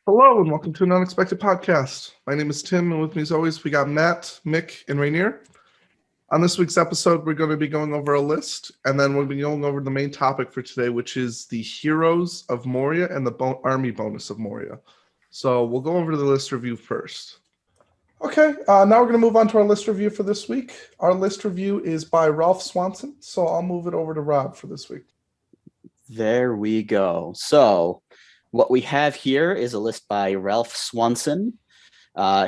Hello and welcome to an unexpected podcast. My name is Tim, and with me as always, we got Matt, Mick, and Rainier. On this week's episode, we're going to be going over a list, and then we'll be going over the main topic for today, which is the heroes of Moria and the army bonus of Moria. So we'll go over the list review first. Okay, now we're going to move on to our list review for this week. Our list review is by Ralph Swanson, so I'll move it over to Rob for this week. There we go. So what we have here is a list by Ralph Swanson.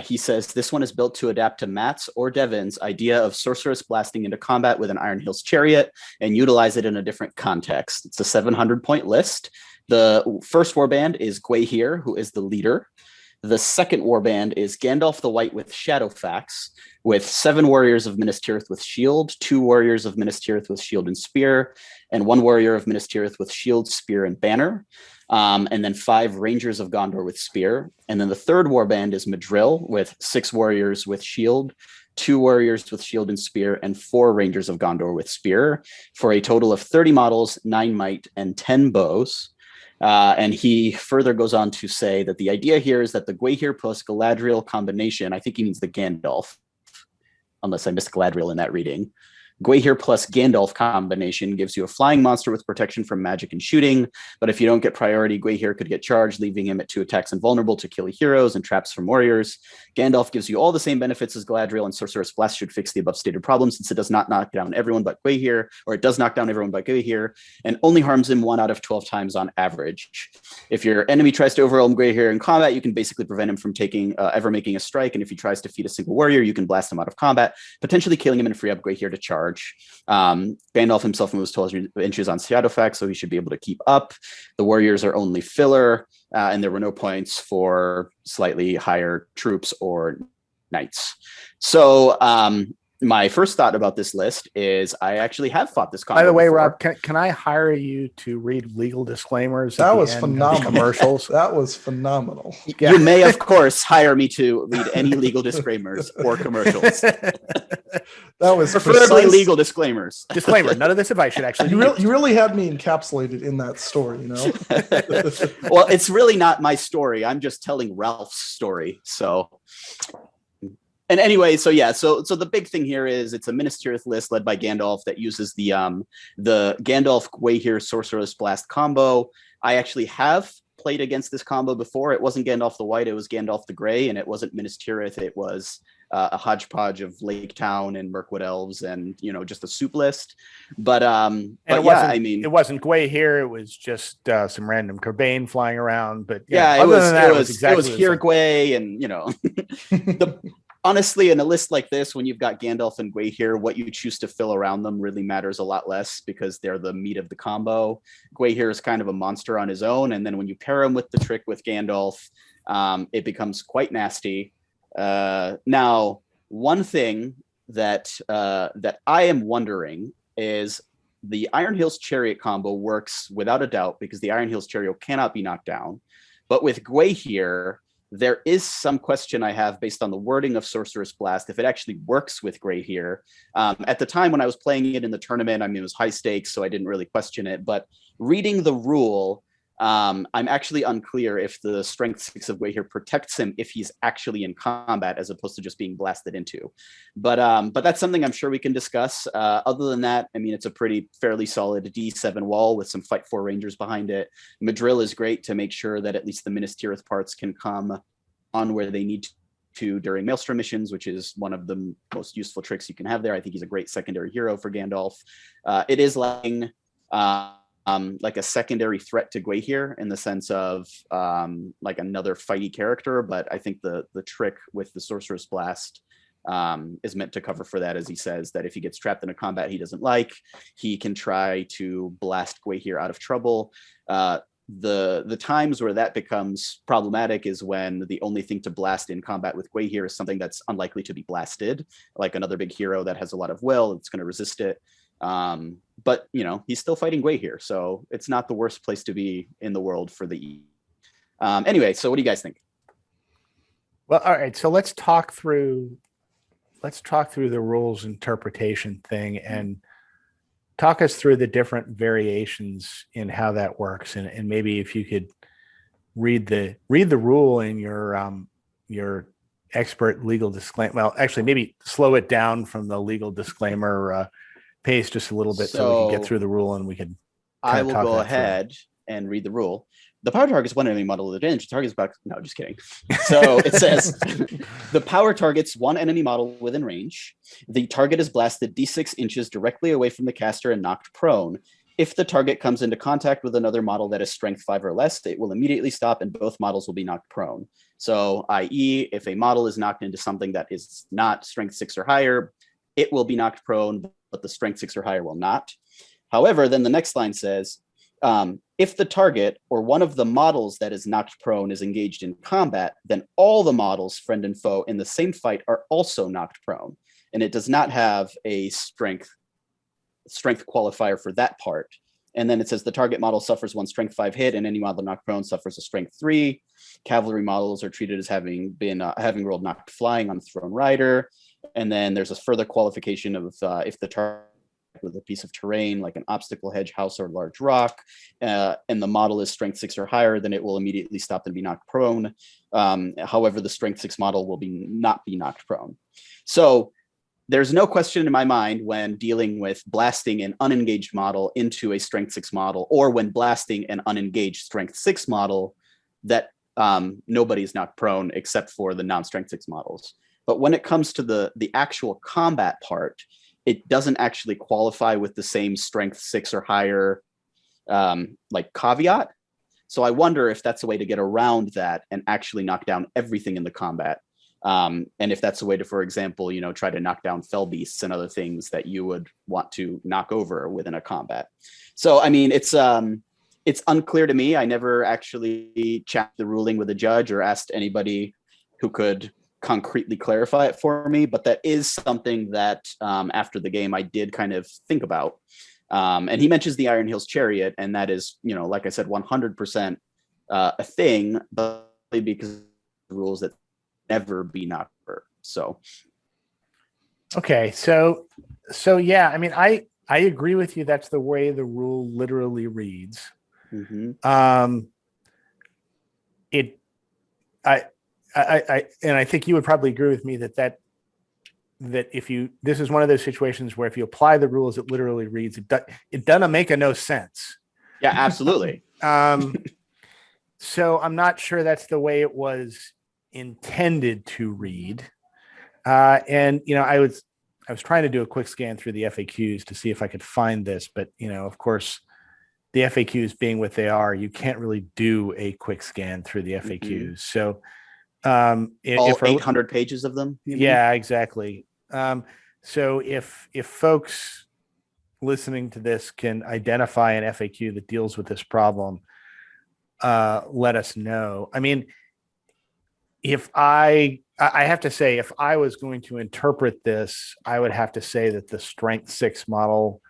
He says this one is built to adapt to Matt's or Devin's idea of sorceress blasting into combat with an Iron Heel's chariot and utilize it in a different context. It's a 700-point list. The first warband is Gwaihir, who is the leader. The second warband is Gandalf the White with Shadowfax, with 7 warriors of Minas Tirith with shield, 2 warriors of Minas Tirith with shield and spear, and 1 warrior of Minas Tirith with shield, spear, and banner. And then 5 Rangers of Gondor with spear. And then the third warband is Madril with 6 warriors with shield, 2 warriors with shield and spear, and 4 Rangers of Gondor with spear, for a total of 30 models, 9 might, and 10 bows. And he further goes on to say that the idea here is that the Gwaihir plus Galadriel combination, I think he means the Gandalf, unless I missed Galadriel in that reading. Gwaihir plus Gandalf combination gives you a flying monster with protection from magic and shooting, but if you don't get priority, Gwaihir could get charged, leaving him at 2 attacks and vulnerable to killy heroes and traps from warriors. Gandalf gives you all the same benefits as Galadriel, and Sorcerer's Blast should fix the above stated problem, since it does not knock down everyone but Gwaihir, or it does knock down everyone but Gwaihir, and only harms him 1 out of 12 times on average. If your enemy tries to overwhelm Gwaihir in combat, you can basically prevent him from ever making a strike, and if he tries to feed a single warrior, you can blast him out of combat, potentially killing him and free up Gwaihir to charge. Gandalf himself moves 12 inches on Shadowfax, so he should be able to keep up. The warriors are only filler, and there were no points for slightly higher troops or knights. So my first thought about this list is I actually have fought this combo. By the way, before. Rob, can I hire you to read legal disclaimers? That was phenomenal. Commercials. That was phenomenal. Yeah. You may, of course, hire me to read any legal disclaimers or commercials. That was Preferably precise. legal disclaimers. Disclaimer: none of this advice should actually. You really had me encapsulated in that story, you know. Well, it's really not my story. I'm just telling Ralph's story. So, and anyway, so the big thing here is it's a Minas Tirith list led by Gandalf that uses the Gandalf Gwaihir Sorcerer's Blast combo. I actually have played against this combo before. It wasn't Gandalf the White, it was Gandalf the Grey, and it wasn't Minas Tirith. It was a hodgepodge of Lake Town and Mirkwood Elves, and just a soup list. But it wasn't Gwaihir. It was just some random Kerbane flying around. But it was here Gway, and honestly, in a list like this, when you've got Gandalf and Gwaihir, what you choose to fill around them really matters a lot less, because they're the meat of the combo. Gwaihir is kind of a monster on his own, and then when you pair him with the trick with Gandalf, it becomes quite nasty. Now, one thing that I am wondering is the Iron Heel's Chariot combo works without a doubt, because the Iron Heel's Chariot cannot be knocked down. But with Gwaihir, there is some question I have based on the wording of Sorcerer's Blast, if it actually works with Gwaihir. At the time when I was playing it in the tournament, it was high stakes, so I didn't really question it. But reading the rule, I'm actually unclear if the Strength 6 of Gwaihir protects him if he's actually in combat, as opposed to just being blasted into. But that's something I'm sure we can discuss. Other than that, it's a fairly solid D7 wall with some Fight 4 Rangers behind it. Madril is great to make sure that at least the Minas Tirith parts can come on where they need to during Maelstrom missions, which is one of the most useful tricks you can have there. I think he's a great secondary hero for Gandalf. It is like a secondary threat to Gwaihir in the sense of like another fighty character, but I think the trick with the Sorcerer's Blast is meant to cover for that, as he says that if he gets trapped in a combat he doesn't like, he can try to blast Gwaihir out of trouble. The times where that becomes problematic is when the only thing to blast in combat with Gwaihir is something that's unlikely to be blasted, like another big hero that has a lot of will, it's going to resist it. But he's still fighting Gwaihir, so it's not the worst place to be in the world for the anyway, so what do you guys think? Well, all right, so let's talk through the rules interpretation thing and talk us through the different variations in how that works, and maybe if you could read the rule in your expert legal disclaimer. Well, actually, maybe slow it down from the legal disclaimer pace just a little bit so we can get through the rule and we can. I will go ahead and read the rule. The power target is one enemy model with advantage. The target is back. No, just kidding. So it says the power targets one enemy model within range. The target is blasted d6 inches directly away from the caster and knocked prone. If the target comes into contact with another model that is strength 5 or less, it will immediately stop and both models will be knocked prone. So, i.e., if a model is knocked into something that is not strength 6 or higher, it will be knocked prone, but the strength 6 or higher will not. However, then the next line says, if the target or one of the models that is knocked prone is engaged in combat, then all the models, friend and foe, in the same fight are also knocked prone. And it does not have a strength qualifier for that part. And then it says the target model suffers one strength 5 hit, and any model knocked prone suffers a strength 3. Cavalry models are treated as having rolled knocked flying on thrown rider. And then there's a further qualification of if the target with a piece of terrain like an obstacle hedge, house, or large rock, and the model is strength 6 or higher, then it will immediately stop and be knocked prone. However, the strength 6 model will not be knocked prone. So there's no question in my mind when dealing with blasting an unengaged model into a strength 6 model, or when blasting an unengaged strength 6 model, that nobody's knocked prone except for the non-strength 6 models. But when it comes to the actual combat part, it doesn't actually qualify with the same strength 6 or higher like caveat. So I wonder if that's a way to get around that and actually knock down everything in the combat. And if that's a way to, for example, try to knock down fell beasts and other things that you would want to knock over within a combat. So, I mean, it's unclear to me. I never actually checked the ruling with a judge or asked anybody who could concretely clarify it for me, but that is something that after the game I did kind of think about. And he mentions the Iron Hills Chariot, and that is, like I said, 100% a thing, but because the rules that never be knocked over. So okay, so yeah, I mean, I agree with you. That's the way the rule literally reads. Mm-hmm. I think you would probably agree with me that if this is one of those situations where if you apply the rule as it literally reads, it doesn't make no sense. Yeah, absolutely. So I'm not sure that's the way it was intended to read. And I was trying to do a quick scan through the FAQs to see if I could find this, but of course, the FAQs being what they are, you can't really do a quick scan through the FAQs. Mm-hmm. So all 800 pages of them. Yeah, exactly. So if folks listening to this can identify an FAQ that deals with this problem, let us know. I mean, if I have to say, if I was going to interpret this, I would have to say that the strength 6 model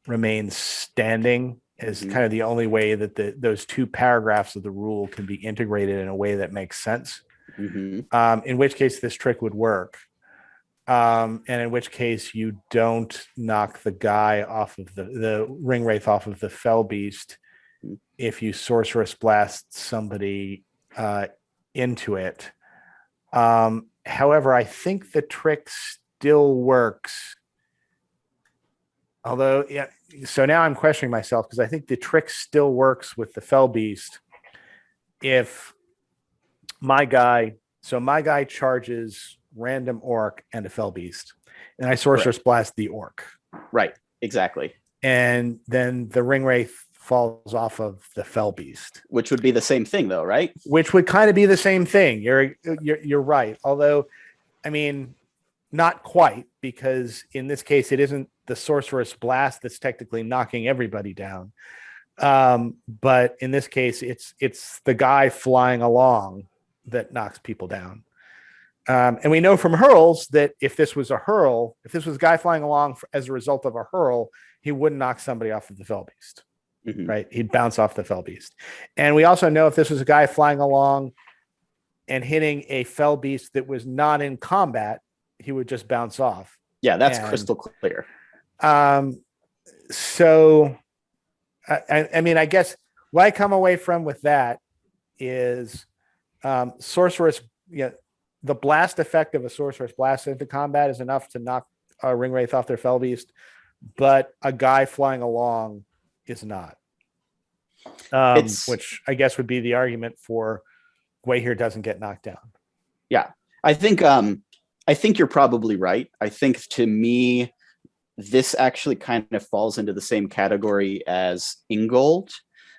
remains standing as kind of the only way that those two paragraphs of the rule can be integrated in a way that makes sense. Mm-hmm. In which case this trick would work. And in which case you don't knock the guy off of the ring wraith off of the fell beast if you sorceress blast somebody into it. However, I think the trick still works. Although, yeah, so now I'm questioning myself because I think the trick still works with the fell beast if my guy charges random orc and a fell beast, and I sorceress blast the orc. Right, exactly. And then the ring wraith falls off of the fell beast, which would be the same thing, though, right? Which would kind of be the same thing. You're right. Although, I mean, not quite, because in this case, it isn't the sorceress blast that's technically knocking everybody down. But in this case, it's the guy flying along that knocks people down. And we know from hurls that if this was a guy flying along as a result of a hurl, he wouldn't knock somebody off of the fell beast, mm-hmm. right? He'd bounce off the fell beast. And we also know if this was a guy flying along and hitting a fell beast that was not in combat, he would just bounce off. Yeah, that's crystal clear. So, I mean, I guess what I come away from with that is sorceress. The blast effect of a sorceress blast into combat is enough to knock a ring wraith off their fell beast, but a guy flying along is not. Which I guess would be the argument for Gwahir doesn't get knocked down. Yeah, I think you're probably right. I think to me, this actually kind of falls into the same category as Ingold,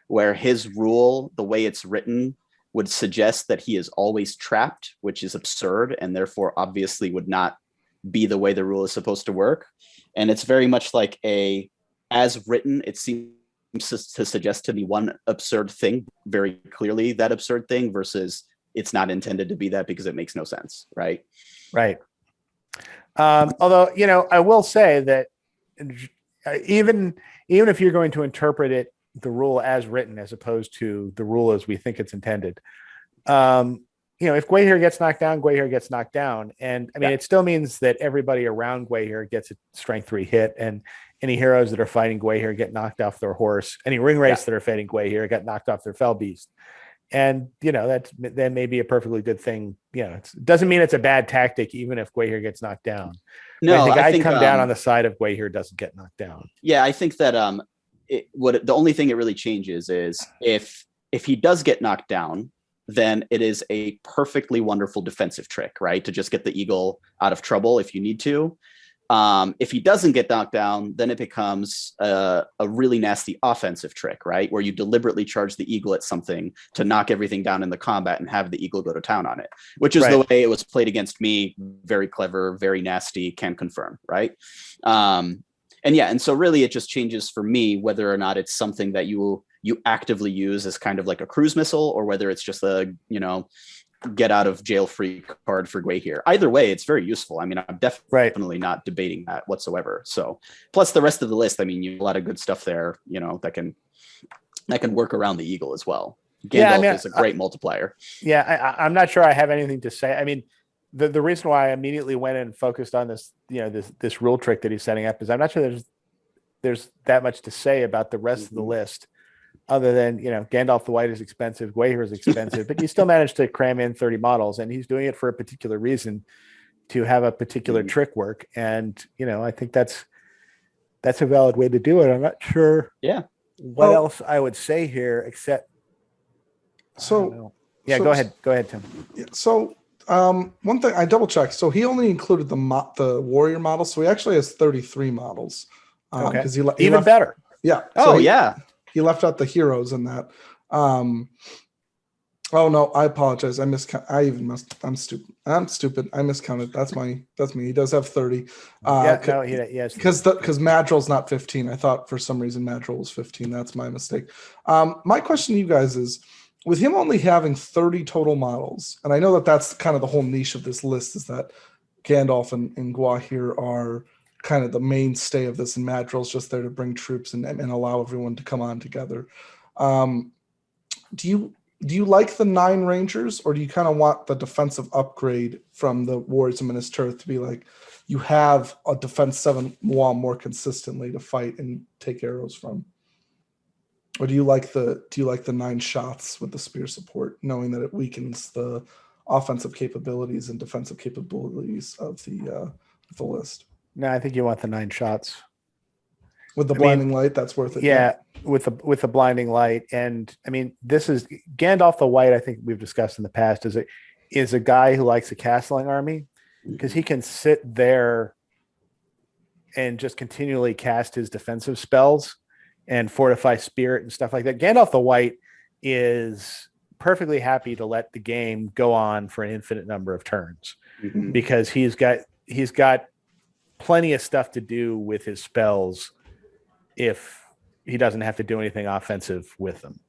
where his rule, the way it's written, would suggest that he is always trapped, which is absurd, and therefore obviously would not be the way the rule is supposed to work. And it's very much like as written, it seems to suggest to me one absurd thing, very clearly that absurd thing, versus it's not intended to be that because it makes no sense, right? Right. Although, I will say that even if you're going to interpret it, the rule as written, as opposed to the rule as we think it's intended, if Gwahir gets knocked down, Gwahir gets knocked down. And I mean, it still means that everybody around Gwahir gets a strength 3 hit, and any heroes that are fighting Gwahir get knocked off their horse. Any ring wraiths that are fighting Gwahir get knocked off their fell beast. And, that may be a perfectly good thing. It doesn't mean it's a bad tactic, even if Gwahir gets knocked down. No, I think come down on the side of Gwahir doesn't get knocked down. Yeah, I think that the only thing it really changes is if he does get knocked down, then it is a perfectly wonderful defensive trick, right? To just get the eagle out of trouble if you need to. If he doesn't get knocked down, then it becomes a really nasty offensive trick, right? Where you deliberately charge the eagle at something to knock everything down in the combat and have the eagle go to town on it, which is the way it was played against me. Very clever, very nasty, can confirm, right? And so really it just changes for me whether or not it's something that you actively use as kind of like a cruise missile, or whether it's just a, get out of jail free card for Gwahir. Either way, it's very useful. I mean, I'm definitely not debating that whatsoever. So plus the rest of the list, I mean, you have a lot of good stuff there, that can work around the eagle as well. Gandalf is a great multiplier. Yeah, I'm not sure I have anything to say. I mean, the reason why I immediately went and focused on this, this rule trick that he's setting up is I'm not sure there's that much to say about the rest of the list, other than, Gandalf the White is expensive, Gwahir is expensive, but you still managed to cram in 30 models, and he's doing it for a particular reason, to have a particular trick work. And, I think that's a valid way to do it. I'm not sure what else I would say here, except. Go ahead, Tim. Yeah, so one thing I double checked. So he only included the warrior model. So he actually has 33 models. Okay. He Even better. Yeah. He left out the heroes in that. Oh no, I apologize. I'm stupid. I miscounted. That's me. He does have 30. Yes. Because Madril's not 15. I thought for some reason Madril was 15. That's my mistake. My question to you guys is, with him only having 30 total models, and I know that that's kind of the whole niche of this list, is that Gandalf and Gwahir are kind of the mainstay of this, and Madril's just there to bring troops and allow everyone to come on together. Do you like the 9 Rangers, or do you kind of want the defensive upgrade from the Warriors of Minas Tirith to be like, you have a defense 7 wall more consistently to fight and take arrows from? Or do you like the 9 shots with the spear support, knowing that it weakens the offensive capabilities and defensive capabilities of the list? No, I think you want the 9 shots. With the blinding light, that's worth it. Yeah, with the blinding light. And I mean, this is Gandalf the White, I think we've discussed in the past, is a guy who likes a castling army, because he can sit there and just continually cast his defensive spells and fortify spirit and stuff like that. Gandalf the White is perfectly happy to let the game go on for an infinite number of turns, because he's got plenty of stuff to do with his spells if he doesn't have to do anything offensive with them.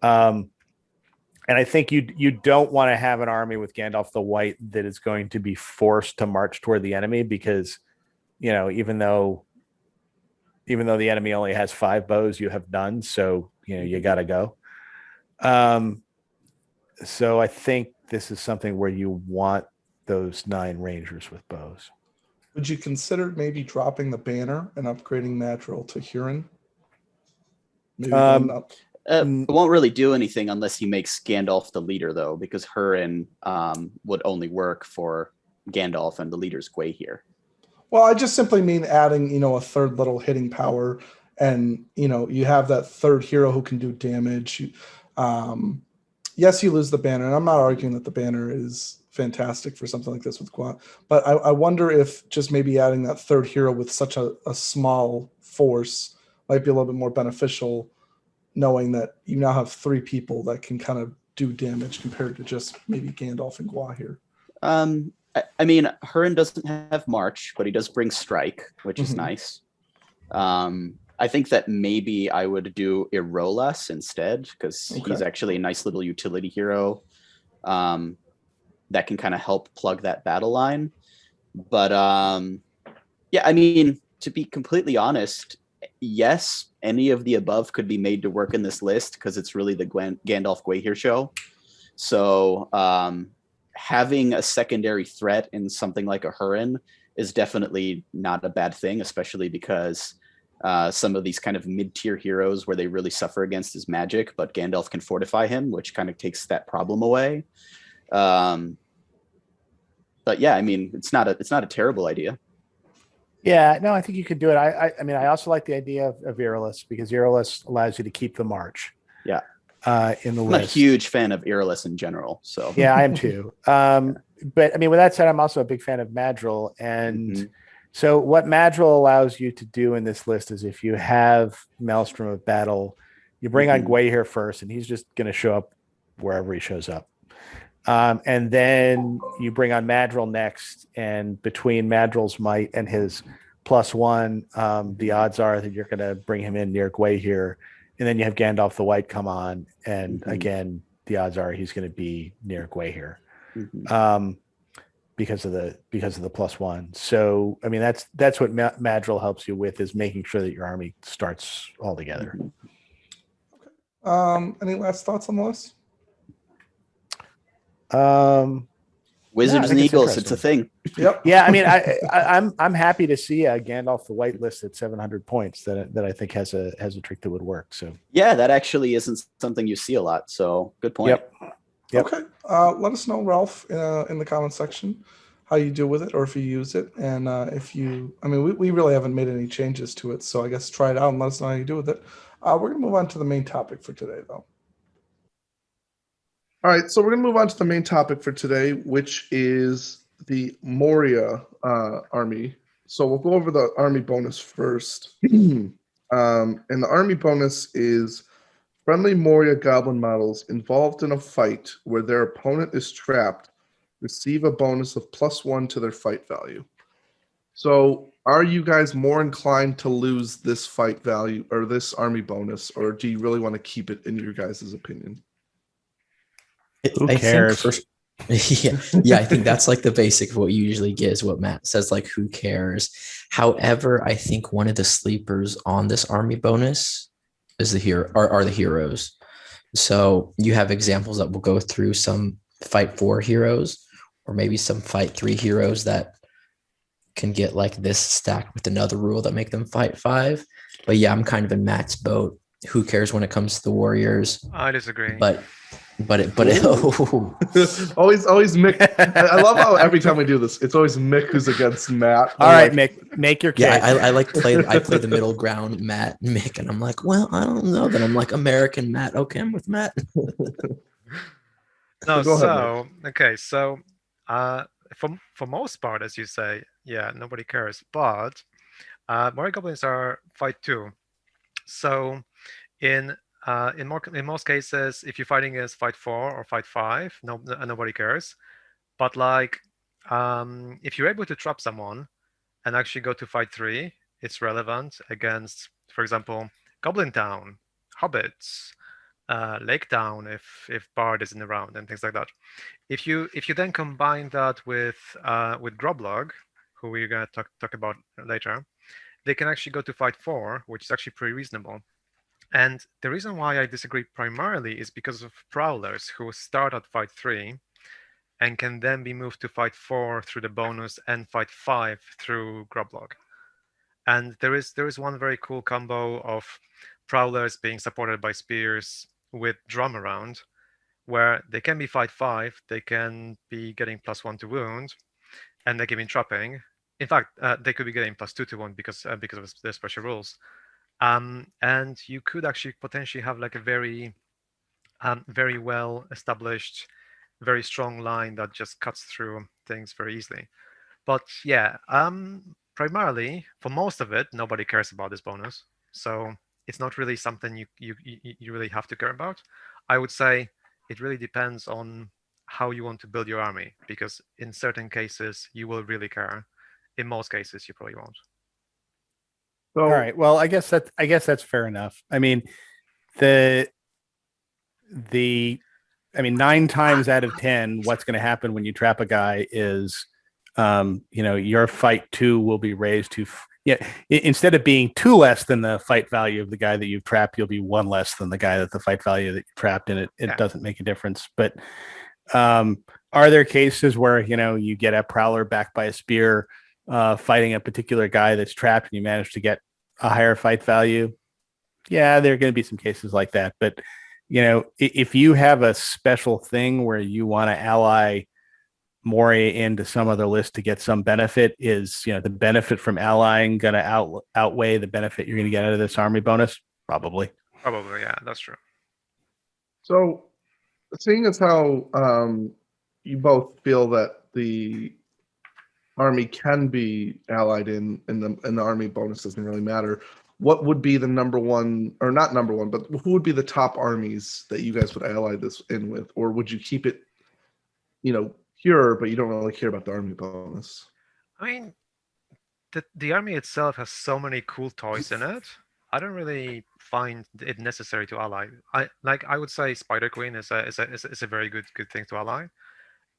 And I think you don't want to have an army with Gandalf the White that is going to be forced to march toward the enemy, because, even though the enemy only has 5 bows, you have none. So, you got to go. So I think this is something where you want those 9 Rangers with bows. Would you consider maybe dropping the banner and upgrading Madril to Huron? It won't really do anything unless he makes Gandalf the leader, though, because Hurin would only work for Gandalf and the leader's Gwei here. Well, I just simply mean adding, a third little hitting power, and you have that third hero who can do damage. Yes, you lose the banner, and I'm not arguing that the banner is fantastic for something like this with Gua, but I wonder if just maybe adding that third hero with such a small force might be a little bit more beneficial, knowing that you now have 3 people that can kind of do damage compared to just maybe Gandalf and Gua here. I mean, Hurin doesn't have March, but he does bring Strike, which is nice. I think that maybe I would do Irolas instead, because he's actually a nice little utility hero that can kind of help plug that battle line. But yeah, I mean, to be completely honest, yes, any of the above could be made to work in this list because it's really the Gandalf Gwei show. So having a secondary threat in something like a Hurin is definitely not a bad thing, especially because some of these kind of mid-tier heroes where they really suffer against his magic, but Gandalf can fortify him, which kind of takes that problem away. But yeah, I mean, it's not a terrible idea. Yeah, no, I think you could do it. I mean, I also like the idea of Irolas because Irolas allows you to keep the march. Yeah. In the I'm list. a huge fan of Irolas in general. So yeah, I am too. But I mean, with that said, I'm also a big fan of Madril. And so what Madril allows you to do in this list is if you have Maelstrom of Battle, you bring on Gwei here first, and he's just going to show up wherever he shows up. And then you bring on Madril next, and between Madril's might and his +1, the odds are that you're going to bring him in near Gwei here. And then you have Gandalf the White come on, and again, the odds are he's going to be near Gwei here, because of the +1. So I mean, that's what Madril helps you with, is making sure that your army starts all together. Okay. Any last thoughts on the list? Wizards and Eagles, it's a thing. Yep. Yeah, I mean, I'm happy to see a Gandalf the White list at 700 points that I think has a trick that would work. So yeah, that actually isn't something you see a lot. So good point. Yep. Okay. Let us know, Ralph, in the comment section how you deal with it, or if you use it, and if you, I mean, we really haven't made any changes to it, so I guess try it out and let us know how you do with it. We're gonna move on to the main topic for today, though. All right, so we're going to move on to the main topic for today, which is the Moria army. So we'll go over the army bonus first. And the army bonus is friendly Moria goblin models involved in a fight where their opponent is trapped receive a bonus of +1 to their fight value. So are you guys more inclined to lose this fight value or this army bonus, or do you really want to keep it, in your guys' opinion? Who cares? I think that's like the basic of what you usually get is what Matt says, like, who cares? However, I think one of the sleepers on this army bonus is the heroes. So you have examples that will go through some fight 4 heroes, or maybe some fight 3 heroes that can get like this stacked with another rule that make them fight 5. But yeah, I'm kind of in Matt's boat. Who cares when it comes to the Warriors? I disagree. But always Mick. I love how every time we do this, it's always Mick who's against Matt. All right, Mick, make your case. Yeah, I play the middle ground, Mick, and I'm like, well, I don't know. Then I'm like, American Matt. Okay, I'm with Matt. No, Go ahead, so for most part, as you say, yeah, nobody cares. But Moria Goblins are fight 2, so in most cases, if you're fighting against fight 4 or fight 5, nobody cares. But like, if you're able to trap someone and actually go to fight 3, it's relevant against, for example, Goblin Town, Hobbits, Lake Town, if Bard isn't around, and things like that. If you then combine that with Grôblog, who we're gonna talk about later, they can actually go to fight 4, which is actually pretty reasonable. And the reason why I disagree primarily is because of Prowlers who start at fight 3 and can then be moved to fight 4 through the bonus and fight 5 through Grôblog. And there is one very cool combo of prowlers being supported by spears with drum around, where they can be fight 5, they can be getting +1 to wound, and they can be trapping. In fact, they could be getting +2 to wound because of the special rules. And you could actually potentially have like a very well established, very strong line that just cuts through things very easily. But yeah, primarily for most of it, nobody cares about this bonus, so it's not really something you really have to care about. I would say it really depends on how you want to build your army, because in certain cases you will really care. In most cases, you probably won't. So, All right. Well, I guess that's fair enough. I mean, 9 times out of 10, what's going to happen when you trap a guy is, your fight 2 will be raised to, instead of being 2 less than the fight value of the guy that you've trapped, you'll be 1 less than the guy that the fight value that you trapped, and it doesn't make a difference. But are there cases where, you get a prowler backed by a spear fighting a particular guy that's trapped and you manage to get a higher fight value? Yeah, there are going to be some cases like that. But, if you have a special thing where you want to ally Moria into some other list to get some benefit, is, the benefit from allying going to outweigh the benefit you're going to get out of this army bonus? Probably, yeah, that's true. So, seeing as how you both feel that the army can be allied in the army bonus doesn't really matter, what would be the number one, or not number one, but who would be the top armies that you guys would ally this in with? Or would you keep it, pure, but you don't really care about the army bonus? I mean, the army itself has so many cool toys in it. I don't really find it necessary to ally. I would say Spider Queen is a very good thing to ally.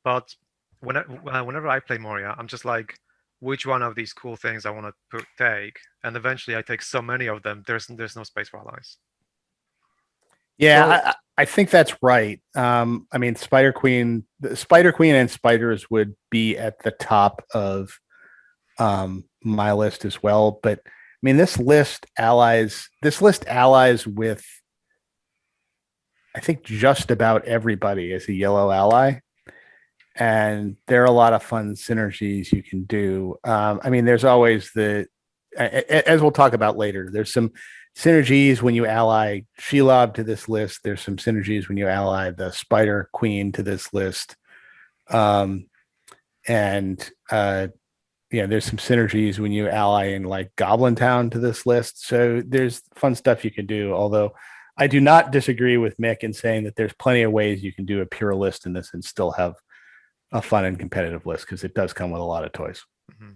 But whenever I play Moria, I'm just like, which one of these cool things I want to take, and eventually I take so many of them. There's no space for allies. Yeah, I think that's right. Spider Queen and spiders would be at the top of my list as well. But this list allies with, I think, just about everybody as a yellow ally. And there are a lot of fun synergies you can do. There's always as we'll talk about later, there's some synergies when you ally Shelob to this list. There's some synergies when you ally the Spider Queen to this list. There's some synergies when you ally in like Goblin Town to this list. So there's fun stuff you can do. Although I do not disagree with Mick in saying that there's plenty of ways you can do a pure list in this and still have a fun and competitive list, because it does come with a lot of toys. Mm-hmm.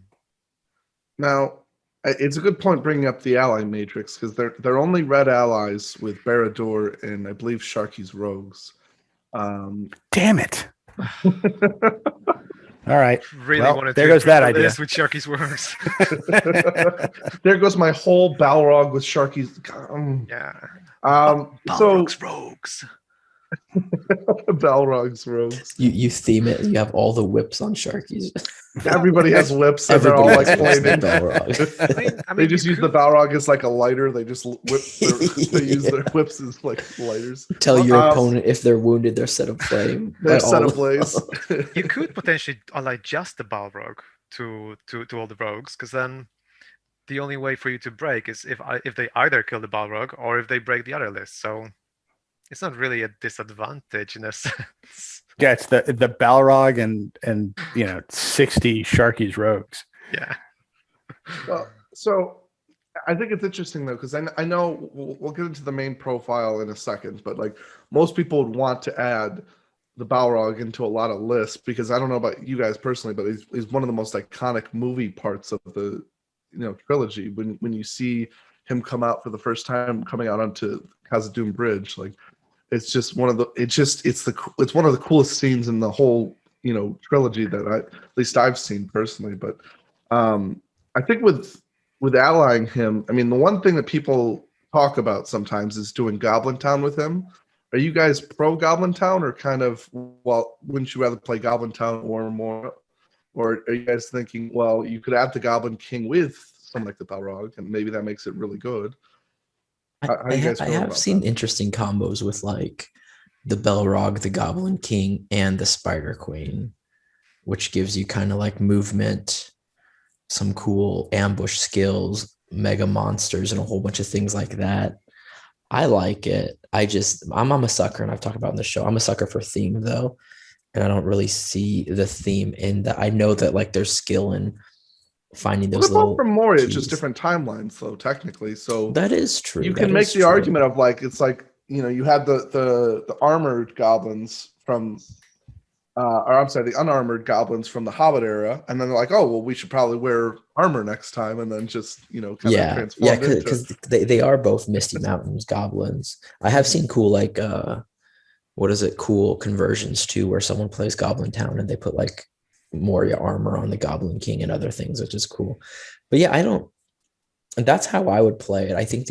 Now, it's a good point bringing up the ally matrix, because they're only red allies with Barad-dûr and I believe Sharky's rogues. Damn it! All right. Really wanted there to goes that idea. With Sharky's works. There goes my whole Balrog with Sharky's. Yeah. Balrog's rogues. Balrog's rogues. You theme it. You have all the whips on Sharkies. Everybody has whips, and they're all like flaming. Balrog. They just use the Balrog as like a lighter. They just they use their whips as like lighters. Tell your opponent if they're wounded, they're set ablaze. They're set ablaze. You could potentially ally just the Balrog to all the rogues, because then the only way for you to break is if they either kill the Balrog or if they break the other list. So it's not really a disadvantage in a sense. Yeah, it's the Balrog and 60 Sharky's rogues. Yeah. Well, so I think it's interesting though, because I know we'll get into the main profile in a second, but like most people would want to add the Balrog into a lot of lists, because I don't know about you guys personally, but he's one of the most iconic movie parts of the trilogy. When you see him come out for the first time, coming out onto Khazad-dûm Bridge, like it's just one of the coolest scenes in the whole trilogy that at least I've seen personally. But I think with allying him, the one thing that people talk about sometimes is doing Goblin Town with him. Are you guys pro Goblin Town, or kind of, well, wouldn't you rather play Goblin Town or more? Or are you guys thinking, well, you could add the Goblin King with something like the Balrog, and maybe that makes it really good? How you guys I feel have about seen that? interesting combos with like the Balrog, the Goblin King, and the Spider Queen, which gives you kind of like movement, some cool ambush skills, mega monsters, and a whole bunch of things like that. I like it. I'm a sucker, and I've talked about in the show. I'm a sucker for theme though, and I don't really see the theme in that. I know that like there's skill in finding Well, those they're both little from Moria, it's just keys. different timelines, though, technically. So That is true. you That can make is the true. argument of like it's like you had the armored goblins from or I'm sorry, the unarmored goblins from the Hobbit era, and then they're like, oh well, we should probably wear armor next time, and then just kind of Yeah, transformed into. because they are both Misty Mountains goblins. I have seen cool like what is it? Cool conversions too, where someone plays Goblin Town and they put like Moria armor on the Goblin King and other things, which is cool. But yeah, I don't. That's how I would play it. I think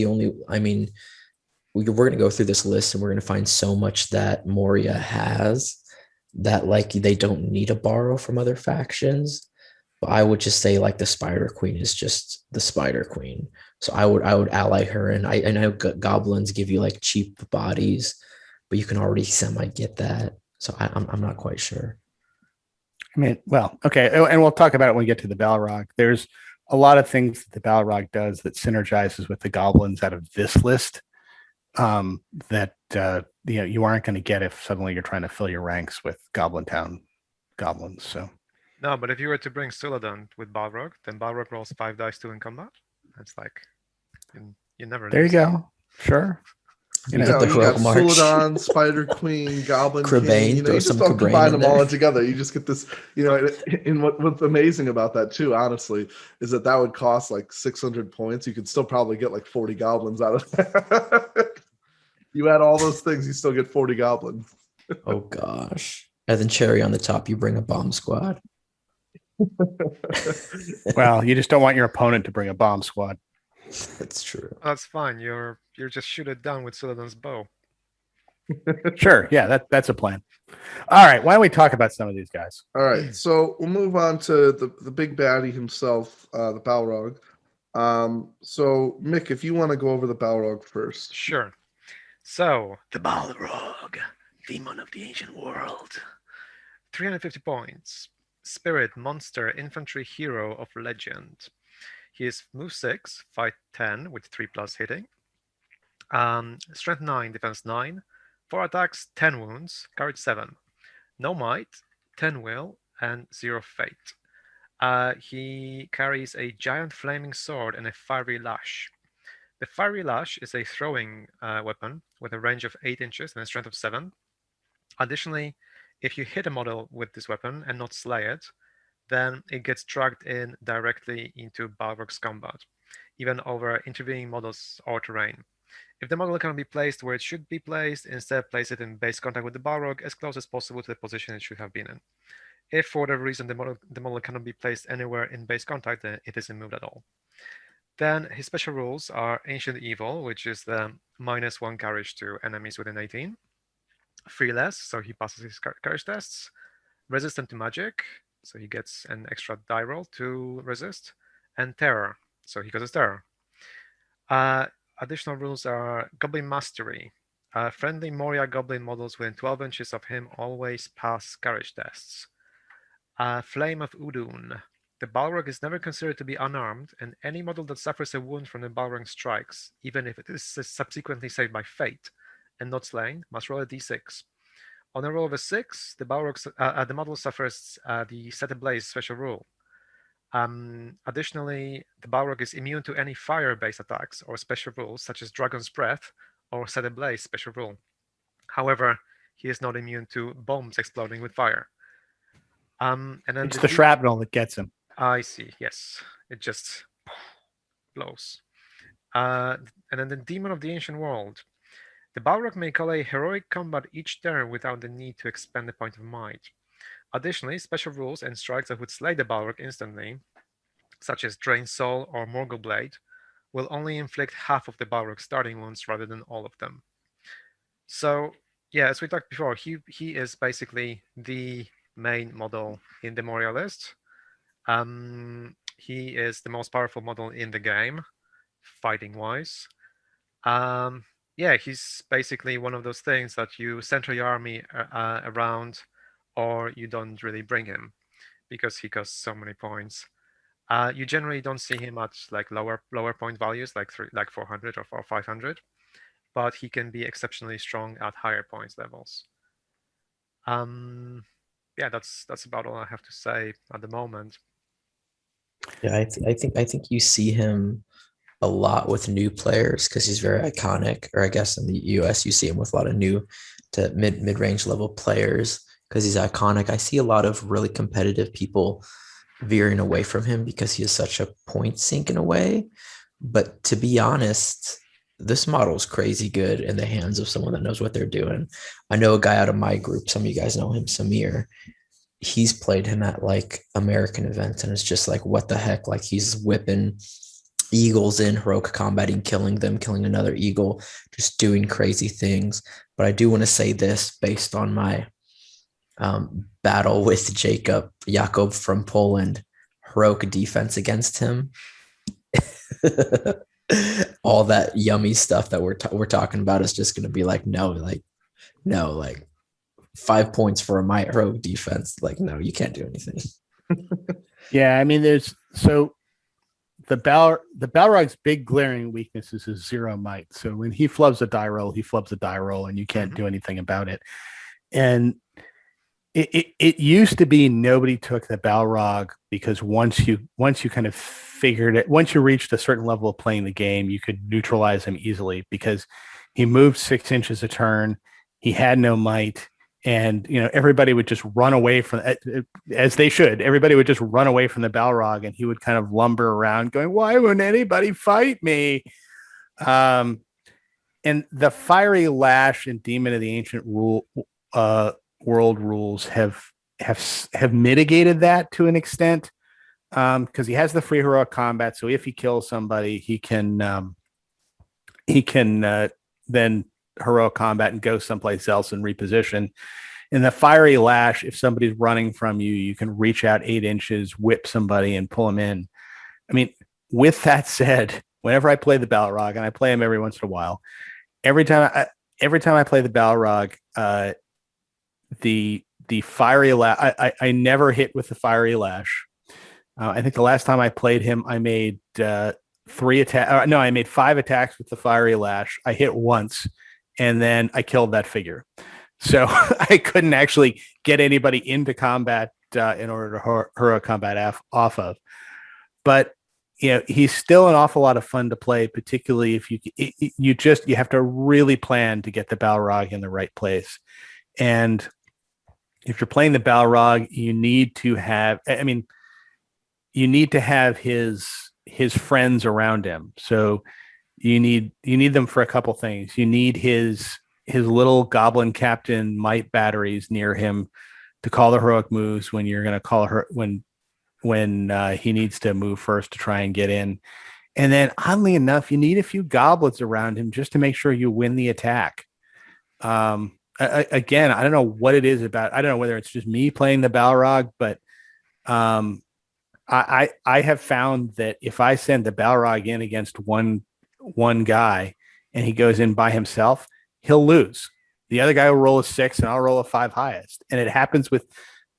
I mean, we're going to go through this list and we're going to find so much that Moria has that like they don't need to borrow from other factions. But I would just say like the Spider Queen is just the Spider Queen. So I would ally her, and I know goblins give you like cheap bodies, but you can already semi get that. So I'm not quite sure. I mean, well, okay, and we'll talk about it when we get to the Balrog. There's a lot of things that the Balrog does that synergizes with the goblins out of this list that you aren't going to get if suddenly you're trying to fill your ranks with Goblin Town goblins. So No, but if you were to bring Suladon with Balrog, then Balrog rolls 5 dice 2 in combat. That's like you never. There you lose. go. Sure. You You got the got Rogue March. Suladon, Spider Queen, Goblin Crebain, King. You throw just some don't Crebain combine in them all there. together. You just get this. And what's amazing about that too, honestly, is that would cost like 600 points. You could still probably get like 40 goblins out of that. You add all those things, you still get 40 goblins. Oh gosh. And then cherry on the top, you bring a bomb squad. Well, you just don't want your opponent to bring a bomb squad. That's true. That's fine. You're just shoot it down with Suladon's bow. Sure. Yeah, that's a plan. All right. Why don't we talk about some of these guys? All right. So we'll move on to the big baddie himself, the Balrog. So Mick, if you want to go over the Balrog first. Sure. So the Balrog, demon of the ancient world. 350 points. Spirit, monster, infantry hero of legend. He is move 6, fight 10 with 3+ hitting. Strength 9, defense 9. 4 attacks, 10 wounds, courage 7. No might, 10 will, and 0 fate. He carries a giant flaming sword and a fiery lash. The fiery lash is a throwing weapon with a range of 8 inches and a strength of 7. Additionally, if you hit a model with this weapon and not slay it, then it gets dragged in directly into Balrog's combat, even over intervening models or terrain. If the model cannot be placed where it should be placed, instead place it in base contact with the Balrog as close as possible to the position it should have been in. If for whatever reason the model cannot be placed anywhere in base contact, then it isn't moved at all. Then his special rules are Ancient Evil, which is the -1 courage to enemies within 18. Fearless, so he passes his courage tests. Resistant to magic, so he gets an extra die roll to resist. And Terror, so he causes terror. Additional rules are Goblin Mastery. Friendly Moria Goblin models within 12 inches of him always pass courage tests. Flame of Udun. The Balrog is never considered to be unarmed, and any model that suffers a wound from the Balrog strikes, even if it is subsequently saved by fate and not slain, must roll a d6. On a roll of a 6, the model suffers the Set Ablaze special rule. Additionally, the Balrog is immune to any fire-based attacks or special rules, such as Dragon's Breath or Set Ablaze special rule. However, he is not immune to bombs exploding with fire. And then it's the shrapnel that gets him. I see, yes. It just blows. And then the Demon of the Ancient World. The Balrog may call a heroic combat each turn without the need to expend a point of might. Additionally, special rules and strikes that would slay the Balrog instantly, such as Drain Soul or Morgul Blade, will only inflict half of the Balrog's starting wounds rather than all of them. So, yeah, as we talked before, he is basically the main model in the Moria list. He is the most powerful model in the game, fighting-wise. Yeah, he's basically one of those things that you center your army around, or you don't really bring him because he costs so many points. You generally don't see him at like lower point values, like 400 or 500, but he can be exceptionally strong at higher points levels. Yeah, that's about all I have to say at the moment. Yeah, I think you see him a lot with new players because he's very iconic. Or I guess in the US you see him with a lot of new to mid range level players because he's iconic. I see a lot of really competitive people veering away from him because he is such a point sink in a way. But to be honest, this model is crazy good in the hands of someone that knows what they're doing. I know a guy out of my group, some of you guys know him, Samir. He's played him at like American events, and it's just like, what the heck? Like he's whipping eagles in heroic combating, killing them, killing another eagle, just doing crazy things. But I do want to say this based on my battle with Jacob from Poland, heroic defense against him. All that yummy stuff that we're talking about is just going to be like, no, 5 points for a might heroic defense. Like, no, you can't do anything. Yeah, I mean, the Balrog's big glaring weakness is his 0 might. So when he flubs a die roll, he flubs a die roll, and you can't do anything about it. And it used to be nobody took the Balrog because once you kind of figured it, once you reached a certain level of playing the game, you could neutralize him easily because he moved 6 inches a turn. He had no might. And, everybody would just run away from, as they should, everybody would just run away from the Balrog, and he would kind of lumber around going, why wouldn't anybody fight me? And the Fiery Lash and Demon of the Ancient World rules have mitigated that to an extent, because he has the free heroic combat. So if he kills somebody, he can then heroic combat and go someplace else and reposition. In the Fiery Lash, if somebody's running from you, you can reach out 8 inches, whip somebody, and pull them in. I mean, with that said, whenever I play the Balrog, and I play him every once in a while, every time I play the Balrog, the Fiery Lash, I never hit with the Fiery Lash. I think the last time I played him, I made 5 attacks with the Fiery Lash. I hit once, and then I killed that figure. So I couldn't actually get anybody into combat in order to heroic combat off of. But he's still an awful lot of fun to play, particularly if you have to really plan to get the Balrog in the right place. And if you're playing the Balrog, you need to have his friends around him. So you need them for a couple things. You need his little goblin captain might batteries near him to call the heroic moves when you're going to call her when he needs to move first to try and get in. And then oddly enough, you need a few goblins around him just to make sure you win the attack. Again, I don't know what it is about. I don't know whether it's just me playing the Balrog, but I have found that if I send the Balrog in against one guy and he goes in by himself, he'll lose. The other guy will roll a 6 and I'll roll a 5 highest. And it happens with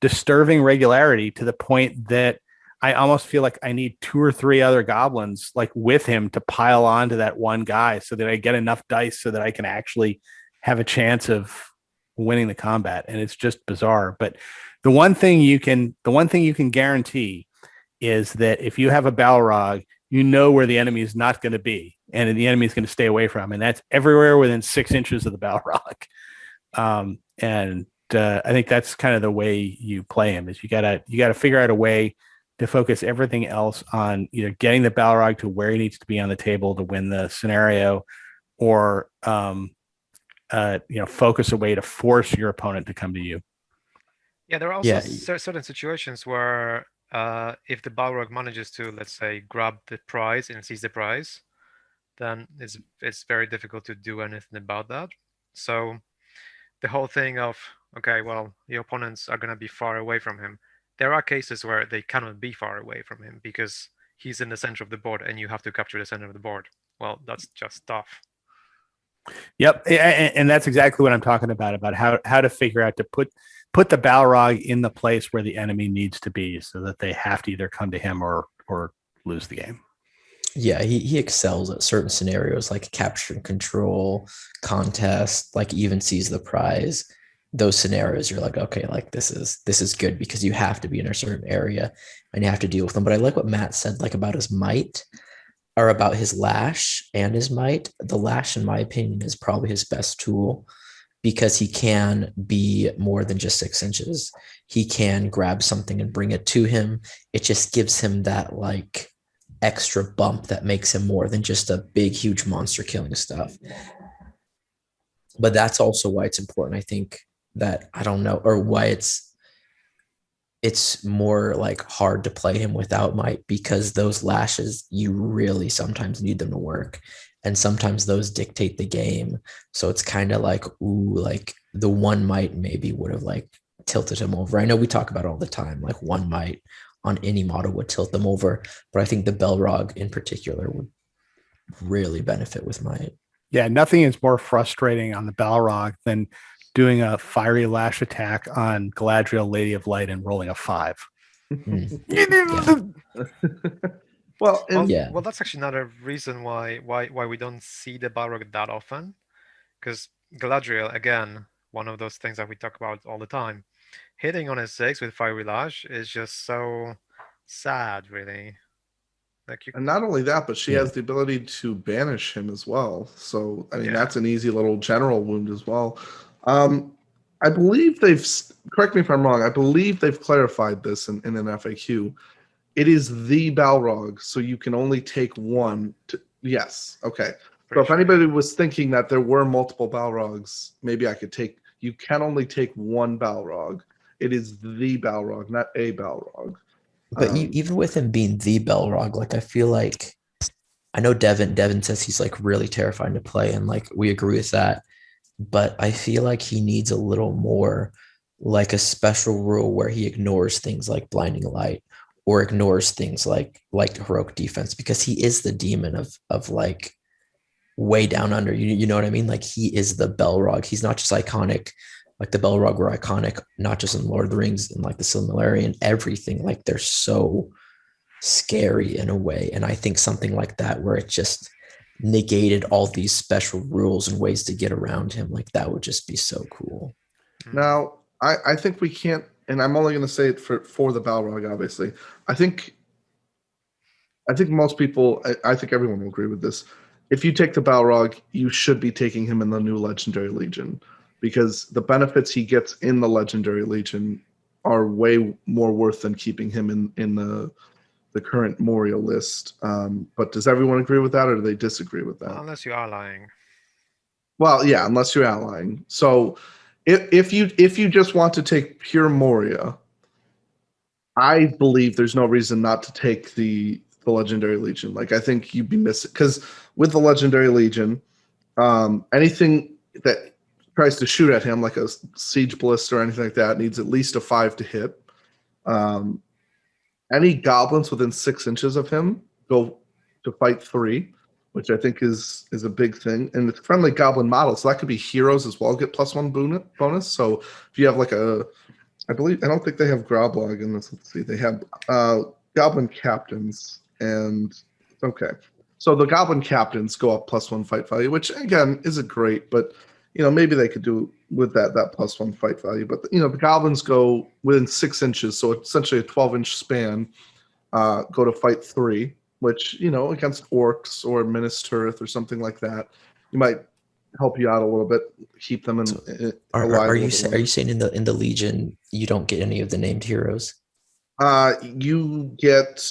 disturbing regularity to the point that I almost feel like I need 2 or 3 other goblins like with him to pile onto that one guy so that I get enough dice so that I can actually have a chance of winning the combat. And it's just bizarre. But the one thing you can guarantee is that if you have a Balrog, you know where the enemy is not going to be, and the enemy is going to stay away from, and that's everywhere within 6 inches of the Balrog. And I think that's kind of the way you play him. Is you gotta figure out a way to focus everything else on either getting the Balrog to where he needs to be on the table to win the scenario, or focus a way to force your opponent to come to you. Yeah, there are also certain situations where if the Balrog manages to, let's say, grab the prize and seize the prize, then it's very difficult to do anything about that. So the whole thing of, okay, well, the opponents are going to be far away from him. There are cases where they cannot be far away from him because he's in the center of the board and you have to capture the center of the board. Well, that's just tough. Yep, and that's exactly what I'm talking about how to figure out to put the Balrog in the place where the enemy needs to be, so that they have to either come to him or lose the game. Yeah, he excels at certain scenarios like capture and control, contest, like even sees the prize. Those scenarios, you're like, okay, like this is good because you have to be in a certain area and you have to deal with them. But I like what Matt said, like about his might or about his lash and his might. The lash, in my opinion, is probably his best tool because he can be more than just 6 inches. He can grab something and bring it to him. It just gives him that like extra bump that makes him more than just a big, huge monster killing stuff. But that's also why it's important, I think, that I don't know, or why it's more like hard to play him without might, because those lashes, you really sometimes need them to work. And sometimes those dictate the game. So it's kind of like, ooh, like the one might maybe would have like tilted him over. I know we talk about it all the time, like one might on any model would tilt them over. But I think the Balrog in particular would really benefit with might. Yeah, nothing is more frustrating on the Balrog than doing a fiery lash attack on Galadriel, Lady of Light, and rolling a 5. Well, well, that's actually another reason why we don't see the Balrog that often, because Galadriel, again, one of those things that we talk about all the time, hitting on a 6 with fiery lash is just so sad, really. Like and not only that, but she has the ability to banish him as well. So I mean, that's an easy little general wound as well. I believe correct me if I'm wrong, I believe they've clarified this in an FAQ. It is the Balrog, so you can only take one. Yes, okay. So if anybody was thinking that there were multiple Balrogs, maybe you can only take one Balrog. It is the Balrog, not a Balrog. But even with him being the Balrog, like I feel like, I know Devin says he's like really terrifying to play, and like we agree with that. But I feel like he needs a little more like a special rule where he ignores things like blinding light or ignores things like heroic defense, because he is the demon of like way down under. You know what I mean? Like he is the Balrog. He's not just iconic. Like the Balrog were iconic, not just in Lord of the Rings and like the Silmarillion, everything. Like they're so scary in a way. And I think something like that, where it just negated all these special rules and ways to get around him, like that would just be so cool. Now, I think we can't, and I'm only going to say it for the Balrog, obviously. I think most people, I think everyone will agree with this. If you take the Balrog, you should be taking him in the new Legendary Legion, because the benefits he gets in the Legendary Legion are way more worth than keeping him in the current Moria list. But does everyone agree with that, or do they disagree with that? Unless you are lying. Well, yeah, unless you're outlying. So if you just want to take pure Moria, I believe there's no reason not to take the Legendary Legion. Like I think you'd be missing, because with the Legendary Legion, anything that tries to shoot at him, like a siege ballista or anything like that, needs at least a 5 to hit. Any goblins within 6 inches of him go to fight 3, which I think is a big thing. And it's friendly goblin model, so that could be heroes as well, get +1 bonus. So if you have like I don't think they have Grôblog in this. Let's see, they have goblin captains, and okay. So the goblin captains go up +1 fight value, which again isn't great, but maybe they could do with that +1 fight value. But the goblins go within 6 inches, so essentially a 12-inch span, go to fight 3, which against orcs or Minas Tirith or something like that, you might help you out a little bit, keep them alive. Are you saying in the Legion you don't get any of the named heroes? You get,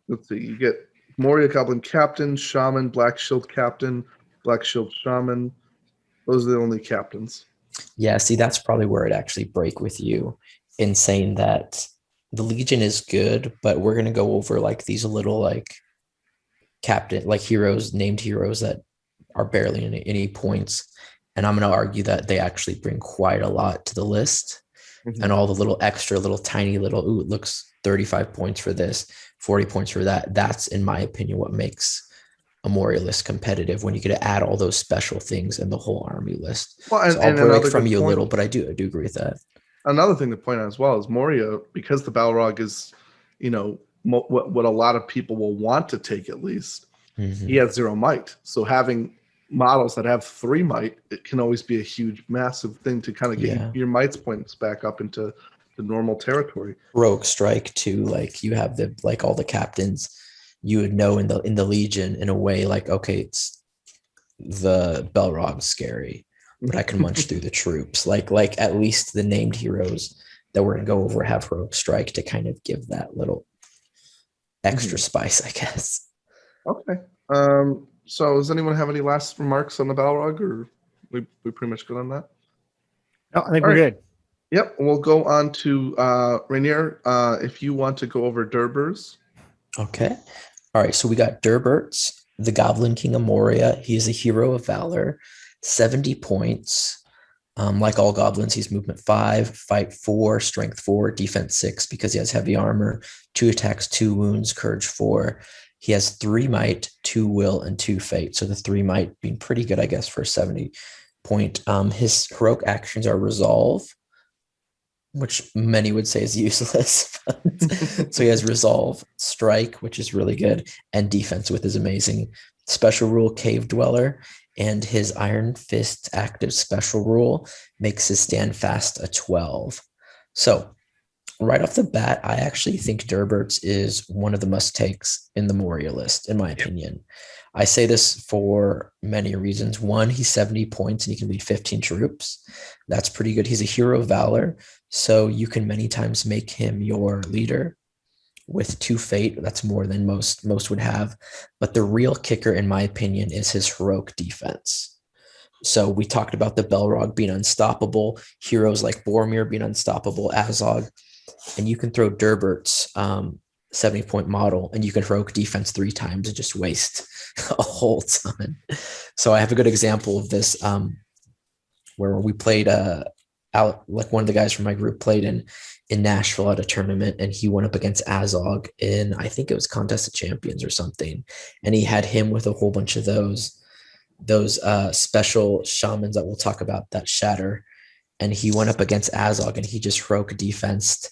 let's see, you get Moria Goblin Captain, Shaman, Black Shield Captain, Black Shield Shaman. Those are the only captains. Yeah, see, that's probably where it actually break with you in saying that the Legion is good, but we're going to go over like these little like heroes, named heroes that are barely any points. And I'm going to argue that they actually bring quite a lot to the list. Mm-hmm. And all the little extra, tiny it looks 35 points for this, 40 points for that. That's, in my opinion, what makes a Moria list competitive when you get to add all those special things in the whole army list. Well, so I'll break from you a little, but I do agree with that. Another thing to point out as well is Moria, because the Balrog is, what a lot of people will want to take at least. Mm-hmm. He has 0 might, so having models that have 3 might, it can always be a huge, massive thing to kind of get your mights points back up into the normal territory. Rogue strike too, like you have all the captains you would know in the Legion in a way, like, okay, it's the Balrog's scary, but I can munch through the troops. Like at least the named heroes that we're gonna go over have Rogue strike to kind of give that little extra spice, I guess. Okay. So does anyone have any last remarks on the Balrog, or we pretty much good on that? No, I think we're good. Yep. We'll go on to Rainier. If you want to go over Durbûrz. Okay. All right. So we got Durbûrz, the Goblin King of Moria. He is a hero of valor, 70 points. Like all goblins, he's movement 5, fight 4, strength 4, defense 6 because he has heavy armor, 2 attacks, 2 wounds, courage 4. He has 3 might, 2 will, and 2 fate. So the 3 might being pretty good, I guess, for a 70 point. His heroic actions are resolve, which many would say is useless. So he has resolve, strike, which is really good, and defense with his amazing special rule, cave dweller. And his Iron Fist active special rule makes his stand fast a 12. So right off the bat, I actually think Durbûrz is one of the must-takes in the Moria list, in my opinion. I say this for many reasons. One, he's 70 points and he can lead 15 troops. That's pretty good. He's a hero of valor, so you can many times make him your leader with 2 fate. That's more than most would have. But the real kicker, in my opinion, is his heroic defense. So we talked about the Balrog being unstoppable, heroes like Boromir being unstoppable, Azog, and you can throw Durbûrz 70-point model, and you can heroic defense 3 times and just waste a whole ton. So I have a good example of this where we played out, like one of the guys from my group played in Nashville at a tournament, and he went up against Azog in, I think it was Contest of Champions or something, and he had him with a whole bunch of those special shamans that we'll talk about that shatter, and he went up against Azog and he just heroic defensed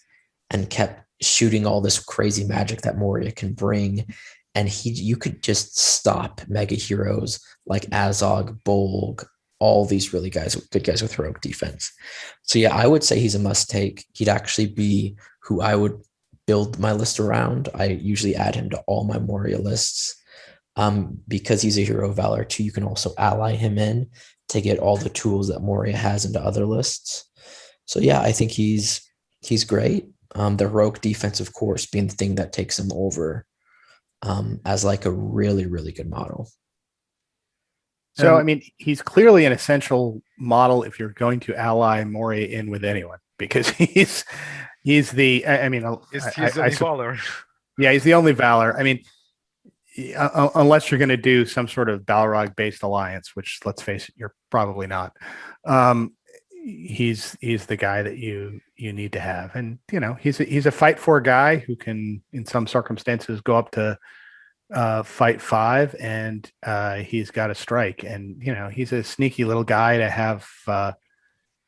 and kept shooting all this crazy magic that Moria can bring, and you could just stop mega heroes like Azog, Bolg, all these really good guys with heroic defense. So yeah, I would say he's a must take. He'd actually be who I would build my list around. I usually add him to all my Moria lists because he's a hero of valor too. You can also ally him in to get all the tools that Moria has into other lists. So yeah, I think he's great. The heroic defense, of course, being the thing that takes him over as like a really, really good model. So, I mean, he's clearly an essential model if you're going to ally Moria in with anyone, because he's the, I mean, he's the only valor. Yeah, he's the only valor. I mean, unless you're going to do some sort of Balrog-based alliance, which, let's face it, you're probably not. He's the guy that you need to have, and he's a fight for guy who can, in some circumstances, go up to fight 5, and he's got a strike, and he's a sneaky little guy to have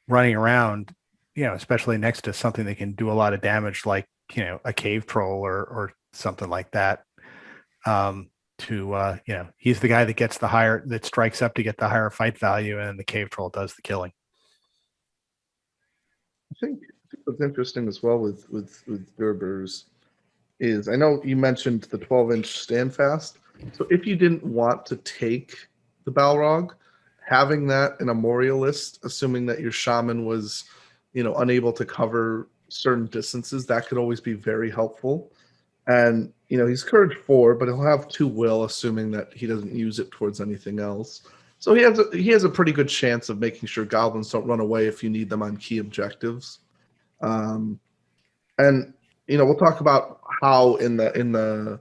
running around, especially next to something that can do a lot of damage, like a cave troll or something like that. He's the guy that gets that strikes up to get the higher fight value, and the cave troll does the killing. I think what's interesting as well with Durbûrz is, I know you mentioned the 12-inch standfast. So if you didn't want to take the Balrog, having that in a Moria list, assuming that your shaman was, unable to cover certain distances, that could always be very helpful. And, he's courage 4, but he'll have 2 will, assuming that he doesn't use it towards anything else. So he has a pretty good chance of making sure goblins don't run away if you need them on key objectives. And we'll talk about how in the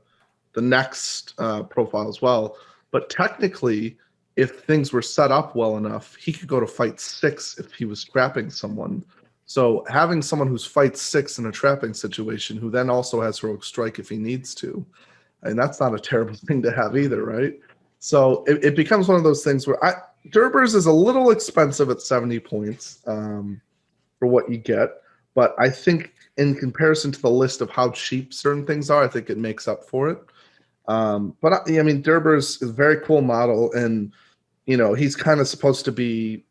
next profile as well. But technically, if things were set up well enough, he could go to fight 6 if he was trapping someone. So having someone who's fight 6 in a trapping situation, who then also has heroic strike if he needs to, and that's not a terrible thing to have either, right? So it becomes one of those things where Durbûrz is a little expensive at 70 points for what you get, but I think in comparison to the list of how cheap certain things are, I think it makes up for it. But I mean, Durbûrz is a very cool model, and he's kind of supposed to be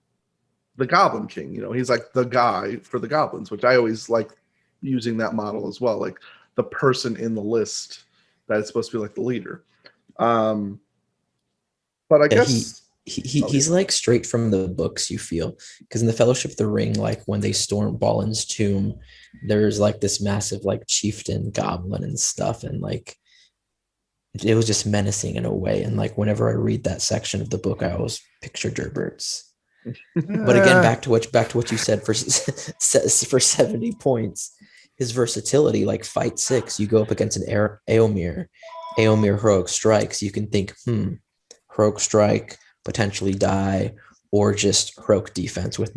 the Goblin King. He's like the guy for the goblins, which I always like using that model as well, like the person in the list that is supposed to be like the leader. But I guess he's like straight from the books, you feel, because in the Fellowship of the Ring, like when they storm Balin's tomb, there's like this massive like chieftain goblin and stuff, and like it was just menacing in a way. And like whenever I read that section of the book, I always picture Durbûrz. But again, back to what you said for 70 points, his versatility, like fight 6, you go up against an Éomer heroic strikes. You can think, heroic strike, potentially die, or just heroic defense with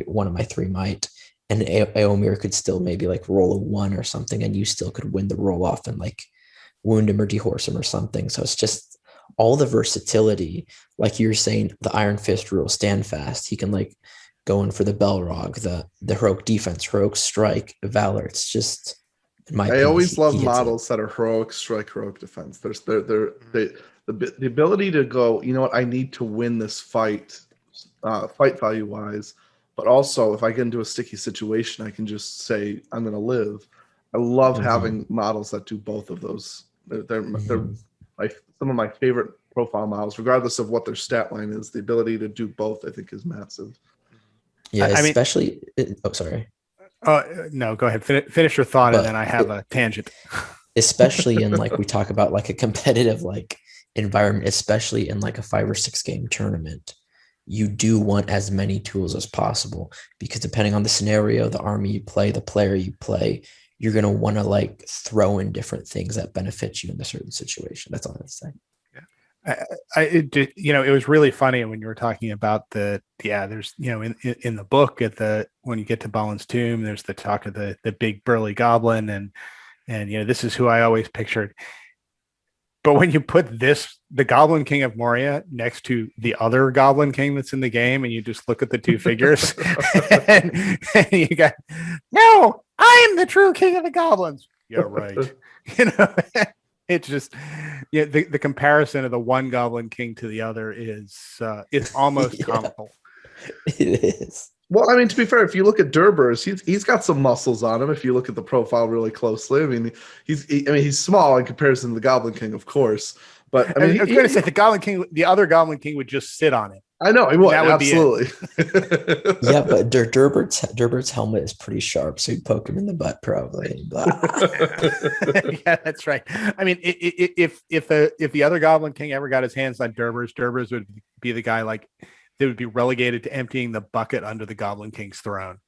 one of my 3 might. And Éomer could still maybe like roll a 1 or something, and you still could win the roll off and like wound him or dehorse him or something. So it's just all the versatility, like you're saying, the Iron Fist rule, stand fast. He can like go in for the Balrog, the heroic defense, heroic strike, valor. It's just, in my opinion, I always love models that are heroic strike, heroic defense. There's the ability to go, you know what, I need to win this fight, fight value wise, but also if I get into a sticky situation, I can just say I'm going to live. I love having models that do both of those. They're like some of my favorite profile models, regardless of what their stat line is. The ability to do both, I think, is massive. Yeah, especially. Sorry. No, go ahead. Finish your thought, and then I have a tangent. Especially in like we talk about like a competitive like environment, especially in like a 5 or 6 game tournament, you do want as many tools as possible, because depending on the scenario, the army you play, the player you play, you're going to want to like throw in different things that benefit you in a certain situation. That's all I'm saying. It was really funny when you were talking about there's, in the book when you get to Balin's tomb, there's the talk of the big burly goblin, and this is who I always pictured. But when you put the Goblin King of Moria next to the other Goblin King that's in the game, and you just look at the 2 figures, and you got, no, I'm the true king of the goblins. You're right. It's just, the comparison of the one Goblin King to the other is almost comical. It is. Well, I mean, to be fair, if you look at Durbûrz, he's got some muscles on him. If you look at the profile really closely, I mean, he's small in comparison to the Goblin King, of course. But I mean, I was going to say the other Goblin King would just sit on it. I know he would, absolutely. Yeah, but Durbûrz's helmet is pretty sharp, so you'd poke him in the butt probably. Yeah, that's right. I mean, if the other Goblin King ever got his hands on Durbûrz would be the guy like they would be relegated to emptying the bucket under the Goblin King's throne.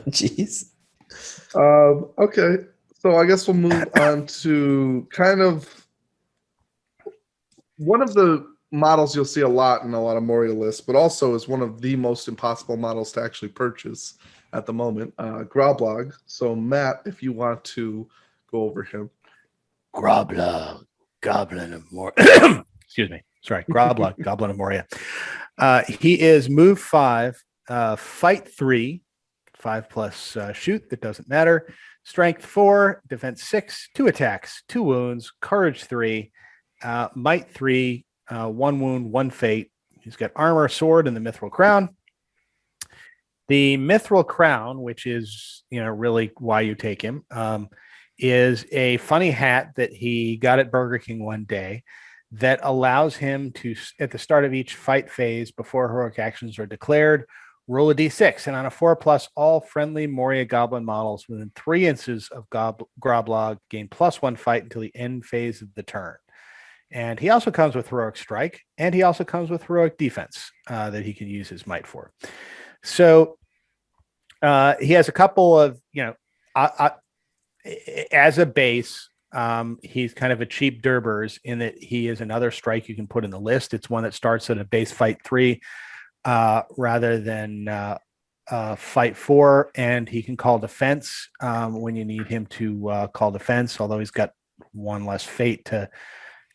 Jeez. Okay, so I guess we'll move on to kind of one of the models you'll see a lot in a lot of Moria lists, but also is one of the most impossible models to actually purchase at the moment, Grôblog. So Matt, if you want to go over him. Grôblog, Goblin of Moria. Excuse me. Sorry, Grôblog, Goblin of Moria. He is move 5, fight 3, 5 plus shoot, that doesn't matter. Strength 4, defense 6, 2 attacks, 2 wounds, courage 3, might 3, 1 wound, 1 fate. He's got armor, sword, and the mithril crown. The mithril crown, which is really why you take him, is a funny hat that he got at Burger King one day that allows him to, at the start of each fight phase before heroic actions are declared, roll a d6, and on a 4+, all friendly Moria Goblin models within 3 inches of Grôblog gain +1 fight until the end phase of the turn. And he also comes with heroic strike, and he also comes with heroic defense that he can use his might for. So he has a couple of, as a base, he's kind of a cheap Durbûrz in that he is another strike you can put in the list. It's one that starts at a base fight 3 rather than fight 4, and he can call defense when you need him to call defense, although he's got 1 less fate to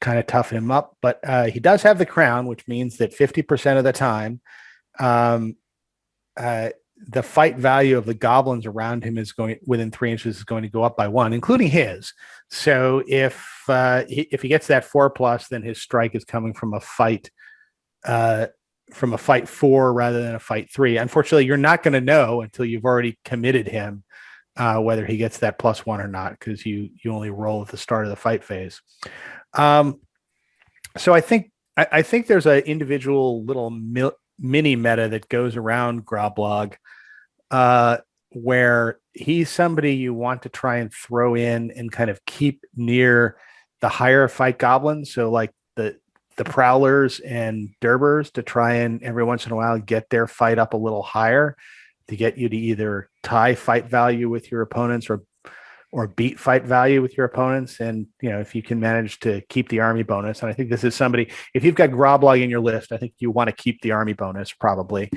kind of toughen him up. But he does have the crown, which means that 50% of the time, the fight value of the goblins around him is going within 3 inches is going to go up by 1, including his. So if he gets that 4+, then his strike is coming from a fight 4 rather than a fight 3. Unfortunately, you're not going to know until you've already committed him whether he gets that +1 or not, because you only roll at the start of the fight phase. So I think there's an individual little mini meta that goes around Grôblog, where he's somebody you want to try and throw in and kind of keep near the higher fight goblins. So like the Prowlers and Durbûrz, to try and every once in a while get their fight up a little higher to get you to either tie fight value with your opponents or beat fight value with your opponents. And, if you can manage to keep the army bonus, and I think this is somebody, if you've got Grôblog in your list, I think you want to keep the army bonus probably.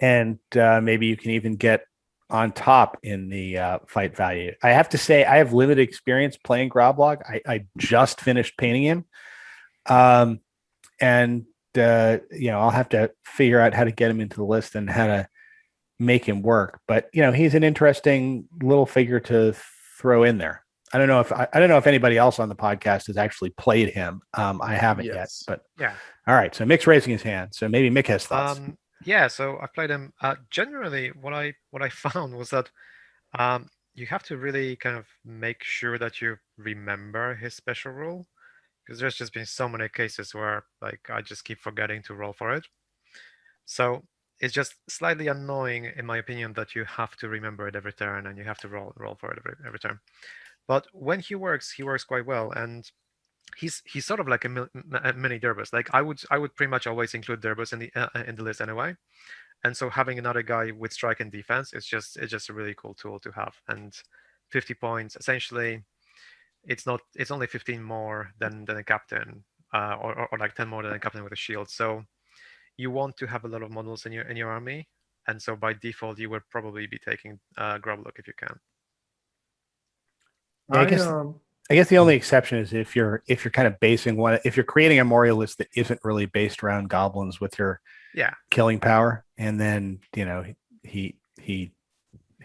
And maybe you can even get on top in the fight value. I have to say, I have limited experience playing Grôblog. I just finished painting him. And I'll have to figure out how to get him into the list and how to make him work. But he's an interesting little figure to throw in there. I don't know if anybody else on the podcast has actually played him. I haven't yet, but yeah. All right. So Mick's raising his hand. So maybe Mick has thoughts. Yeah, so I played him. Generally, what I found was that you have to really kind of make sure that you remember his special rule, because there's just been so many cases where I just keep forgetting to roll for it. So it's just slightly annoying, in my opinion, that you have to remember it every turn and you have to roll for it every turn. But when he works quite well, and he's sort of like a mini Durbûrz. I would pretty much always include Durbûrz in the list anyway, and so having another guy with strike and defense is just a really cool tool to have. And 50 points, essentially, it's only 15 more than a captain, or like 10 more than a captain with a shield. So you want to have a lot of models in your army, and so by default you would probably be taking Grôblog if you can. I guess the only exception is if you're kind of basing if you're creating a Moria list that isn't really based around goblins with your killing power, and then he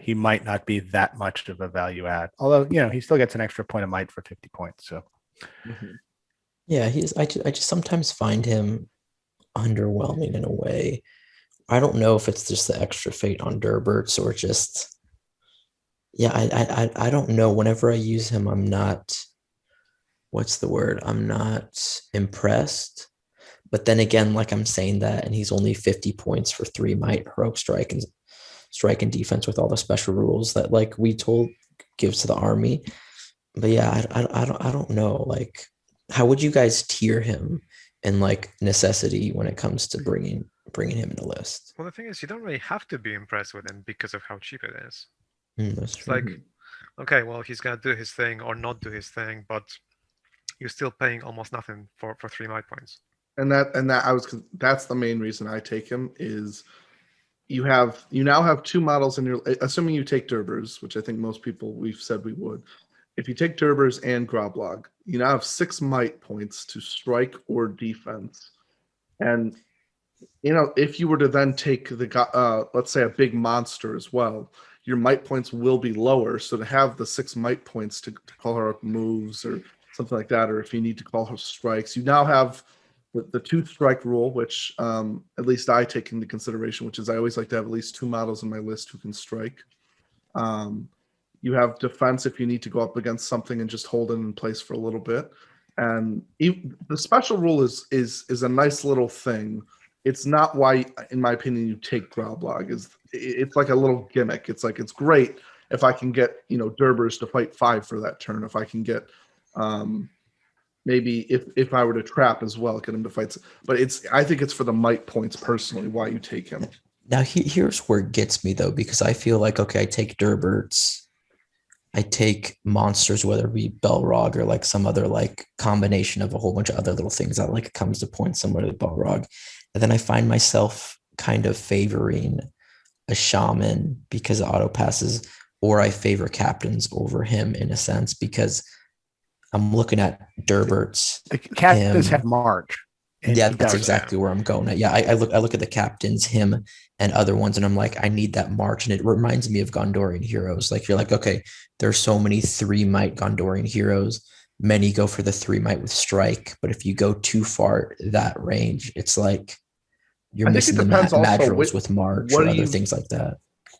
might not be that much of a value add. Although he still gets an extra point of might for 50 points. So yeah, I just sometimes find him underwhelming in a way. I don't know if it's just the extra fate on Durbûrz or just. Yeah, I don't know. Whenever I use him, I'm not, what's the word? I'm not impressed. But then again, I'm saying that, and he's only 50 points for 3 might, heroic strike and defense with all the special rules that we told gives to the army. But yeah, I don't know. How would you guys tier him in necessity when it comes to bringing him in the list? Well, the thing is, you don't really have to be impressed with him because of how cheap it is. That's true. It's okay, well, he's gonna do his thing or not do his thing, but you're still paying almost nothing for 3 might points. That's the main reason I take him is you now have 2 models in your, assuming you take Durbûrz, which I think most people we've said we would. If you take Durbûrz and Grôblog, you now have 6 might points to strike or defense, and if you were to then take let's say a big monster as well, your might points will be lower. So to have the 6 might points to call her up moves or something like that, or if you need to call her strikes, you now have the 2 strike rule, which at least I take into consideration, which is I always like to have at least 2 models in my list who can strike. You have defense if you need to go up against something and just hold it in place for a little bit. And the special rule is a nice little thing. It's not why, in my opinion, you take Grôblog. It's like a little gimmick. It's it's great if I can get Durbûrz to fight 5 for that turn. If I can get maybe if I were to trap as well, get him to fight. But I think it's for the might points personally why you take him. Now here's where it gets me though, because I feel okay, I take Durbûrz, I take monsters, whether it be Balrog or some other combination of a whole bunch of other little things that comes to points similar to Balrog. And then I find myself kind of favoring a shaman because of auto passes, or I favor captains over him in a sense because I'm looking at Durbûrz. The captains have March. Yeah, that's exactly where I'm going at. Yeah, I look at the captains, him and other ones, and I'm like, I need that March. And it reminds me of Gondorian heroes. Like, you're like, okay, there's so many 3 might Gondorian heroes. Many go for the 3 might with strike, but if you go too far that range, it's like you're missing the madrils with March or other things like that.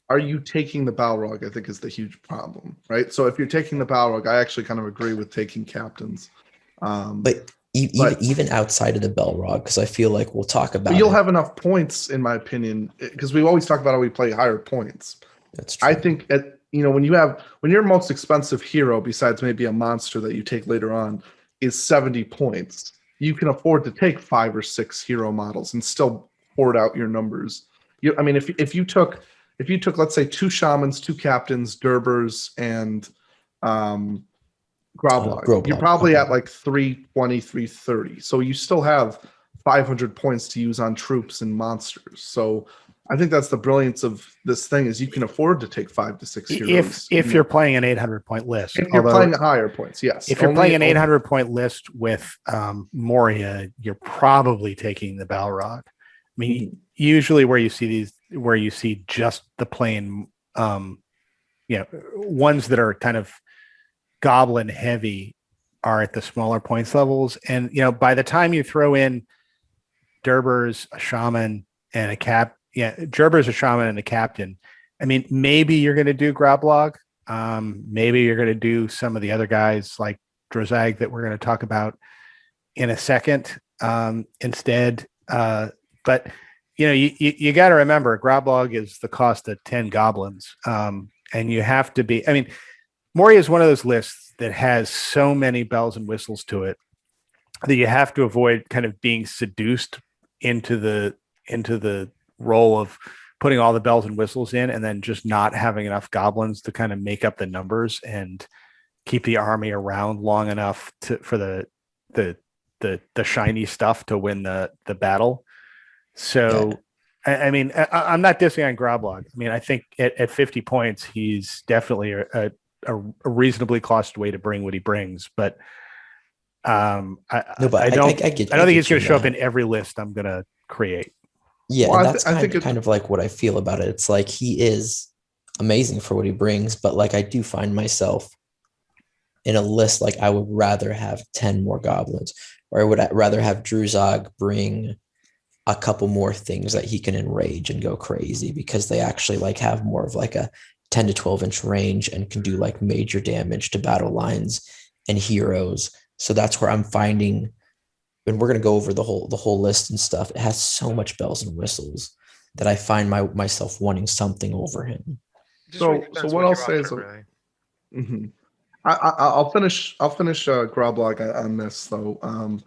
Are you taking the Balrog? I think is the huge problem, right? So if you're taking the Balrog, I actually kind of agree with taking captains. But even outside of the Balrog, because I feel like we'll talk about you'll have enough points, in my opinion, because we always talk about how we play higher points. That's true. I think when your most expensive hero, besides maybe a monster that you take later on, is 70 points, you can afford to take 5 or 6 hero models and still hoard out your numbers. If you took let's say 2 shamans, 2 captains, Durbûrz, and Grôblog, you're probably at like 320, 330. So you still have 500 points to use on troops and monsters. So I think that's the brilliance of this thing, is you can afford to take 5 to 6 heroes. If you're playing an 800-point list. If you're playing higher points, yes. If you're playing an 800-point list with Moria, you're probably taking the Balrog. I mean, usually where you see just the plain, ones that are kind of goblin heavy are at the smaller points levels. And, by the time you throw in Durbûrz, a shaman, and Durbûrz, a shaman, and a captain, I mean, maybe you're going to do Grôblog. Maybe you're going to do some of the other guys like Druzhag that we're going to talk about in a second instead. But you got to remember, Grôblog is the cost of 10 goblins, and you have to be. I mean, Moria is one of those lists that has so many bells and whistles to it that you have to avoid kind of being seduced into the role of putting all the bells and whistles in, and then just not having enough goblins to kind of make up the numbers and keep the army around long enough for the shiny stuff to win the battle. So, yeah. I mean, I'm not dissing on Grôblog. I mean, I think at 50 points, he's definitely a reasonably cost way to bring what he brings. But I don't think he's going to show up in every list I'm going to create. Yeah, well, and that's kind of like what I feel about it. It's like he is amazing for what he brings, but like I do find myself in a list like I would rather have 10 more goblins, or I would rather have Druzhag bring a couple more things that he can enrage and go crazy, because they actually like have more of like a 10 to 12 inch range and can do like major damage to battle lines and heroes. So that's where I'm finding, and we're going to go over the whole list and stuff. It has so much bells and whistles that I find myself wanting something over him. So what I'll say is, I'll finish Grôblog on this though.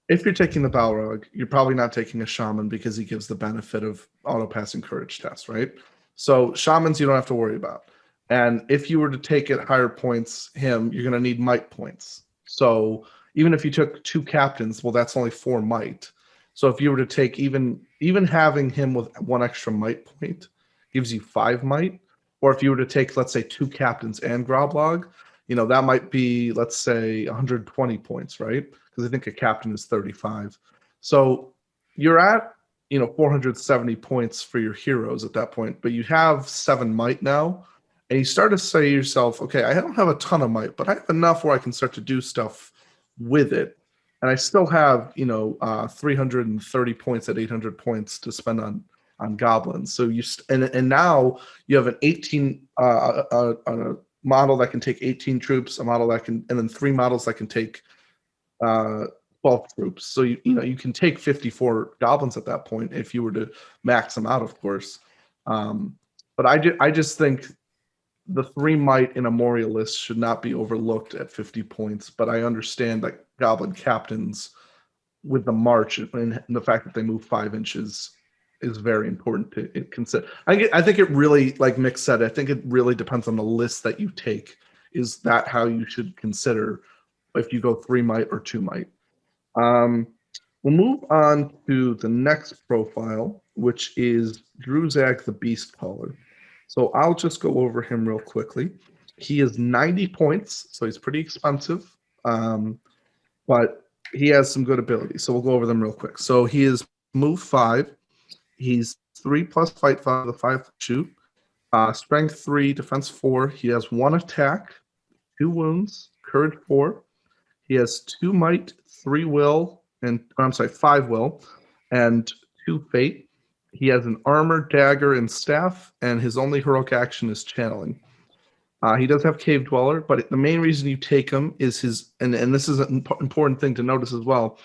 If you're taking the Balrog, you're probably not taking a shaman because he gives the benefit of auto passing courage tests, right? So shamans you don't have to worry about. And if you were to take at higher points him, you're going to need might points. So even if you took 2 captains, well, that's only 4 might. So if you were to take even having him with 1 extra might point gives you 5 might. Or if you were to take, let's say, 2 captains and Grôblog, that might be, let's say, 120 points, right? Because I think a captain is 35. So you're at, 470 points for your heroes at that point, but you have 7 might now. And you start to say to yourself, okay, I don't have a ton of might, but I have enough where I can start to do stuff with it. And I still have, 330 points at 800 points to spend on goblins. So and now you have an 18, a model that can take 18 troops, a model that can, and then 3 models that can take 12 troops. So you can take 54 goblins at that point if you were to max them out, of course. But I just think the 3 might in a Moria list should not be overlooked at 50 points. But I understand that goblin captains with the march and the fact that they move 5 inches is very important to consider. I think it really, like Mick said, I think it really depends on the list that you take. Is that how you should consider if you go 3 might or 2 might? We'll move on to the next profile, which is Druzhag the Beast Caller. So I'll just go over him real quickly. He is 90 points, so he's pretty expensive. but he has some good abilities. So we'll go over them real quick. So he is move 5. He's 3+ fight 5 with a 5 shoot. Strength 3, defense 4. He has 1 attack, 2 wounds, courage 4. He has 2 might, 3 will, and 5 will, and 2 fate. He has an armor, dagger, and staff, and his only heroic action is channeling. He does have Cave Dweller, but the main reason you take him is his, and this is an important thing to notice as well,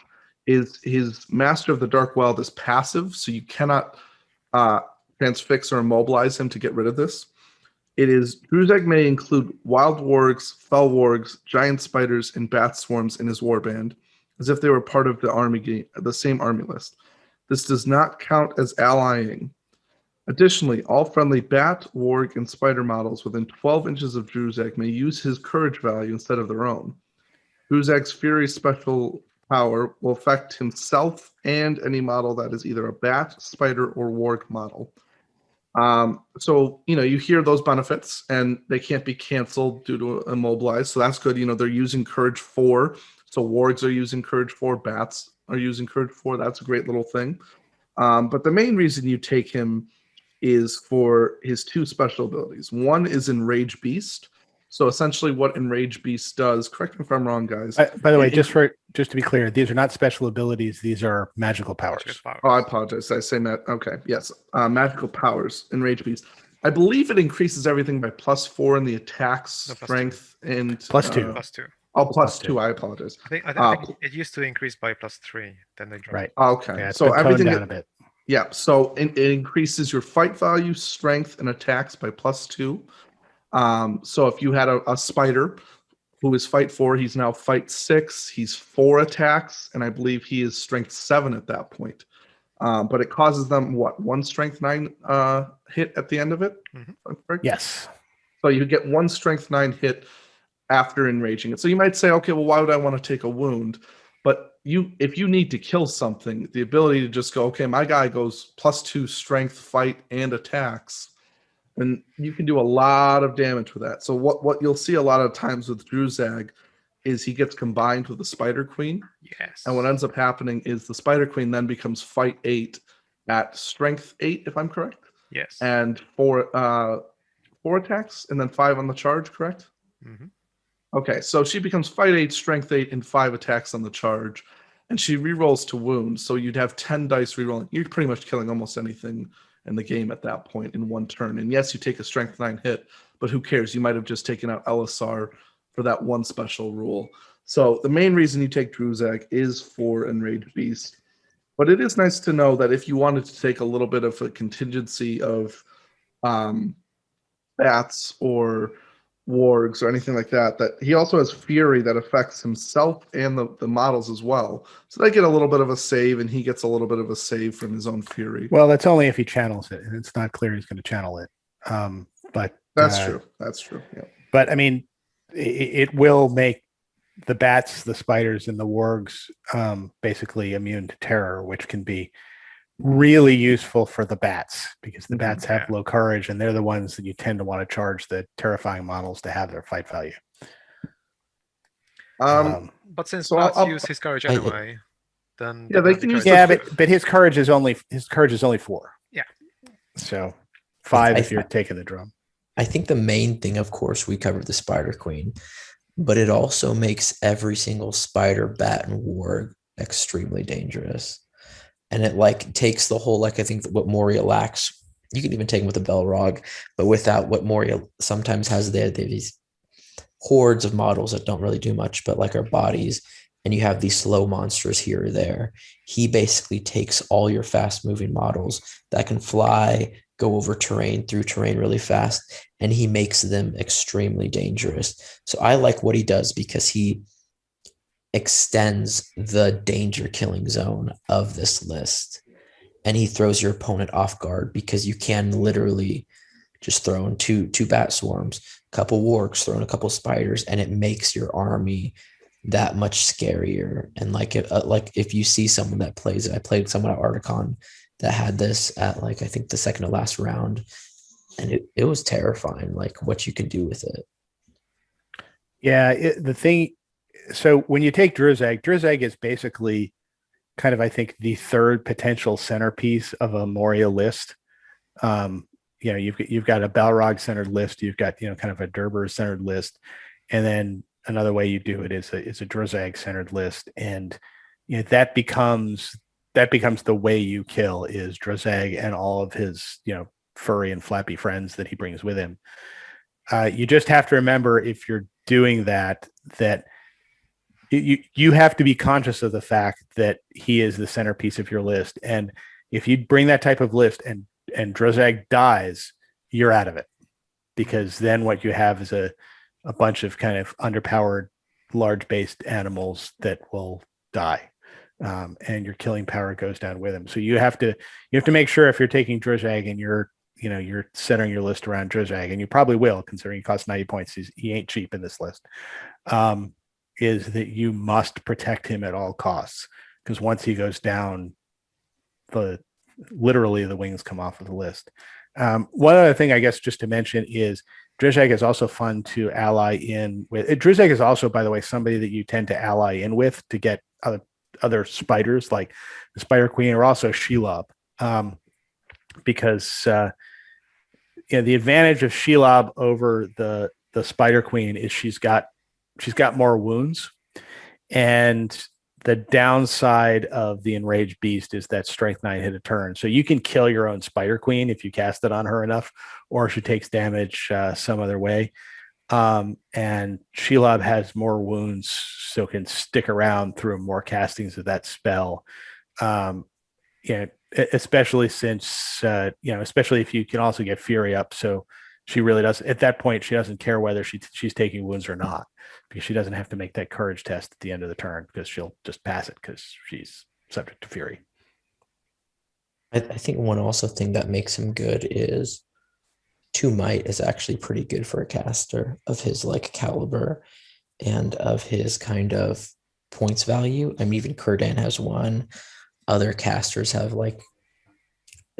is his Master of the Dark Wild is passive, so you cannot transfix or immobilize him to get rid of this. It is Druzhag may include wild wargs, fell wargs, giant spiders, and bat swarms in his warband, as if they were part of the same army list. This does not count as allying. Additionally, all friendly bat, warg, and spider models within 12 inches of Druzhag may use his courage value instead of their own. Druzhag's Fury special power will affect himself and any model that is either a bat, spider, or warg model. So, you hear those benefits, and they can't be canceled due to immobilize. So that's good. They're using Courage 4. So wargs are using Courage 4. Bats are using Courage 4. That's a great little thing. But the main reason you take him is for his 2 special abilities. One is Enrage Beast. So essentially what Enrage Beast does, correct me if I'm wrong, guys. By the way, just to be clear, these are not special abilities. These are magical powers. Oh, I apologize. I say okay. Yes. Magical powers, Enrage Beast. I believe it increases everything by +4 in the attacks, strength, and +2. +2. Oh, +2. I apologize. I think it used to increase by +3. Then they dropped. Right. Okay. Yeah, so everything down a bit. Yeah. So it increases your fight value, strength, and attacks by +2. So if you had a spider who is fight 4, he's now fight 6. He's 4 attacks, and I believe he is strength 7 at that point. But it causes them 1 strength 9 hit at the end of it. Mm-hmm. Yes. So you get 1 strength 9 hit after enraging it. So you might say, okay, well, why would I want to take a wound? But if you need to kill something, the ability to just go, okay, my guy goes +2 strength, fight, and attacks, and you can do a lot of damage with that. So what you'll see a lot of times with Druzhag is he gets combined with the Spider Queen. Yes. And what ends up happening is the Spider Queen then becomes fight 8 at strength 8, if I'm correct. Yes. And 4 attacks, and then 5 on the charge, correct? Mm-hmm. Okay, so she becomes fight 8, strength 8, and 5 attacks on the charge, and she rerolls to wound. So you'd have 10 dice rerolling. You're pretty much killing almost anything in the game at that point in 1 turn. And yes, you take a strength 9 hit, but who cares? You might have just taken out LSR for that 1 special rule. So the main reason you take Druzhag is for Enraged Beast. But it is nice to know that if you wanted to take a little bit of a contingency of bats or wargs or anything like that, that he also has Fury that affects himself and the models as well. So they get a little bit of a save, and he gets a little bit of a save from his own Fury. Well, that's only if he channels it, and it's not clear he's going to channel it. But that's true. That's true. Yeah. But I mean, it will make the bats, the spiders, and the wargs basically immune to terror, which can be really useful for the bats, because the bats have low courage, and they're the ones that you tend to want to charge the terrifying models to have their fight value. But since bats use his courage anyway, then they can use. Yeah, but his courage is only 4. Yeah. So 5 if you're taking the drum. I think the main thing, of course, we covered the Spider Queen, but it also makes every single spider, bat, and warg extremely dangerous. And it takes the whole, I think what Moria lacks. You can even take them with a Balrog, but without what Moria sometimes has there, they have these hordes of models that don't really do much, but our bodies, and you have these slow monsters here or there. He basically takes all your fast moving models that can fly, go over terrain, through terrain really fast, and he makes them extremely dangerous. So I like what he does because he extends the danger killing zone of this list, and he throws your opponent off guard because you can literally just throw in two bat swarms, a couple wargs, throw in a couple spiders, and it makes your army that much scarier. And if you see someone that plays it, I played someone at Articon that had this at I think the second to last round, and it was terrifying what you can do with it. Yeah, the thing so when you take Druzhag is basically kind of, I think, the third potential centerpiece of a Moria list. You've got a Balrog centered list, you've got kind of a Durbûrz centered list, and then another way you do it is a Druzhag centered list, and that becomes the way you kill is Druzhag and all of his furry and flappy friends that he brings with him. You just have to remember, if you're doing that you have to be conscious of the fact that he is the centerpiece of your list, and if you bring that type of list and Druzhag dies, you're out of it, because then what you have is a bunch of kind of underpowered, large-based animals that will die, and your killing power goes down with him. So you have to make sure, if you're taking Druzhag and you're centering your list around Druzhag, and you probably will, considering he costs 90 points. He ain't cheap in this list. Is that you must protect him at all costs, because once he goes down, literally the wings come off of the list. One other thing, I guess, just to mention is Druzhag is also fun to ally in with. Druzhag is also, by the way, somebody that you tend to ally in with to get other spiders, like the Spider Queen, or also Shelob, because the advantage of Shelob over the Spider Queen is she's got more wounds, and the downside of the Enraged Beast is that Strength 9 hit a turn. So you can kill your own Spider Queen if you cast it on her enough, or she takes damage some other way. And Shelob has more wounds, so can stick around through more castings of that spell. Especially since, especially if you can also get Fury up. So she really does, at that point, she doesn't care whether she's taking wounds or not, because she doesn't have to make that courage test at the end of the turn, because she'll just pass it because she's subject to Fury. I think one also thing that makes him good is 2 might is actually pretty good for a caster of his caliber and of his kind of points value. I mean, even Kurdan has 1. Other casters have I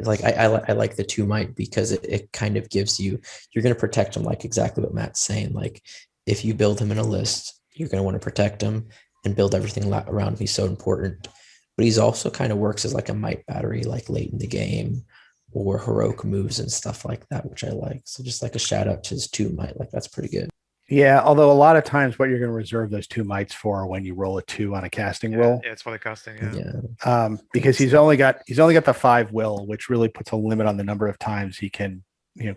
like the 2 might, because it kind of gives you're going to protect him, like exactly what Matt's saying. Like, if you build him in a list, you're going to want to protect him and build everything around him. He's so important. But he's also kind of works as like a might battery, like late in the game, or heroic moves and stuff like that, which I like. So just like a shout out to his 2 might, that's pretty good. Yeah, although a lot of times what you're going to reserve those 2 mights for when you roll a 2 on a casting roll. Yeah, it's for the casting. Because he's only got the 5 will, which really puts a limit on the number of times he can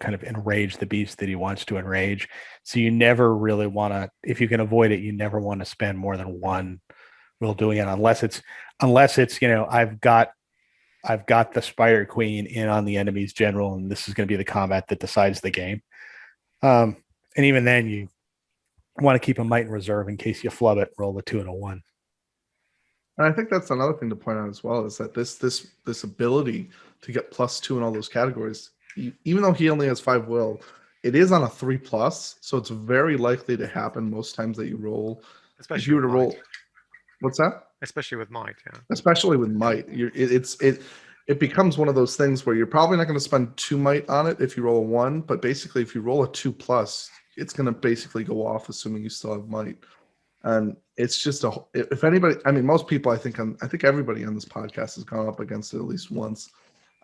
kind of enrage the beast that he wants to enrage. So you never really want to, if you can avoid it, you never want to spend more than 1 will doing it, unless it's I've got the Spider Queen in on the enemy's general, and this is going to be the combat that decides the game. And even then, you want to keep a might in reserve in case you flub it, roll a 2 and a 1. And I think that's another thing to point out as well, is that this ability to get +2 in all those categories, even though he only has 5 will, it is on a 3+, so it's very likely to happen most times that you roll. Especially if you were to roll. might. What's that? Especially with might, yeah. Especially with might, it becomes one of those things where you're probably not going to spend 2 might on it if you roll a 1, but basically if you roll a 2+, it's going to basically go off, assuming you still have might. And it's just if anybody, I mean, most people, I think everybody on this podcast has gone up against it at least once.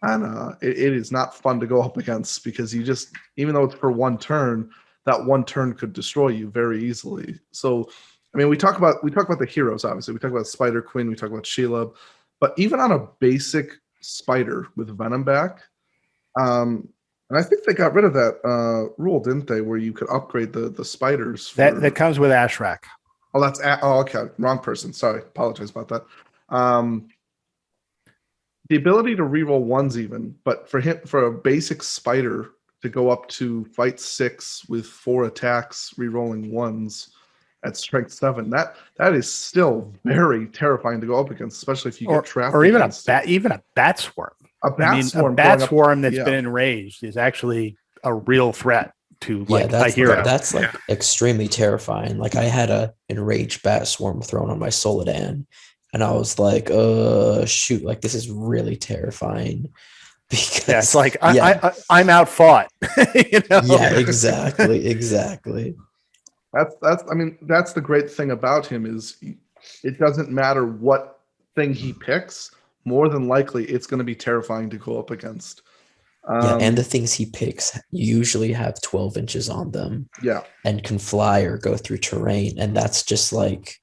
And it is not fun to go up against, because you just, even though it's for 1 turn, that 1 turn could destroy you very easily. So, I mean, we talk about the heroes, obviously. We talk about Spider Queen, we talk about Shelob, but even on a basic spider with Venom back, and I think they got rid of that rule, didn't they, where you could upgrade the spiders. That comes with Ashrâk. Oh, okay. Wrong person. Sorry. Apologize about that. The ability to reroll 1s even, but for a basic spider to go up to fight 6 with 4 attacks, rerolling 1s at strength 7, that is still very terrifying to go up against, especially if you get trapped. Or even a bat swarm. A bat swarm that's been enraged is actually a real threat to a hero. That's extremely terrifying. Like, I had a enraged bat swarm thrown on my Soladan, and I was like, shoot, like, this is really terrifying. Because it's like I'm outfought. Yeah, exactly. That's I mean, that's the great thing about him is it doesn't matter what thing he picks. More than likely, it's going to be terrifying to go up against. Yeah, and the things he picks usually have 12 inches on them. Yeah. And can fly or go through terrain. And that's just like,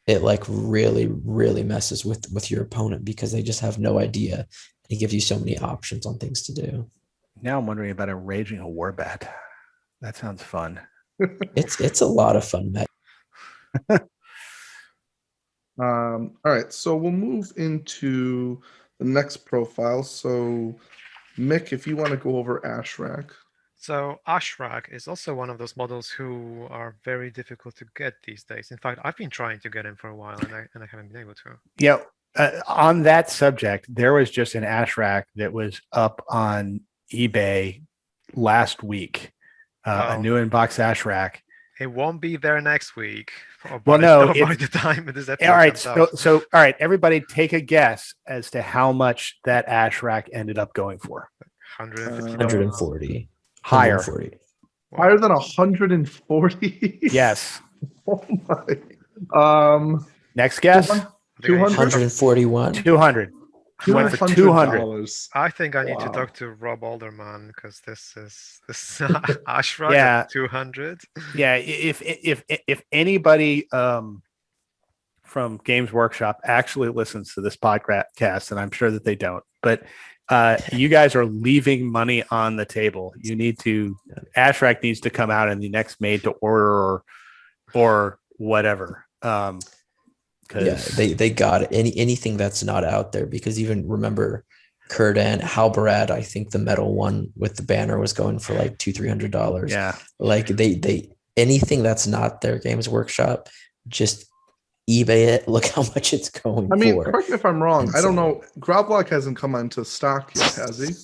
it like really, really messes with your opponent because they just have no idea. And he gives you so many options on things to do. Now I'm wondering about arranging a war bet. That sounds fun. It's a lot of fun, Matt. All right, so we'll move into the next profile. So, Mick, if you want to go over Ashrâk. So Ashrâk is also one of those models who are very difficult to get these days. In fact, I've been trying to get him for a while, and I haven't been able to. Yeah. On that subject, there was just an Ashrâk that was up on eBay last week. A new inbox Ashrâk. It won't be there next week. Well, no, by the time this episode all right. comes out. So, all right, everybody, take a guess as to how much that Ashrâk ended up going for. 150. 140. Higher. 140. Higher than 140? Yes. Oh my. Next guess. 200. 141. 200. Went for 200. $200. I think I need to Wow. talk to Rob Alderman because this is Ashrâk Yeah. at 200. Yeah. If anybody from Games Workshop actually listens to this podcast, and I'm sure that they don't, but you guys are leaving money on the table. You need to, Ashrâk needs to come out in the next made to order or whatever. Yeah, they got it. Anything that's not out there, because even remember Kurdan, Halbarad, I think the metal one with the banner was going for like $200-300. Yeah. Like they anything that's not their Games Workshop, just eBay it. Look how much it's going for. I mean, correct me if I'm wrong. And I don't so- know. Grôblog hasn't come into stock yet, has he?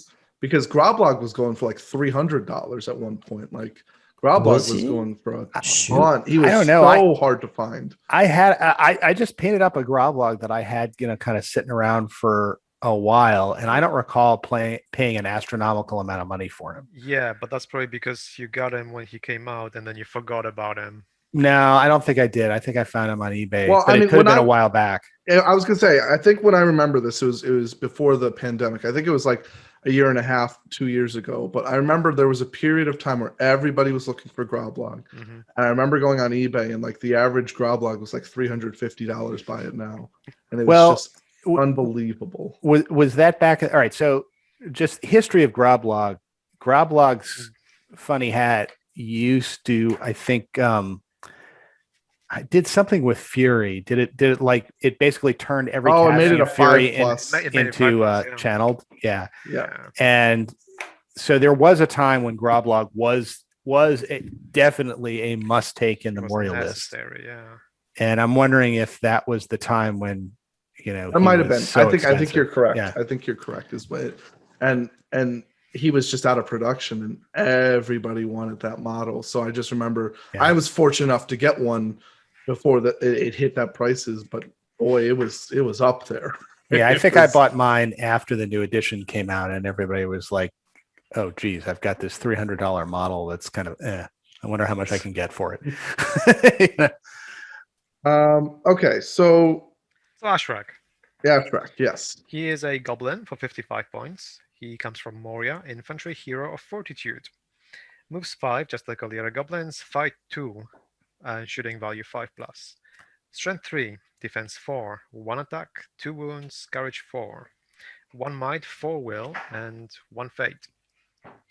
Because Grôblog was going for like $300 at one point. Like Grôblog Was was he? going for a Shoot. ton. He was I don't know. so hard to find. I just painted up a Grôblog that I had, kind of sitting around for a while, and I don't recall paying an astronomical amount of money for him. Yeah, but that's probably because you got him when he came out and then you forgot about him. No, I don't think I did. I think I found him on eBay. Well, but I mean, it could have when been I- a while back. Yeah, I was gonna say, I think when I remember this, it was before the pandemic. I think it was like a year and a half, 2 years ago. But I remember there was a period of time where everybody was looking for Grôblog. Mhm. And I remember going on eBay and like the average Grôblog was like $350 buy it now. And it was just unbelievable. Was that back? All right. So just history of Grôblog. Grôblog's funny hat used to, I think, I did something with Fury. Did it like it basically turned every It made it a Fury 5+. It made it into 5+, yeah. channeled? Yeah. Yeah. And so there was a time when Grôblog was definitely a must take in the It was Moria list. necessary, yeah. And I'm wondering if that was the time when, That might have been. So I think expensive. you're correct. Yeah. I think you're correct is what it, and he was just out of production and everybody wanted that model. So I just remember Yeah. I was fortunate enough to get one before it hit that prices, but boy, it was up there. Yeah, I It think I was- bought mine after the new edition came out, and everybody was like, "Oh, geez, I've got this $300 model that's kind of. I wonder how much I can get for it." Okay, so So Ashrâk. yeah, track, yes. He is a goblin for 55 points. He comes from Moria, infantry hero of fortitude. Moves 5, just like all the other goblins. Fight 2, shooting value 5+. Strength 3, defense 4, 1 attack, 2 wounds, courage 4, 1 might, 4 will, and 1 fate.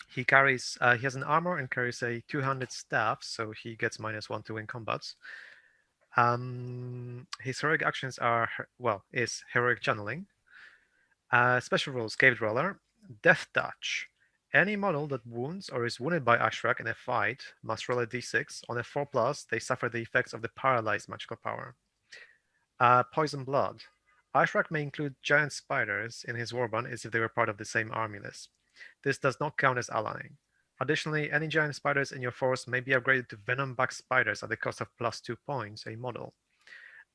He carries, he has an armor and carries a 200 staff, so he gets -1 to win combats. His heroic actions are, is heroic channeling. Special rules: Cave Dweller, Death Touch. Any model that wounds or is wounded by Ashrâk in a fight must roll a d6. On a 4+, they suffer the effects of the paralyzed magical power. Poison Blood. Ashrâk may include giant spiders in his warband as if they were part of the same army list. This does not count as allying. Additionally, any giant spiders in your force may be upgraded to Venom-Bug spiders at the cost of +2 points a model.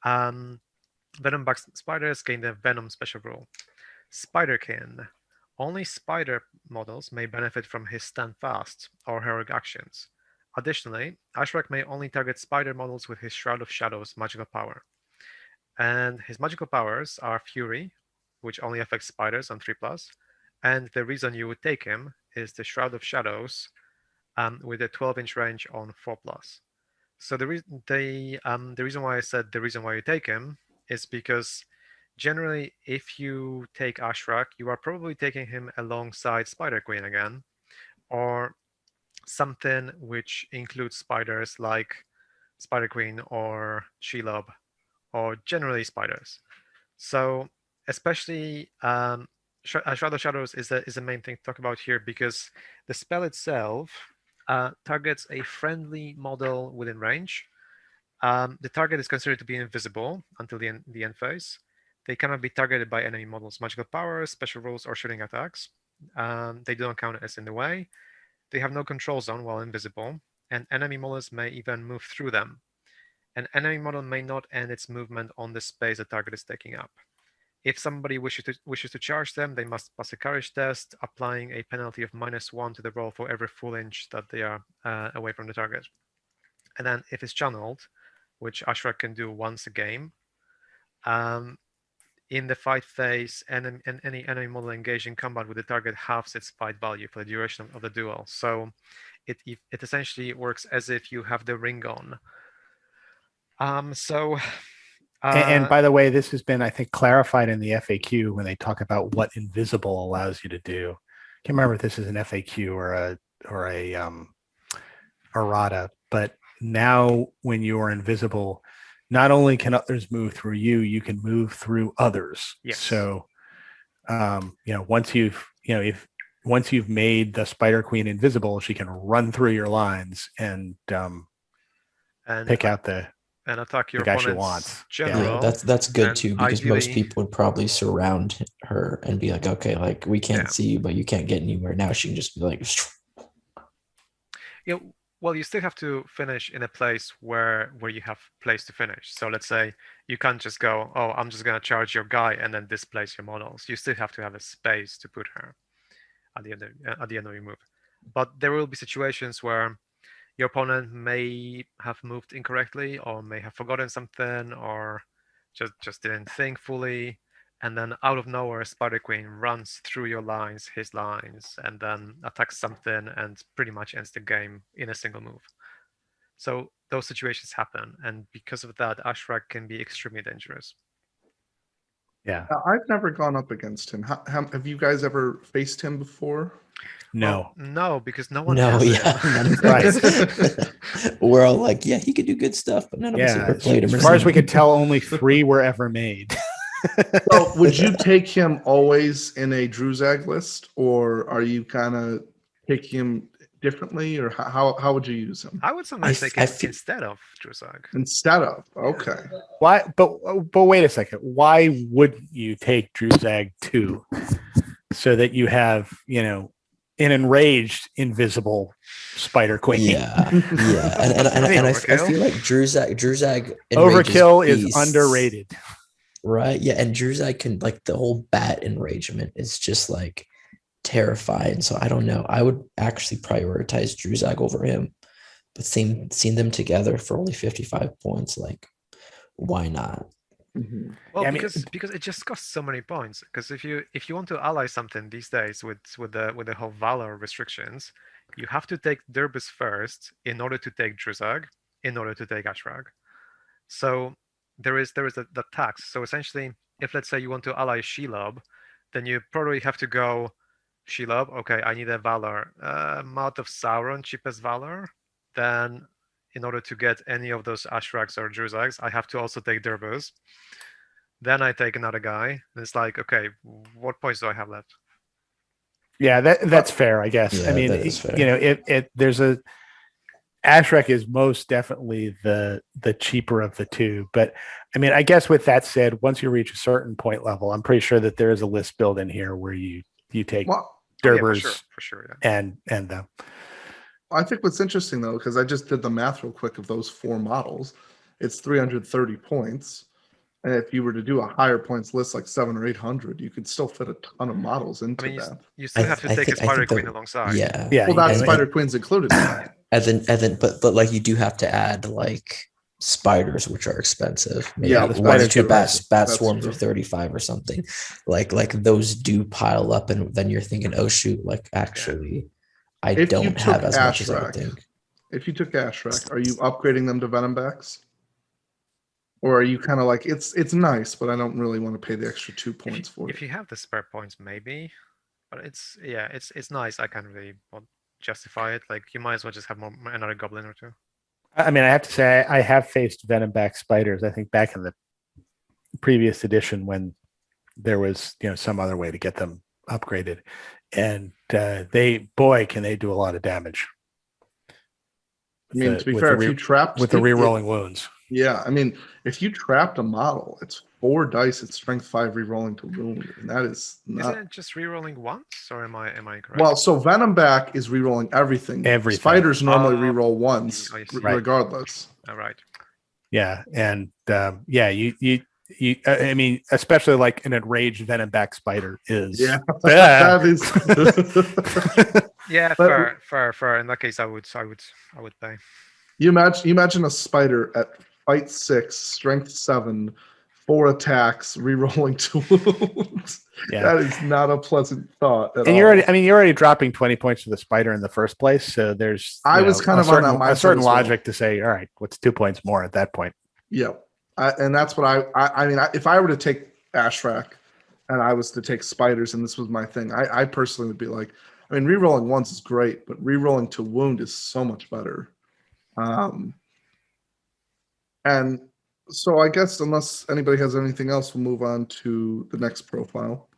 Venom-Bug spiders gain the Venom special rule. Spiderkin. Only spider models may benefit from his Stand Fast or heroic actions. Additionally, Ashrâk may only target spider models with his Shroud of Shadows magical power. And his magical powers are Fury, which only affects spiders on 3+. And the reason you would take him is the Shroud of Shadows with a 12-inch range on 4+. So the reason why I said the reason why you take him is because generally, if you take Ashrâk, you are probably taking him alongside Spider Queen again, or something which includes spiders like Spider Queen or Shelob, or generally spiders. So especially Shroud of Shadows is the main thing to talk about here, because the spell itself targets a friendly model within range. The target is considered to be invisible until the end phase. They cannot be targeted by enemy models' magical powers, special rules, or shooting attacks. They do not count as in the way. They have no control zone while invisible, and enemy models may even move through them. An enemy model may not end its movement on the space the target is taking up. If somebody wishes to charge them, they must pass a courage test, applying a penalty of -1 to the roll for every full inch that they are away from the target. And then if it's channeled, which Ashrâk can do once a game, in the fight phase, any enemy model engaged in combat with the target halves its fight value for the duration of the duel. So it essentially works as if you have the ring on. And by the way, this has been, I think, clarified in the FAQ when they talk about what invisible allows you to do. I can't remember if this is an FAQ or a errata, but now when you are invisible, not only can others move through you, you can move through others. Yes. So, once you've made the Spider Queen invisible, she can run through your lines and pick out the and attack your guy she opponent's wants. general. Yeah, that's good and too, because most people would probably surround her and be like, okay, like we can't see you, but you can't get anywhere. Now she can just be like, well, you still have to finish in a place where you have place to finish. So let's say you can't just go, oh, I'm just gonna charge your guy and then displace your models. You still have to have a space to put her at the end of your move. But there will be situations where your opponent may have moved incorrectly, or may have forgotten something, or just didn't think fully, and then out of nowhere, Spider Queen runs through your lines, his lines, and then attacks something and pretty much ends the game in a single move. So those situations happen, and because of that, Ashrâk can be extremely dangerous. Yeah. I've never gone up against him. Have you guys ever faced him before? No. Well, no, because no one no, has yeah, him. none of us. We're all like, yeah, he could do good stuff, but none of us ever played him. As far as we could tell, only 3 were ever made. So would you take him always in a Druzhag list, or are you kind of taking him differently, or how would you use him? I would sometimes take it instead of Druzhag. Instead of, okay. Why? But wait a second. Why would you take Druzhag 2 so that you have, an enraged, invisible Spider Queen? Yeah, and I feel like Druzhag overkill is underrated. Right. Yeah. And Druzhag can, like, the whole bat enragement is just like terrifying. So I don't know. I would actually prioritize Druzhag over him, but seeing them together for only 55 points, like, why not? Mm-hmm. Well, yeah, because it just costs so many points. Because if you want to ally something these days with the whole Valor restrictions, you have to take Durbûrz first in order to take Druzhag, in order to take Ashrâk. So there is the tax. So essentially, if let's say you want to ally Shelob, then you probably have to go Shelob. Okay, I need a Valor. Mouth of Sauron, cheapest Valor. Then, in order to get any of those Ashrâks or Druzhags, I have to also take Durbûrz. Then I take another guy. And it's like, okay, what points do I have left? Yeah, that's fair, I guess. Yeah, I mean, there's a Ashrâk is most definitely the cheaper of the two. But I mean, I guess with that said, once you reach a certain point level, I'm pretty sure that there is a list built in here where you take Durbûrz for sure, yeah. and them. I think what's interesting, though, because I just did the math real quick of those 4 models, it's 330 points. And if you were to do a higher points list, like 700 or 800, you could still fit a ton of models into that. You still have to take a Spider Queen alongside. Yeah. Well, that Spider Queen's included in that. but like you do have to add like spiders, which are expensive. Maybe Yeah, the one or spiders two get bat That's swarms true. are 35 or something. Like those do pile up, and then you're thinking, oh shoot, like actually, I If you don't have took as much as I would Ashrâk, think. if you took Ashrâk, are you upgrading them to venom backs? Or are you kind of like it's nice, but I don't really want to pay the extra 2 points for If it? you have the spare points, maybe. But it's nice. I can't really justify it. Like you might as well just have another goblin or two. I mean, I have to say, I have faced venom back spiders. I think back in the previous edition when there was, some other way to get them upgraded, and can they do a lot of damage. I mean, to be fair, if you trapped with the re-rolling wounds. Yeah, I mean, if you trapped a model, it's 4 dice at strength 5 re-rolling to wound, and that is not. Isn't it just re-rolling once, or am I correct? Well, so venom back is re-rolling everything. Spiders normally re-roll once, regardless. All right. Yeah, and you I mean, especially like an enraged venom back spider is. Yeah, that is. Yeah, fair. In that case, I would pay. You imagine a spider at fight 6, strength 7, 4 attacks, re-rolling 2 wounds. Yeah. That is not a pleasant thought at all. You're already dropping 20 points to the spider in the first place, so there's on that a certain logic to say, all right, what's 2 points more at that point? Yeah, and that's what I mean. If I were to take Ashrâk and I was to take spiders, and this was my thing, I personally would be like, I mean, re-rolling once is great, but re-rolling to wound is so much better. And so I guess unless anybody has anything else, we'll move on to the next profile.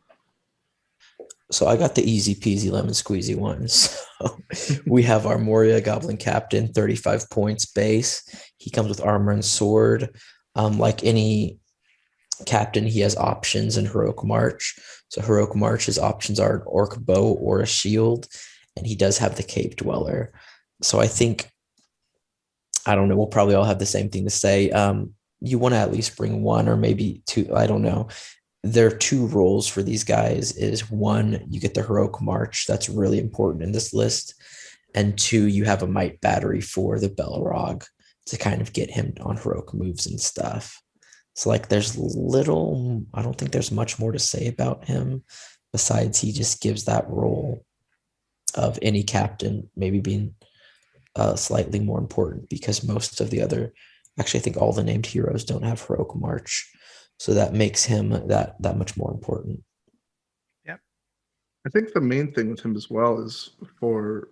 So I got the easy peasy lemon squeezy ones. So we have our Moria Goblin Captain, 35 points base. He comes with armor and sword. Like any captain, he has options in Heroic March. So Heroic March's options are an orc bow or a shield, and he does have the Cape Dweller. So I think, I don't know, we'll probably all have the same thing to say. You want to at least bring 1 or maybe 2, I don't know. There are 2 roles for these guys. Is 1, you get the Heroic March. That's really important in this list. And 2, you have a Might Battery for the Balrog to kind of get him on heroic moves and stuff. So like there's I don't think there's much more to say about him besides he just gives that role of any captain maybe being slightly more important, because most of the other, actually I think all the named heroes don't have Heroic March. So that makes him that much more important. Yep. I think the main thing with him as well is for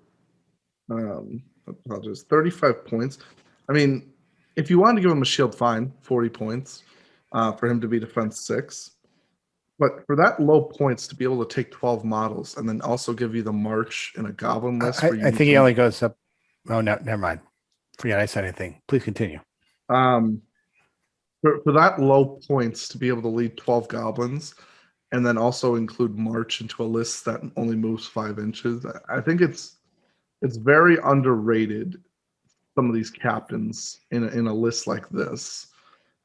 35 points. I mean, if you wanted to give him a shield, fine, 40 points for him to be defense 6. But for that low points to be able to take 12 models and then also give you the march in a goblin list. I think he only goes up. Oh, no, never mind. Forget I said anything. Please continue. For that low points to be able to lead 12 goblins and then also include march into a list that only moves 5 inches, I think it's very underrated, some of these captains in a list like this.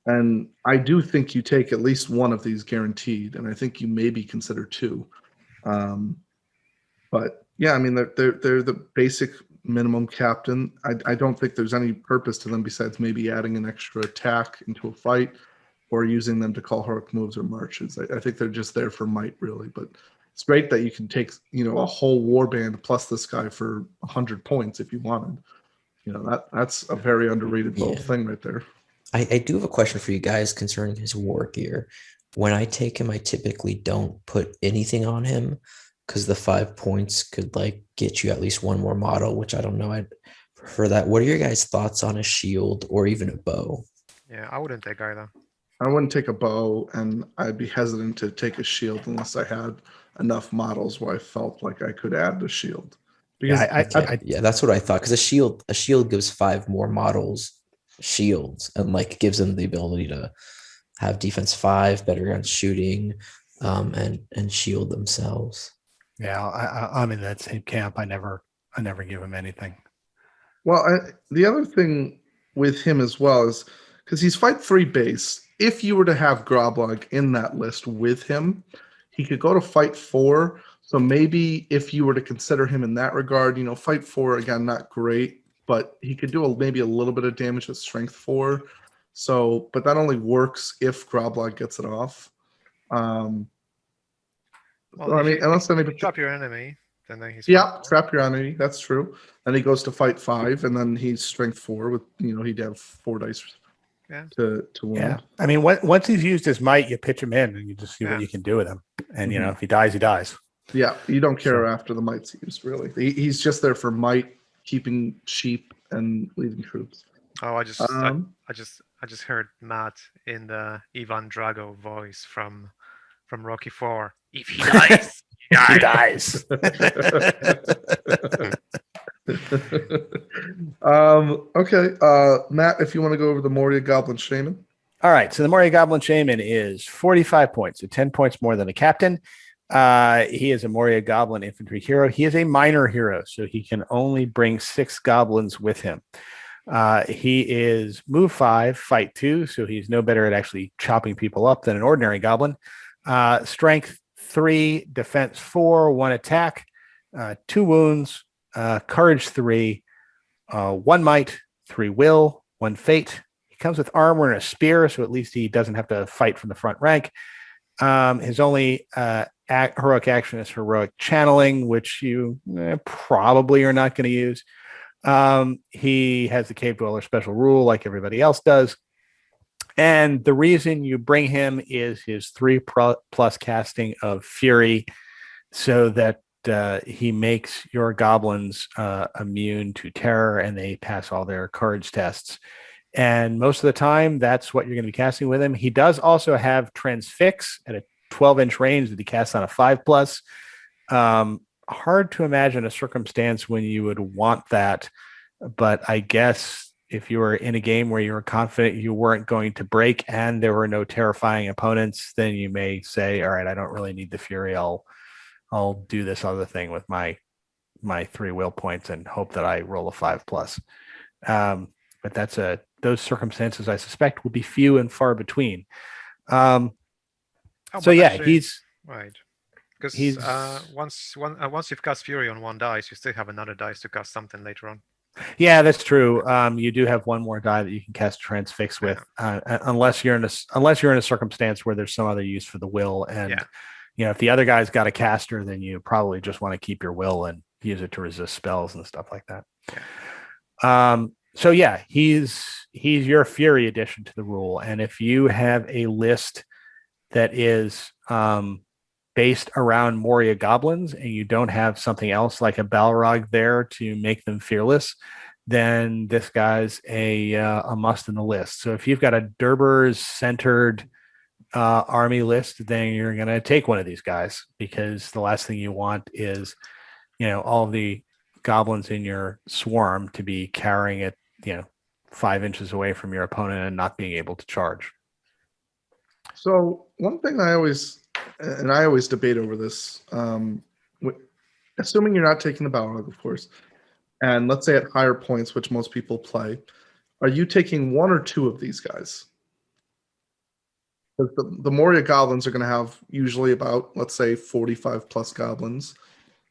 And I do think you take at least 1 of these guaranteed, and I think you maybe consider 2. But yeah, I mean, they're the basic minimum captain. I don't think there's any purpose to them besides maybe adding an extra attack into a fight or using them to call heroic moves or marches. I think they're just there for might, really. But it's great that you can take, a whole warband plus this guy for 100 points if you wanted. That's a very underrated little thing right there. I do have a question for you guys concerning his war gear. When I take him, I typically don't put anything on him because the 5 points could get you at least 1 more model, which I don't know. I'd prefer that. What are your guys' thoughts on a shield or even a bow? Yeah, I wouldn't take either. I wouldn't take a bow, and I'd be hesitant to take a shield unless I had enough models where I felt like I could add the shield. Because that's what I thought. Because a shield gives 5 more models shields and gives them the ability to have defense 5, better gun shooting, and shield themselves. Yeah, I'm in that same camp. I never give him anything. Well, the other thing with him as well is because he's fight 3 base. If you were to have Grôblog in that list with him, he could go to fight 4. So maybe if you were to consider him in that regard, fight 4 again, not great but he could do maybe a little bit of damage at strength 4. So, but that only works if Grôblog gets it off. Well, I mean, unless anybody trap your enemy, then he's trap your enemy. That's true. Then he goes to fight 5, and then he's strength 4 with he'd have 4 dice. Yeah. To wound. Yeah, I mean, once he's used his might, you pitch him in, and you just see what you can do with him. And if he dies, he dies. Yeah, you don't care after the might's used, really. He's just there for might, keeping sheep and leading troops. Oh, I just heard Matt in the Ivan Drago voice from Rocky 4. If he dies, he dies. Okay, Matt, if you want to go over the Moria Goblin Shaman. All right, so the Moria Goblin Shaman is 45 points, so 10 points more than a captain. He is a Moria Goblin infantry hero. He is a minor hero, so he can only bring 6 goblins with him. He is move 5, fight 2, so he's no better at actually chopping people up than an ordinary goblin. Strength 3, defense 4, 1 attack, 2 wounds, courage 3, 1 might, 3 will, 1 fate. He comes with armor and a spear, so at least he doesn't have to fight from the front rank. His only heroic action is heroic channeling, which you probably are not going to use. He has the Cave Dweller special rule like everybody else does. And the reason you bring him is his 3+ casting of Fury, so that he makes your goblins immune to terror, and they pass all their courage tests. And most of the time, that's what you're going to be casting with him. He does also have Transfix at a 12-inch range that he casts on a 5+. Hard to imagine a circumstance when you would want that, but I guess if you were in a game where you were confident you weren't going to break and there were no terrifying opponents, then you may say, all right, I don't really need the Fury. I'll do this other thing with my 3 will points and hope that I roll a 5+. But those circumstances, I suspect, will be few and far between. He's right. Because once you've cast Fury on 1 dice, you still have another dice to cast something later on. Yeah, that's true. You do have 1 more die that you can cast Transfix with, unless you're in a circumstance where there's some other use for the will. And if the other guy's got a caster, then you probably just want to keep your will and use it to resist spells and stuff like that. Yeah. He's your Fury addition to the rule. And if you have a list that is based around Moria goblins and you don't have something else like a Balrog there to make them fearless, then this guy's a must in the list. So if you've got a Durbûrz centered army list, then you're going to take one of these guys, because the last thing you want is, all of the goblins in your swarm to be carrying it, 5 inches away from your opponent and not being able to charge. So one thing I always debate over this, assuming you're not taking the Balrog, of course, and let's say at higher points, which most people play, are you taking 1 or 2 of these guys? Because the Moria goblins are going to have usually about, let's say, 45+ goblins.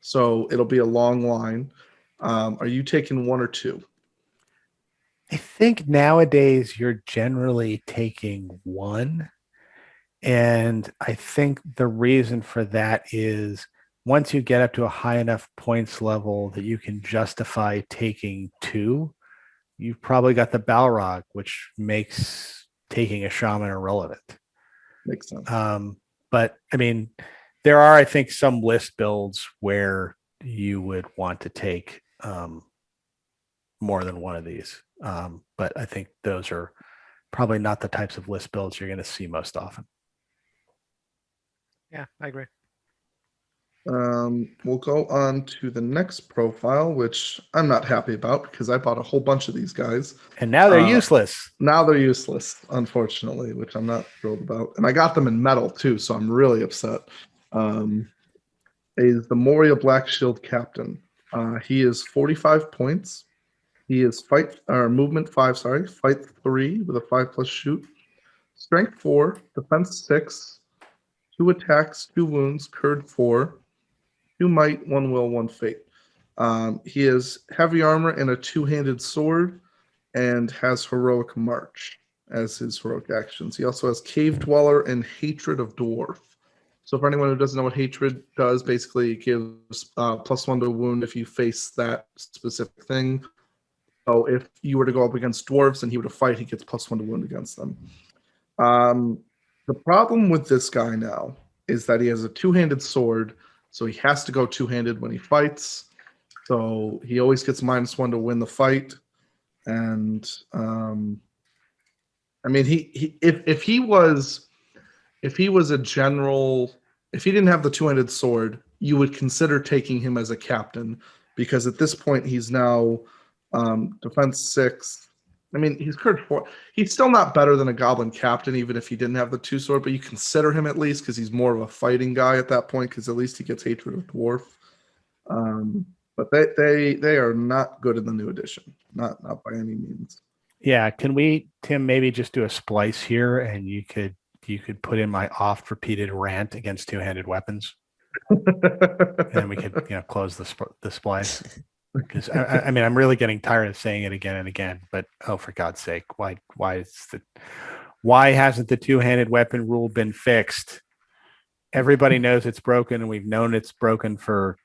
So it'll be a long line. Are you taking 1 or 2? I think nowadays you're generally taking 1. And I think the reason for that is once you get up to a high enough points level that you can justify taking 2, you've probably got the Balrog, which makes taking a shaman irrelevant. Makes sense. But I mean, there are, I think, some list builds where you would want to take more than 1 of these. But I think those are probably not the types of list builds you're going to see most often. Yeah, I agree. We'll go on to the next profile, which I'm not happy about because I bought a whole bunch of these guys. And now they're useless. Now they're useless, unfortunately, which I'm not thrilled about. And I got them in metal too, so I'm really upset. Is the Moria Black Shield Captain. He is 45 points. He is movement 5, fight 3 with a 5+ shoot. Strength 4, defense 6, 2 attacks, 2 wounds, courage 4, 2 might, 1 will, 1 fate. He has heavy armor and a two-handed sword, and has heroic march as his heroic actions. He also has cave dweller and hatred of dwarf. So for anyone who doesn't know what hatred does, basically it gives +1 to wound if you face that specific thing. So if you were to go up against dwarves and he were to fight, he gets +1 to wound against them. The problem with this guy now is that he has a two-handed sword, so he has to go two-handed when he fights. So he always gets -1 to win the fight. And I mean, if he was a general, if he didn't have the two-handed sword, you would consider taking him as a captain, because at this point he's now defense 6. I mean, he's courage 4. He's still not better than a goblin captain, even if he didn't have the two sword. But you consider him at least because he's more of a fighting guy at that point. Because at least he gets hatred of dwarf. But they are not good in the new edition, not by any means. Yeah, can we, Tim, maybe just do a splice here, and you could put in my oft-repeated rant against two-handed weapons, and we could close the splice. Because I mean, I'm really getting tired of saying it again and again. But oh, for God's sake, why hasn't the two-handed weapon rule been fixed? Everybody knows it's broken, and we've known it's broken for,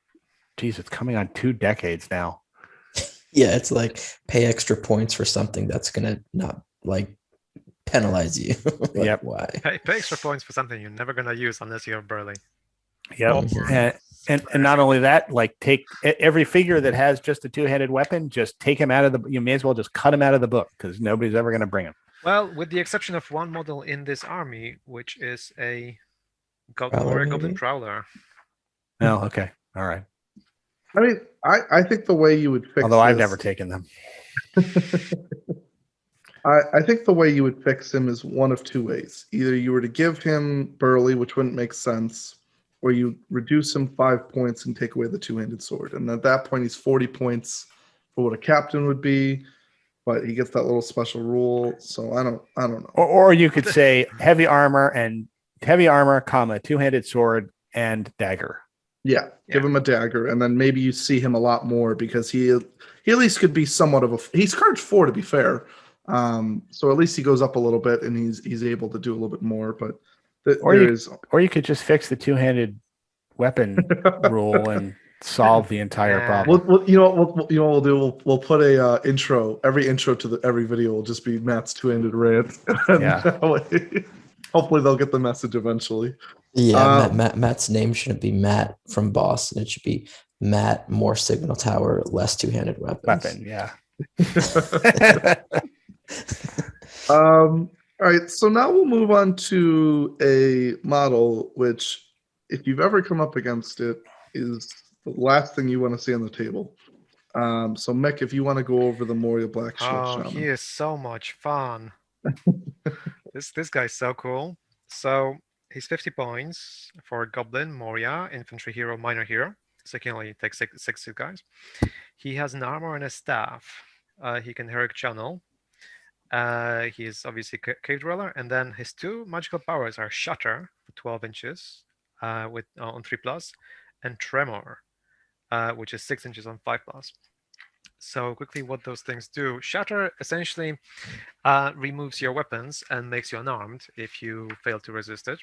geez, it's coming on 2 decades now. Yeah, it's like pay extra points for something that's gonna not like penalize you. Like, yep. Why? Pay extra points for something you're never gonna use unless you're burly. Yep. And not only that, like take every figure that has just a two-handed weapon, just take him out of the. You may as well just cut him out of the book because nobody's ever going to bring him. Well, with the exception of one model in this army, which is a Moria Goblin Prowler. Oh, okay, all right. I mean, I think the way you would fix. Although I've never taken them. I think the way you would fix him is one of 2 ways. Either you were to give him burly, which wouldn't make sense, or you reduce him 5 points and take away the two-handed sword. And at that point, he's 40 points for what a captain would be, but he gets that little special rule. So I don't know. Or you could say heavy armor, comma, two-handed sword and dagger. Yeah, give him a dagger, and then maybe you see him a lot more because he at least could be somewhat of a. He's courage 4 to be fair, so at least he goes up a little bit and he's able to do a little bit more. But or you could just fix the two-handed weapon rule and solve the entire problem. What we'll do? We'll put a intro. Every intro to every video will just be Matt's two-handed rant. Yeah. Hopefully they'll get the message eventually. Yeah, Matt's name shouldn't be Matt from Boston. It should be Matt, more signal tower, less two-handed weapons. Yeah. All right, so now we'll move on to a model which, if you've ever come up against it, is the last thing you want to see on the table. So Mick, if you want to go over the Moria Black Shield Shaman. He is so much fun. This guy's so cool. So he's 50 points for Goblin, Moria, Infantry Hero, Minor Hero. So he can only take six guys. He has an armor and a staff. He can Heroic Channel. He is obviously Cave Dweller. And then his 2 magical powers are Shatter for 12 inches on 3+, and Tremor, which is 6 inches on 5+. So quickly, what those things do: Shatter essentially removes your weapons and makes you unarmed if you fail to resist it.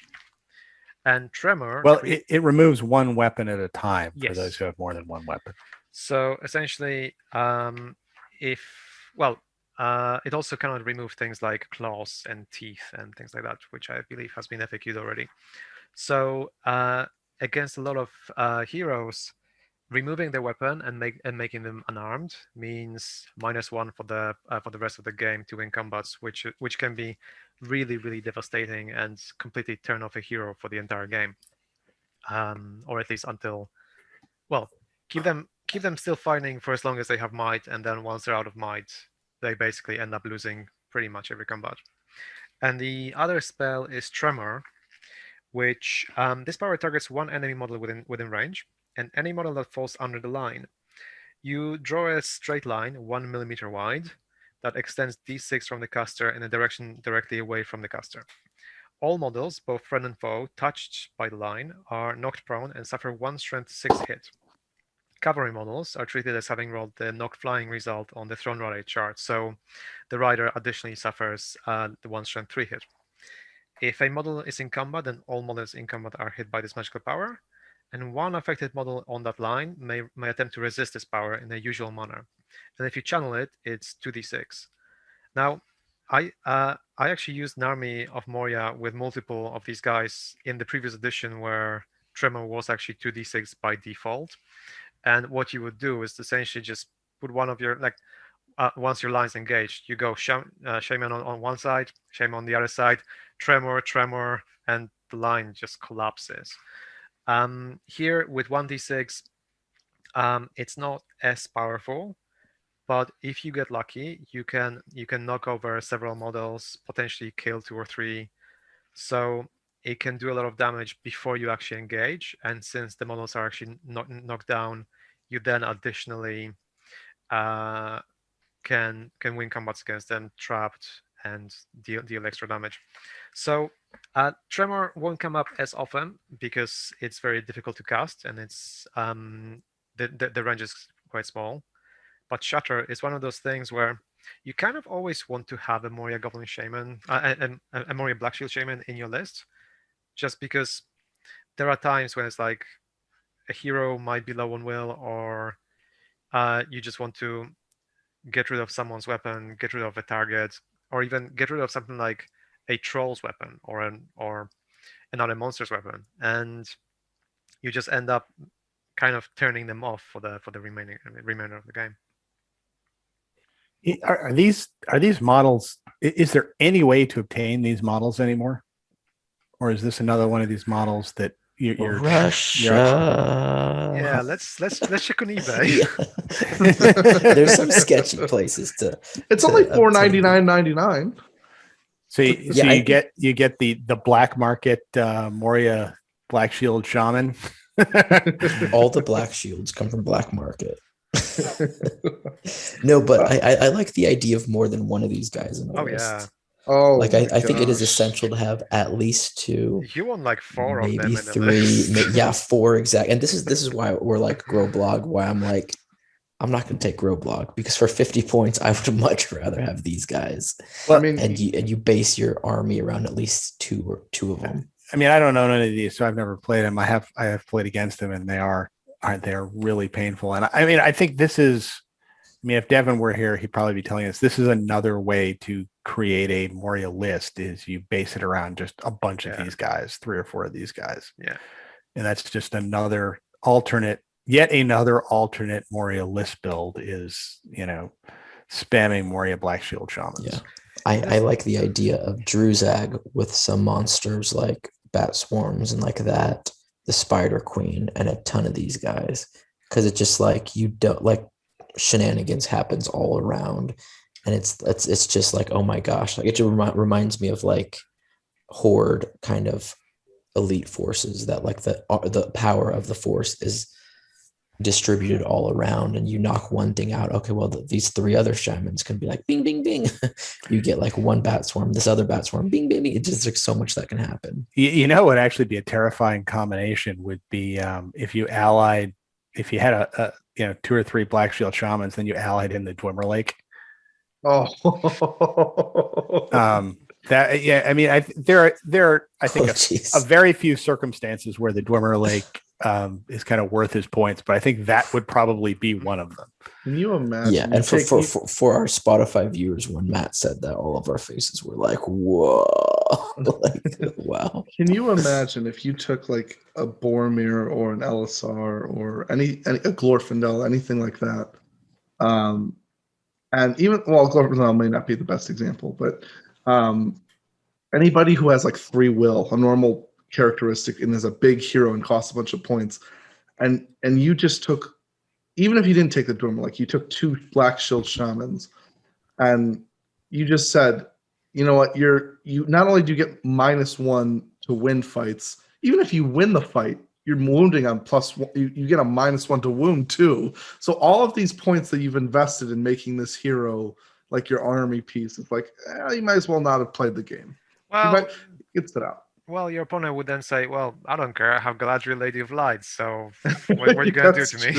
And Tremor, well, it removes one weapon at a time for those who have more than one weapon. So essentially, it also cannot remove things like claws and teeth and things like that, which I believe has been FAQ'd already. So against a lot of heroes, removing their weapon and making them unarmed means -1 for the rest of the game to win combats, which can be really, really devastating and completely turn off a hero for the entire game, or at least until, well, keep them still fighting for as long as they have might, and then once they're out of might, they basically end up losing pretty much every combat. And the other spell is Tremor, which this power targets one enemy model within range. And any model that falls under the line. You draw a straight line 1 millimeter wide that extends d6 from the caster in a direction directly away from the caster. All models, both friend and foe, touched by the line are knocked prone and suffer 1 strength 6 hit. cavalry models are treated as having rolled the knock flying result on the Throne Rider chart, so the rider additionally suffers the 1 strength 3 hit. If a model is in combat, then all models in combat are hit by this magical power, and one affected model on that line may attempt to resist this power in the usual manner. And if you channel it, it's 2d6. Now, I actually used an army of Moria with multiple of these guys in the previous edition where Tremor was actually 2d6 by default. And what you would do is essentially just put one of your, like, once your line's engaged, you go Shaman on one side, Shaman on the other side, Tremor, and the line just collapses. Here with 1d6, it's not as powerful, but if you get lucky, you can knock over several models, potentially kill 2 or 3. So it can do a lot of damage before you actually engage. And since the models are actually not knocked down, you then additionally can win combats against them trapped and deal extra damage. So Tremor won't come up as often because it's very difficult to cast, and it's the range is quite small. But Shatter is one of those things where you kind of always want to have a Moria Goblin Shaman, a Moria Black Shield Shaman in your list, just because there are times when it's like a hero might be low on will, or you just want to get rid of someone's weapon, get rid of a target, or even get rid of something like a troll's weapon or another monster's weapon, and you just end up kind of turning them off for the remainder of the game. Are these models? Is there any way to obtain these models anymore, or is this another one of these models that you're Russia? Yeah, let's check on eBay. Yeah. There's some sketchy places to. It's only $499.99. So you get the black market Moria Black Shield Shaman. All the black shields come from black market. No, but I like the idea of more than one of these guys in the list. Yeah. Oh, like I think it is essential to have at least 2. You want like 4 of them, maybe 3. Yeah, 4 exactly. And this is why we're like Grôblog. Why I'm like, I'm not going to take Grôblog, because for 50 points, I would much rather have these guys. Well, I mean, and you base your army around at least two of them. I mean, I don't know none of these, so I've never played them. I have played against them, and they're really painful. And I mean, I think this is. I mean, if Devin were here, he'd probably be telling us this is another way to create a Moria list, is you base it around just a bunch of these guys, 3 or 4 of these guys. Yeah. And that's just yet another alternate Moria list build is, spamming Moria Black Shield Shamans. Yeah. I like the idea of Druzhag with some monsters like Bat Swarms and like that, the Spider Queen, and a ton of these guys. Because it's just like, you don't like, shenanigans happens all around, and it's just like, oh my gosh, like it just reminds me of like Horde kind of elite forces, that like the power of the force is distributed all around, and you knock one thing out, okay, well these 3 other shamans can be like bing bing bing. You get like one bat swarm, this other bat swarm, bing bing bing. It's just like so much that can happen. What would actually be a terrifying combination would be if you had a 2 or 3 Black Shield Shamans, then you allied in the Dwimmer Lake. Oh, I mean, there are I think a very few circumstances where the Dwimmer Lake is kind of worth his points, but I think that would probably be one of them. Can you imagine? Yeah, and for our Spotify viewers, when Matt said that, all of our faces were like, "Whoa!" Like, wow. Can you imagine if you took like a Boromir or an Elisar or a Glorfindel, anything like that? And even, well, Glorfindel may not be the best example, but anybody who has like 3 will, a normal characteristic, and is a big hero and costs a bunch of points, and you just took, even if you didn't take the Dwimmer, like you took 2 Black Shield Shamans, and you just said, you know what, you not only do you get -1 to win fights, even if you win the fight, you're wounding on +1. You get a -1 to wound too. So all of these points that you've invested in making this hero like your army piece, it's like, you might as well not have played the game. Well, get that out. Well, your opponent would then say, well, I don't care. I have Galadriel, Lady of Light. So what are you going to do to me?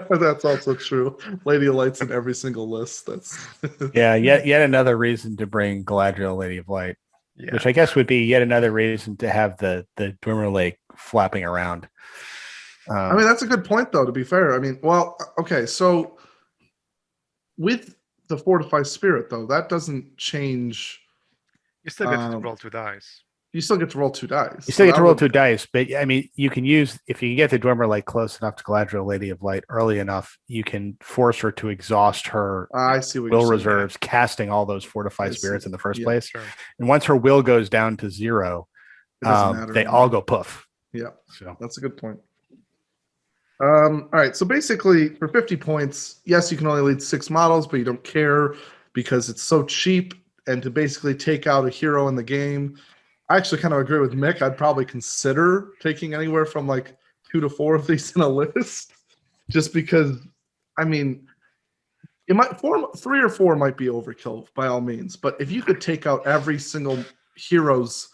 That's also true. Lady of Light's in every single list. That's Yeah, yet another reason to bring Galadriel, Lady of Light, which I guess would be yet another reason to have the Durbûrz Lake flapping around. I mean, that's a good point, though, to be fair. I mean, well, okay, so with the Fortify Spirit, though, that doesn't change. You still get to roll 2 dice. You still get to roll 2 dice. You still get to roll 2 dice, but I mean, you can use, if you can get the Durbûrz Lake close enough to Galadriel, Lady of Light early enough, you can force her to exhaust her will reserves, casting all those Fortify Spirits in the first place. Sure. And once her will goes down to 0, they all go poof. Yeah, so that's a good point. All right, so basically for 50 points, yes, you can only lead 6 models, but you don't care because it's so cheap. And to basically take out a hero in the game, I actually kind of agree with Mick. I'd probably consider taking anywhere from like 2 to 4 of these in a list, just because, I mean, it might 3 or 4 might be overkill by all means, but if you could take out every single hero's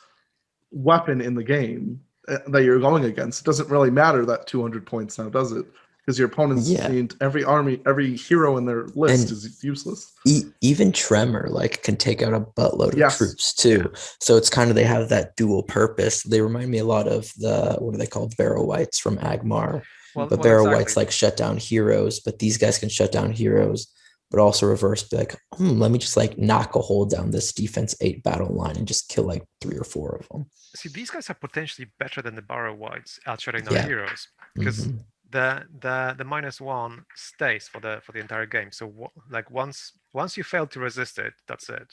weapon in the game that you're going against, it doesn't really matter that 200 points now, does it? Because your opponent's every army, every hero in their list is useless. Even Tremor can take out a buttload of troops too. So it's kind of, they have that dual purpose. They remind me a lot of what are they called? Barrow Wights from Agmar. But Barrow Wights shut down heroes, but these guys can shut down heroes, but also reverse, be like, let me just knock a hole down this defense 8 battle line and just kill 3 or 4 of them. See, these guys are potentially better than the Barrow Wights at shutting down heroes, because the -1 stays for the entire game. So once you fail to resist it, that's it.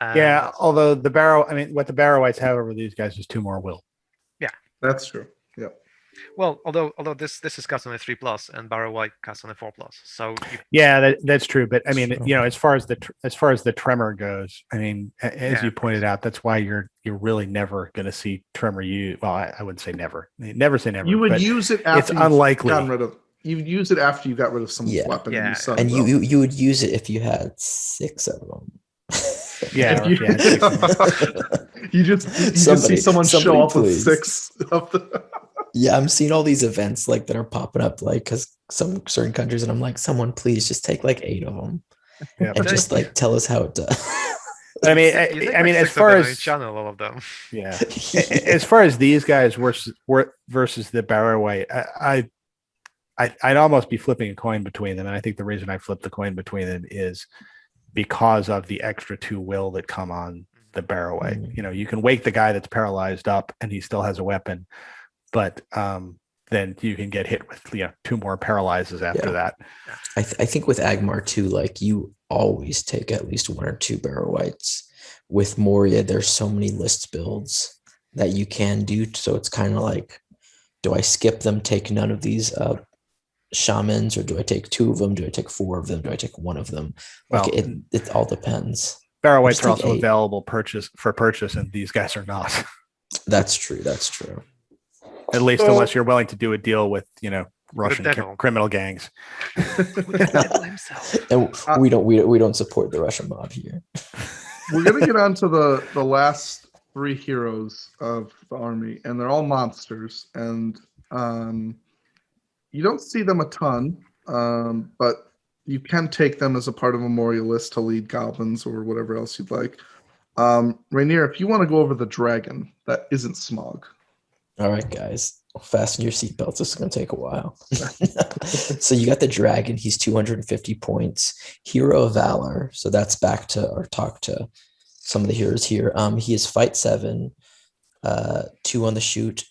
And although what the Barrow Wights have over these guys is 2 more will. Yeah, that's true. Yeah. Well, although this is cast on a 3+, and Barrow Wight cast on a 4+, so that's true. But I mean, as far as the Tremor goes, I mean, as you pointed out, that's why you're really never going to see Tremor use. Well, I wouldn't say never. Never say never. You would use it after it's unlikely. You'd use it after you got rid of someone's weapon. Yeah. And you would use it if you had 6 of them. You just see someone show up with 6 of them. Yeah, I'm seeing all these events that are popping up because some certain countries, and I'm like, someone please just take 8 of them and just tell us how it does. I mean, as far as channel all of them, as far as these guys versus the Barrow Wight, I'd almost be flipping a coin between them, and I think the reason I flip the coin between them is because of the extra 2 will that come on the Barrow Wight. You can wake the guy that's paralyzed up, and he still has a weapon. But then you can get hit with 2 more paralyzes after that. I think with Agmar too, you always take at least 1 or 2 Barrow Wights. With Moria, there's so many list builds that you can do. So it's kind of do I skip them, take none of these shamans, or do I take 2 of them? Do I take 4 of them? Do I take 1 of them? It all depends. Barrow Wights are also available for purchase, and these guys are not. That's true. At least unless you're willing to do a deal with, Russian criminal gangs. And we don't support the Russian mob here. We're gonna get on to the last 3 heroes of the army, and they're all monsters, and you don't see them a ton, but you can take them as a part of a Moria list to lead goblins or whatever else you'd like. Rainier, if you want to go over the dragon that isn't Smog. All right, guys, fasten your seatbelts. This is going to take a while. So you got the dragon. He's 250 points. Hero of Valor. So that's back to or talk to some of the heroes here. He is fight 7, 2 on the shoot,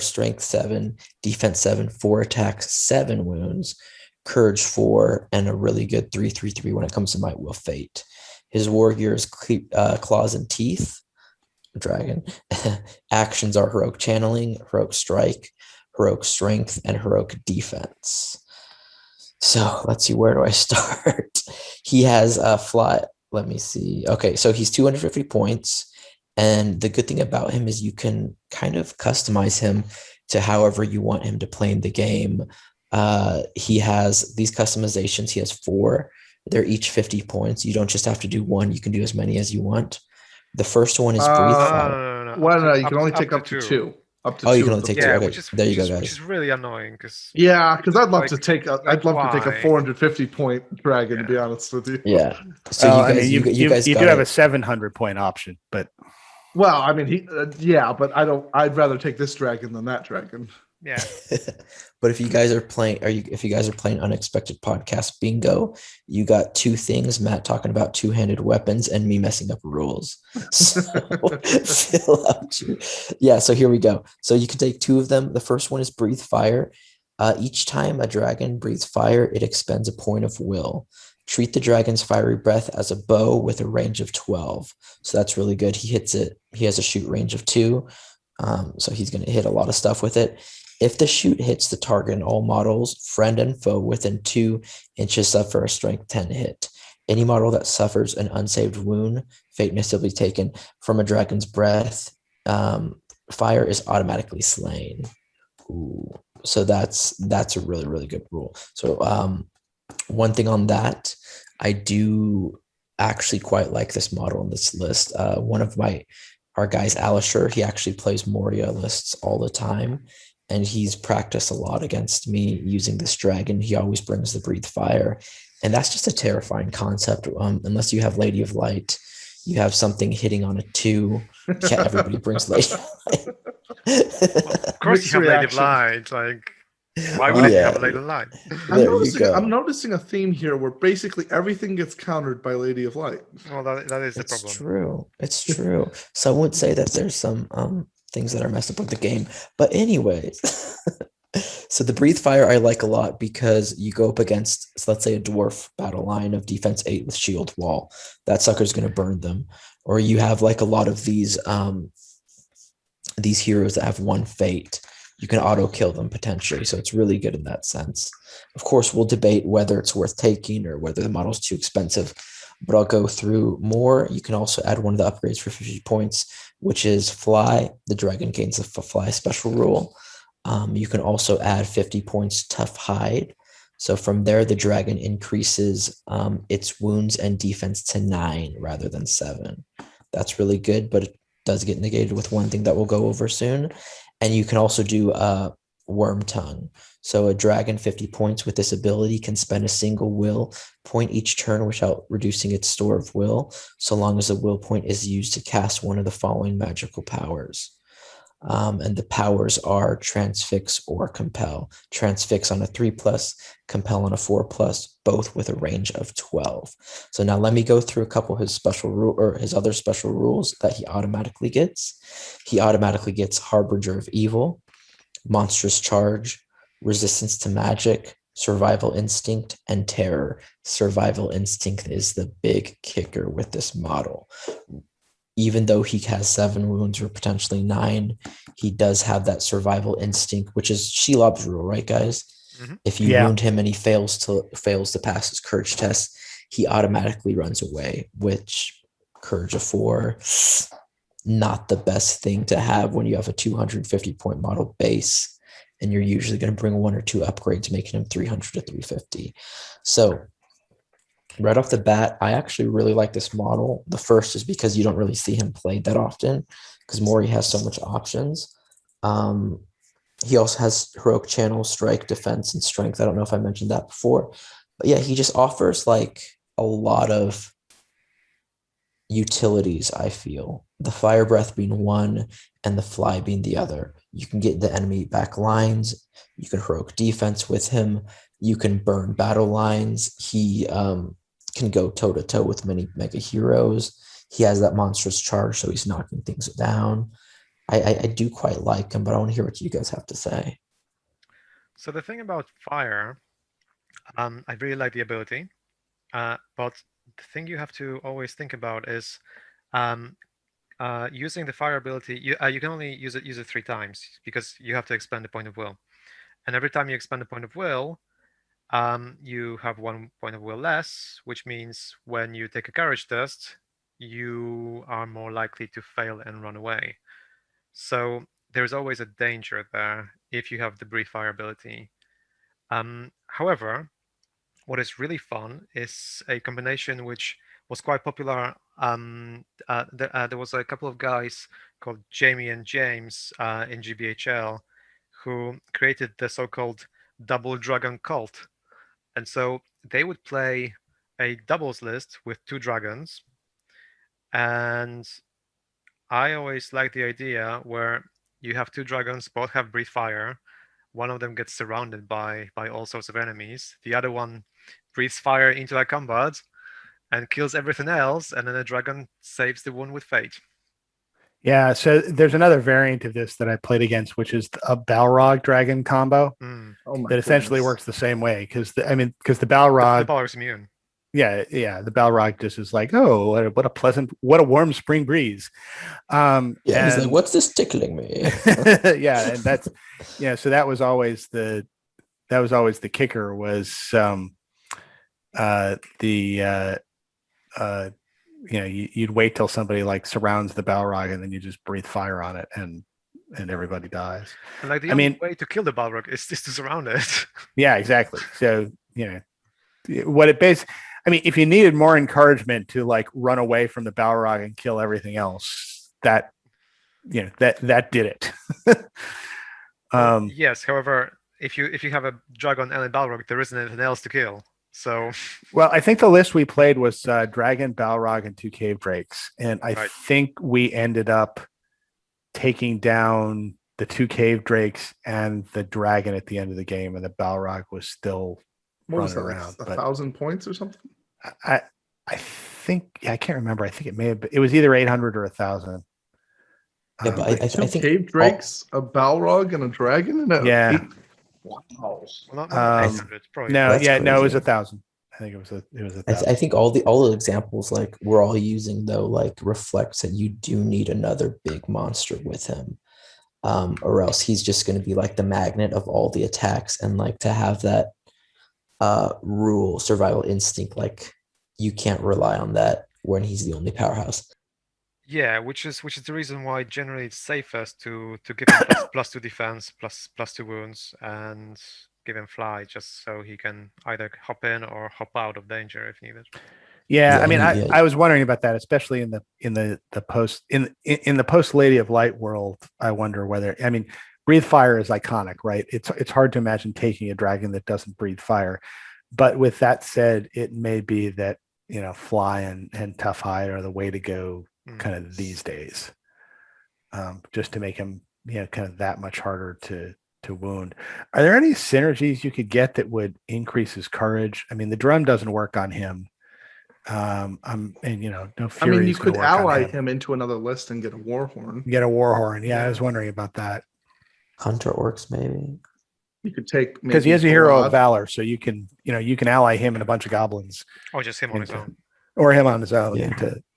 strength 7, defense 7, 4 attacks, 7 wounds, courage 4, and a really good 3/3/3 when it comes to Might Will Fate. His war gear is claws and teeth. Dragon. Actions are heroic channeling, heroic strike, heroic strength, and heroic defense. So let's see, where do I start? He has a fly. Let me see. Okay, so he's 250 points. And the good thing about him is you can kind of customize him to however you want him to play in the game. He has these customizations. He has 4. They're each 50 points. You don't just have to do 1. You can do as many as you want. The first one is Breathe Fire. Well, no, you can only take up to two. Up to Oh, two. you can only take two. Okay, there you go, which guys. is really annoying because I'd love to take. I'd love to take a why? 450 point dragon. To be honest with you. Yeah. So you guys, you guys do got have it. a 700 point option, but Well, I mean, but I don't. I'd rather take this dragon than that dragon. Yeah. But if you guys are playing, if you guys are playing Unexpected Podcast Bingo, you got two things: Matt talking about two-handed weapons and me messing up rules. So fill out yeah. So here we go. So you can take two of them. The first one is Breathe Fire. Each time a dragon breathes fire, it expends a point of will. Treat the dragon's fiery breath as a bow with a range of 12. So that's really good. He hits it. He has a shoot range of 2. So he's going to hit a lot of stuff with it. If the shoot hits the target in all models, friend and foe within 2 inches suffer a strength 10 hit. Any model that suffers an unsaved wound, fate may still be taken from a dragon's breath. Fire is automatically slain. Ooh. So that's a really, really good rule. So one thing on that, I do actually quite like this model on this list. One of our guys, Ashrâk, he actually plays Moria lists all the time. And he's practiced a lot against me using this dragon. He always brings the Breathe Fire. And that's just a terrifying concept. Unless you have Lady of Light, you have something hitting on a 2. Everybody brings Lady of Light. Well, of course you have Lady of Light. Like, why would you have a Lady of Light? I'm noticing a theme here where basically everything gets countered by Lady of Light. Well, that is the problem. It's true. It's true. So I would say that there's some things that are messed up with the game. But anyways, so the Breathe Fire I like a lot because you go up against, let's say, a dwarf battle line of defense 8 with shield wall. That sucker's going to burn them. Or you have like a lot of these heroes that have one fate. You can auto kill them potentially. So it's really good in that sense. Of course, we'll debate whether it's worth taking or whether the model's too expensive, but I'll go through more. You can also add one of the upgrades for 50 points, which is Fly. The dragon gains a Fly special rule. You can also add 50 points Tough Hide. So from there, the dragon increases its wounds and defense to 9 rather than 7. That's really good, but it does get negated with one thing that we'll go over soon. And you can also do Worm Tongue. So a dragon 50 points with this ability can spend a single will point each turn without reducing its store of will, so long as the will point is used to cast one of the following magical powers. And the powers are Transfix or Compel. Transfix on a 3+, Compel on a 4+, both with a range of 12. So now let me go through a couple of his his other special rules that he automatically gets. He automatically gets Harbinger of Evil, Monstrous Charge, Resistance to Magic, Survival Instinct, and Terror. Survival Instinct is the big kicker with this model. Even though he has 7 wounds or potentially 9, he does have that survival instinct, which is Shelob's rule, right, guys? Mm-hmm. If you wound him and he fails to pass his courage test, he automatically runs away, which courage of 4, not the best thing to have when you have a 250 point model base, and you're usually going to bring 1 or 2 upgrades, making him 300 to 350. So right off the bat, I actually really like this model. The first is because you don't really see him played that often because Moria has so much options. He also has Heroic Channel, Strike, Defense, and Strength. I don't know if I mentioned that before. But yeah, he just offers like a lot of utilities, I feel. The Fire Breath being one and the Fly being the other. You can get the enemy back lines. You can Heroic Defense with him. You can burn battle lines. He can go toe-to-toe with many mega heroes. He has that Monstrous Charge, so he's knocking things down. I do quite like him, but I want to hear what you guys have to say. So the thing about fire, I really like the ability, but the thing you have to always think about is using the fire ability. You can only use it 3 times because you have to expend a point of will, and every time you expend a point of will, you have 1 point of will less, which means when you take a courage test, you are more likely to fail and run away. So there's always a danger there if you have the Breathe Fire ability. However, what is really fun is a combination which was quite popular. There was a couple of guys called Jamie and James in GBHL who created the so-called double dragon cult, and so they would play a doubles list with 2 dragons, and I always like the idea where you have 2 dragons, both have breathe fire. One of them gets surrounded by all sorts of enemies. The other one breathes fire into a combat and kills everything else, and then the dragon saves the one with fate. Yeah, so there's another variant of this that I played against, which is a Balrog dragon combo that essentially works the same way. Because the Balrog, the Balrog's immune. Yeah, the Balrog just is like, oh, what a warm spring breeze. He's like, what's this tickling me? Yeah, and that's so that was always the kicker was you'd wait till somebody like surrounds the Balrog and then you just breathe fire on it and everybody dies. And like the only way to kill the Balrog is to surround it. Yeah, exactly. So what it basically, if you needed more encouragement to like run away from the Balrog and kill everything else, that did it. Yes, however, if you have a dragon and a Balrog, there isn't anything else to kill. So, well, I think the list we played was Dragon, Balrog, and 2 Cave Drakes, and I think we ended up taking down the 2 Cave Drakes and the dragon at the end of the game, and the Balrog was still running around. 1,000 points or something? I think I can't remember. I think it may have been. It was either 800 or 1,000. Yeah, but I think Cave Drakes, a Balrog, and a dragon. Wow. Well, not 800, probably. It was 1,000. I think it was 1,000. I think all the examples like we're all using though like reflects that you do need another big monster with him, or else he's just going to be like the magnet of all the attacks, and like to have that survival instinct, like you can't rely on that when he's the only powerhouse. Yeah, which is the reason why generally it's safest to give him plus 2 defense, plus 2 wounds, and give him fly, just so he can either hop in or hop out of danger if needed. I was wondering about that, especially in the post Lady of Light world. I wonder whether breathe fire is iconic, right? It's hard to imagine taking a dragon that doesn't breathe fire. But with that said, it may be that fly and tough hide are the way to go kind of these days, just to make him kind of that much harder to wound. Are there any synergies you could get that would increase his courage? The drum doesn't work on him. No fury. You could ally him into another list and get a warhorn. Yeah, I was wondering about that. Hunter orcs, maybe. You could take, because he has a hero of valor, so you can ally him and a bunch of goblins, or just him on his own. Or him on his own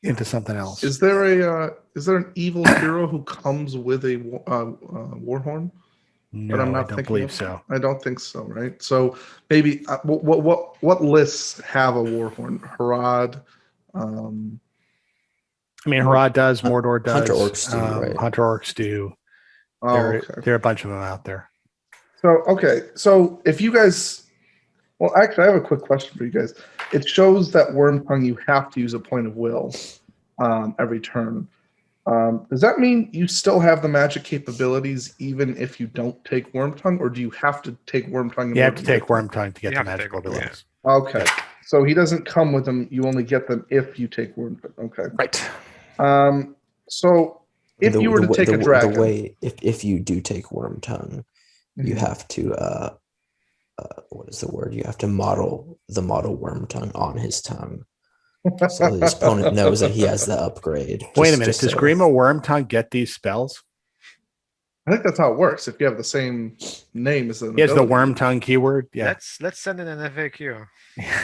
into something else. Is there an evil hero who comes with a warhorn? No, I don't believe so. I don't think so. Right. So maybe what lists have a warhorn? Harad. Harad does. Mordor does. Hunter orcs do. Right? Hunter orcs do. There are a bunch of them out there. So if you guys. Well, actually, I have a quick question for you guys. It shows that Wormtongue, you have to use a point of will every turn. Does that mean you still have the magic capabilities even if you don't take Wormtongue, or do you have to take Wormtongue? You have to take Wormtongue to get the magical abilities. Yeah. Okay. So he doesn't come with them. You only get them if you take Wormtongue. Okay. Right. So if you were to take a dragon. If you do take Wormtongue, you have to... what is the word? You have to model Wormtongue on his tongue, so his opponent knows that he has the upgrade. Wait a minute, does Grima Wormtongue get these spells? I think that's how it works. If you have the same name as he has the Wormtongue keyword. Yeah. Let's send in an FAQ.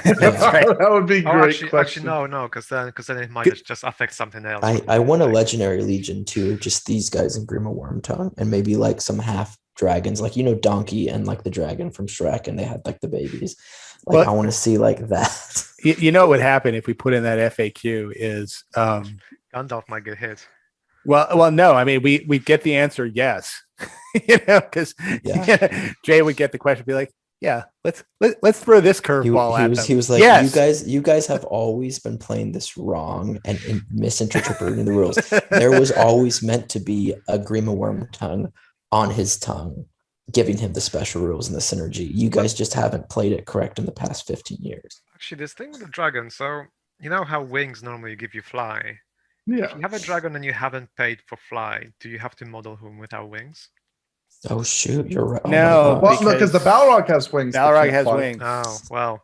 That's right. That would be great. Actually, no, because then it might just affect something else. I want a legendary legion too, just these guys in Grima Wormtongue, and maybe like some half dragons, like Donkey and like the dragon from Shrek, and they had like the babies. I want to see like that. What would happen if we put in that FAQ is Gandalf might get hit. Well, no. We get the answer yes, because Jay would get the question, be like, Yeah, let's throw this curveball at them. He was like, yes. you guys have always been playing this wrong and misinterpreting the rules. There was always meant to be a Grima Wormtongue on his tongue, giving him the special rules and the synergy. You guys just haven't played it correct in the past 15 years. Actually, this thing with the dragon, so you know how wings normally give you fly? Yeah. If you have a dragon and you haven't paid for fly, do you have to model him without wings? Oh shoot, you're right. No, Well, because the Balrog has wings. Balrog has wings. Oh, well.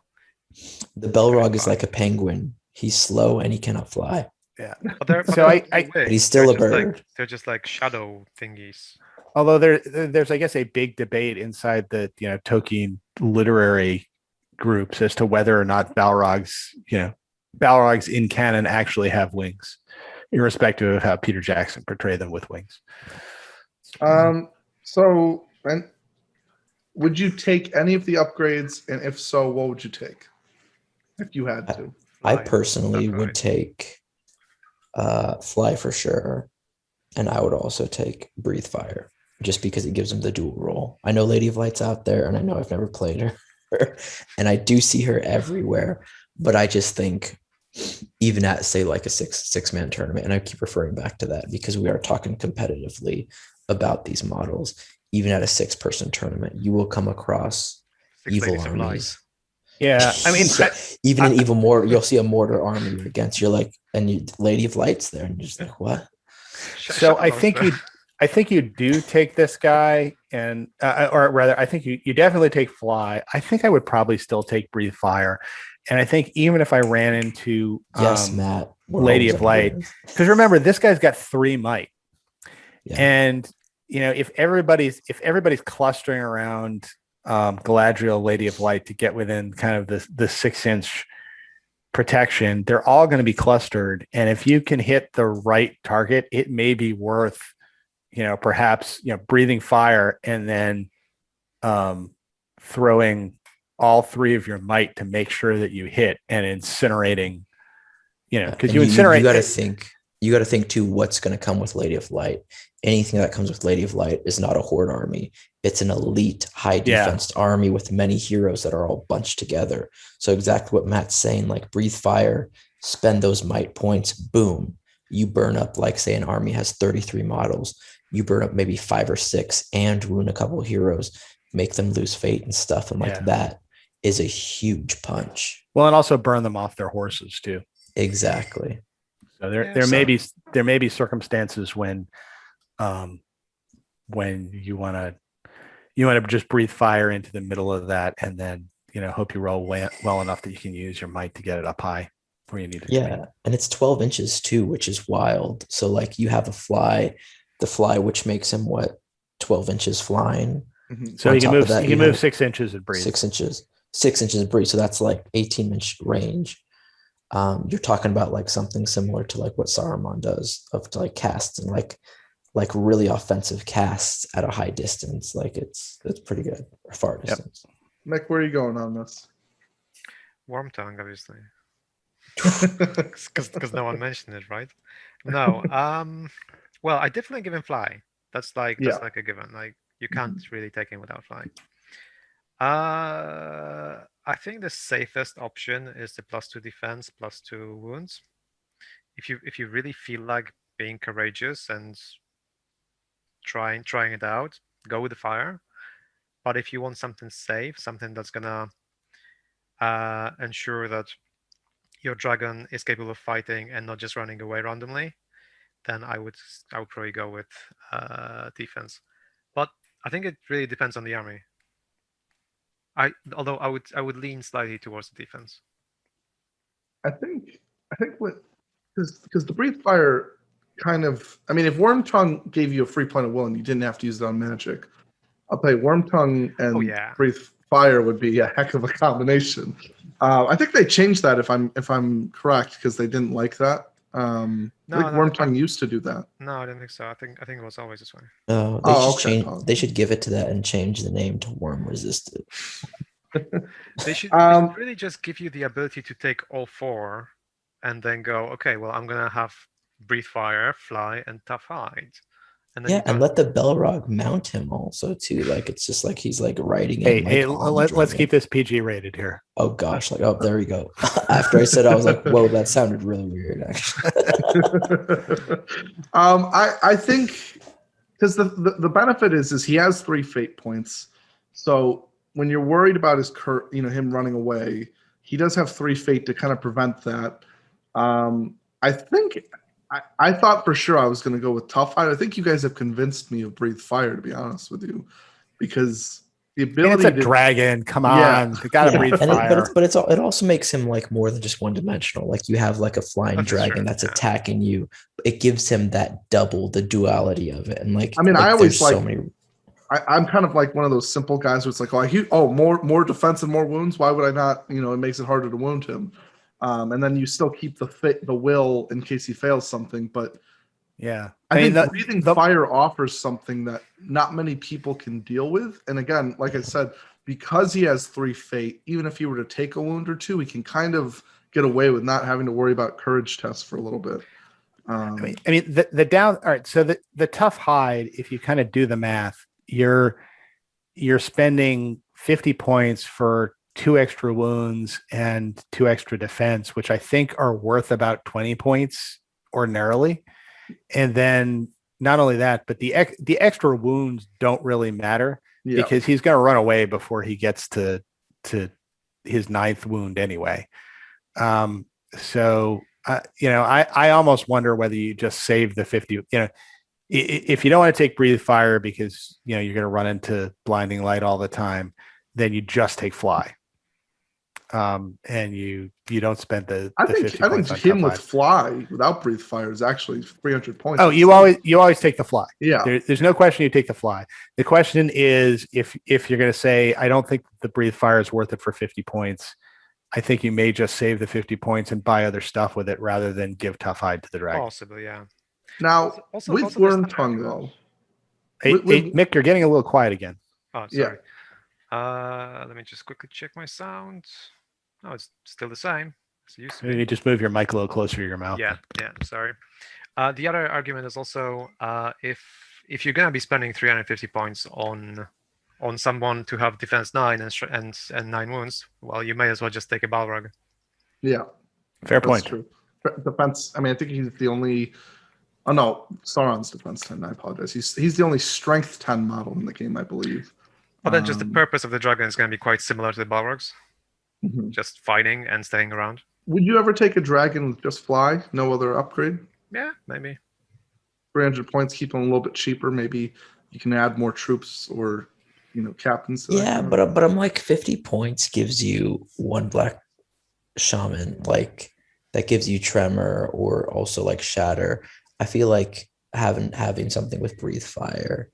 The Balrog is like a penguin. He's slow and he cannot fly. Yeah. But he's still a bird. They're just like shadow thingies. Although there's, I guess, a big debate inside the Tolkien literary groups as to whether or not Balrogs in canon actually have wings, irrespective of how Peter Jackson portrayed them with wings. So, and would you take any of the upgrades? And if so, what would you take if you had to? I personally would take Fly for sure. And I would also take Breathe Fire, just because it gives him the dual role. I know Lady of Light's out there, and I know I've never played her. And I do see her everywhere. But I just think, even at, say, like a six-man tournament, and I keep referring back to that because we are talking competitively about these models, even at a 6-person tournament, you will come across evil armies. Yeah, I mean, even in Evil Mortar, you'll see a mortar army against. You're like, and you Lady of Light's there, and you're just like, what? So I think you do take this guy, and or rather, I think you definitely take Fly. I think I would probably still take Breathe Fire, and I think even if I ran into Matt, Lady of Light, because remember, this guy's got 3 might. Yeah. And if everybody's clustering around Galadriel, Lady of Light, to get within kind of the 6-inch protection, they're all going to be clustered. And if you can hit the right target, it may be worth, perhaps breathing fire and then throwing all 3 of your might to make sure that you hit, and incinerating. Because you incinerate. You got to think too, what's going to come with Lady of Light. Anything that comes with Lady of Light is not a horde army. It's an elite, high defense army with many heroes that are all bunched together. So exactly what Matt's saying, like Breathe Fire, spend those might points, boom. You burn up, like say an army has 33 models. You burn up maybe 5 or 6 and ruin a couple of heroes, make them lose fate and stuff. And that is a huge punch. Well, and also burn them off their horses too. Exactly. So there may be circumstances when you want to just breathe fire into the middle of that, and then hope you roll well enough that you can use your might to get it up high where you need it. Yeah, and it's 12 inches too, which is wild. So like you have the fly, which makes him 12 inches flying. Mm-hmm. So he can move 6 inches and breathe. 6 inches and breathe. So that's like 18-inch range. You're talking about like something similar to like what Saruman does of like casts and like really offensive casts at a high distance. Like it's pretty good, or far distance. Mick, where are you going on this? Wormtongue, obviously. Because no one mentioned it, right? No. Well, I definitely give him Fly. That's like a given. Like you can't really take him without Fly. I think the safest option is the +2 defense, +2 wounds. If you really feel like being courageous and trying it out, go with the fire. But if you want something safe, something that's gonna ensure that your dragon is capable of fighting and not just running away randomly, then I would probably go with defense. But I think it really depends on the army. Although I would lean slightly towards the defense. I think what, because the Breathe Fire kind of, I mean, if Wormtongue gave you a free point of will and you didn't have to use it on magic, I'll play Wormtongue and Breathe Fire would be a heck of a combination. I think they changed that if I'm correct, because they didn't like that. Wormtongue used to do that. No, I don't think so. I think it was always this way. They should give it to that and change the name to Worm Resisted. They should really just give you the ability to take all 4 and then go, okay, well, I'm gonna have Breathe Fire, Fly, and Tough Hide, And then Yeah, and let the Balrog mount him also too. Like it's just like he's like riding it. Hey, let's keep this PG rated here. Oh gosh, like there we go. After I said, I was like, whoa, that sounded really weird. Actually, I think because the benefit is he has 3 fate points, so when you're worried about him running away, he does have 3 fate to kind of prevent that. I think I thought for sure I was going to go with Tough Hide. I think you guys have convinced me of Breathe Fire, to be honest with you, because the ability it's a dragon. Come on, you got to breathe fire. It also makes him like more than just one dimensional. Like you have like a flying dragon that's attacking you. It gives him that double the duality of it. And like I mean, I always like. So many... I'm kind of like one of those simple guys where it's like, more defense and more wounds. Why would I not? It makes it harder to wound him. And then you still keep the will in case he fails something. But yeah, I think breathing fire offers something that not many people can deal with. And again, like I said, because he has 3 fate, even if he were to take a wound or 2, he can kind of get away with not having to worry about courage tests for a little bit. I mean the down. All right, so the Tough Hide, if you kind of do the math, you're spending 50 points for 2 extra wounds and 2 extra defense, which I think are worth about 20 points ordinarily. And then not only that, but the extra wounds don't really matter because he's going to run away before he gets to his 9th wound anyway. So I almost wonder whether you just save the 50. If you don't want to take Breathe Fire because you're going to run into blinding light all the time, then you just take Fly. And you don't spend the. I think him with Fly without Breathe Fire is actually 300 points. Oh, you always take the Fly. Yeah, there's no question you take the Fly. The question is if you're going to say I don't think the Breathe Fire is worth it for 50 points. I think you may just save the 50 points and buy other stuff with it rather than give Tough Hide to the dragon. Possibly, yeah. Now with Worm Tongue though, hey, Mick, you're getting a little quiet again. Oh, sorry. Yeah. Let me just quickly check my sound. No, it's still the same. You just move your mic a little closer to your mouth. Yeah. Sorry. The other argument is also if you're gonna be spending 350 points on someone to have defense 9 and 9 wounds, well, you may as well just take a Balrog. Yeah, fair point. True. Defense. I mean, I think he's the only. Oh no, Sauron's defense 10. I apologize. He's the only strength 10 model in the game, I believe. But then just the purpose of the dragon is going to be quite similar to the Balrogs. Mm-hmm. Just fighting and staying around. Would you ever take a dragon with just Fly? No other upgrade? Yeah, maybe. 300 points, keep them a little bit cheaper. Maybe you can add more troops or captains. Yeah, but I'm like 50 points gives you 1 black shaman, like that gives you Tremor or also like Shatter. I feel like having something with Breathe Fire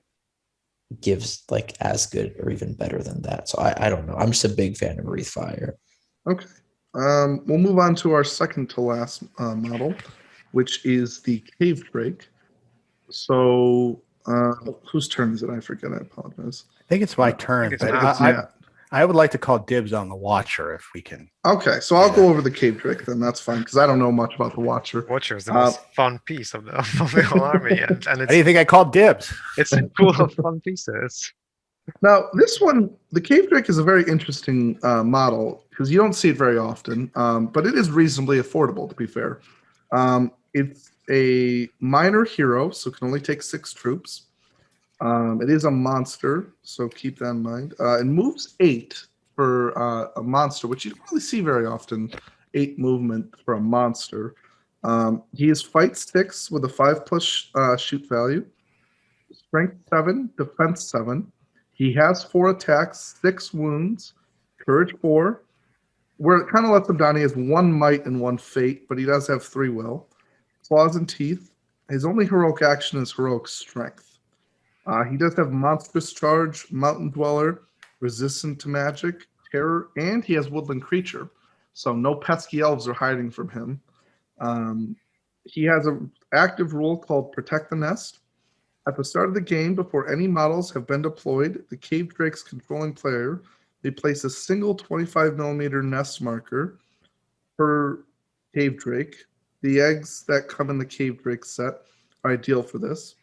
gives like as good or even better than that. So I don't know. I'm just a big fan of Breathe Fire. Okay. We'll move on to our second to last model, which is the Cave Drake. So whose turn is it? I forget. I apologize. I think it's my turn. I would like to call dibs on the Watcher if we can. Okay, so I'll go over the Cave Drake then. That's fine because I don't know much about the Watcher. Watcher is the most fun piece of the whole army, and it's, how do you think I called dibs? It's full of fun pieces. Now, this one, the Cave Drake is a very interesting model because you don't see it very often, but it is reasonably affordable, to be fair. It's a minor hero, so it can only take 6 troops. It is a monster, so keep that in mind. It moves 8 for a monster, which you don't really see very often, 8 movement for a monster. He is fight 6 with a 5+ shoot value, strength 7, defense 7. He has 4 attacks, 6 wounds, courage 4. Where it kind of lets him down, he has 1 might and 1 fate, but he does have 3 will. Claws and teeth. His only heroic action is heroic strength. He does have monstrous charge, mountain dweller, resistant to magic, terror, and he has woodland creature. So no pesky elves are hiding from him. He has an active rule called Protect the Nest. At the start of the game, before any models have been deployed, the Cave Drake's controlling player may place a single 25mm nest marker per Cave Drake. The eggs that come in the Cave Drake set are ideal for this.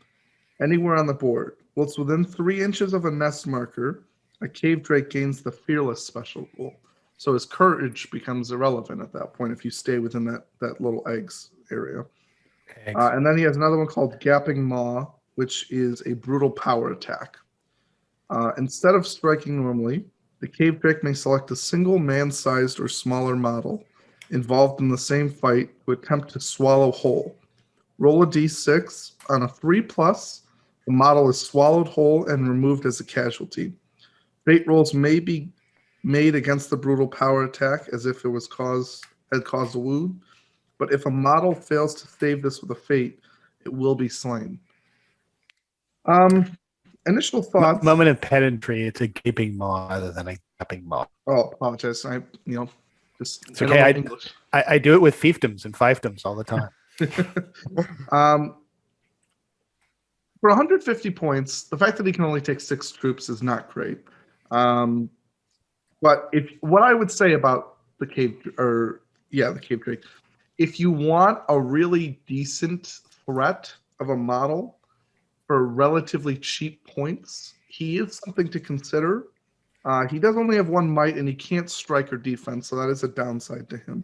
anywhere on the board. Well, it's within 3 inches of a nest marker. A cave drake gains the fearless special rule. So his courage becomes irrelevant at that point if you stay within that little eggs area. And then he has another one called Gaping Maw, which is a brutal power attack. Instead of striking normally, the cave drake may select a single man-sized or smaller model involved in the same fight to attempt to swallow whole. Roll a d6. On a 3+, the model is swallowed whole and removed as a casualty. Fate rolls may be made against the brutal power attack as if it had caused a wound, but if a model fails to save this with a fate, it will be slain. Initial thoughts. Moment of pedantry. It's a gaping maw rather than a gapping maw. Oh, apologize. It's okay. I do it with fiefdoms and fiefdoms all the time. For 150 points, the fact that he can only take 6 troops is not great. But what I would say about the cave drake, if you want a really decent threat of a model for relatively cheap points, he is something to consider. He does only have 1 might and he can't strike or defense, so that is a downside to him.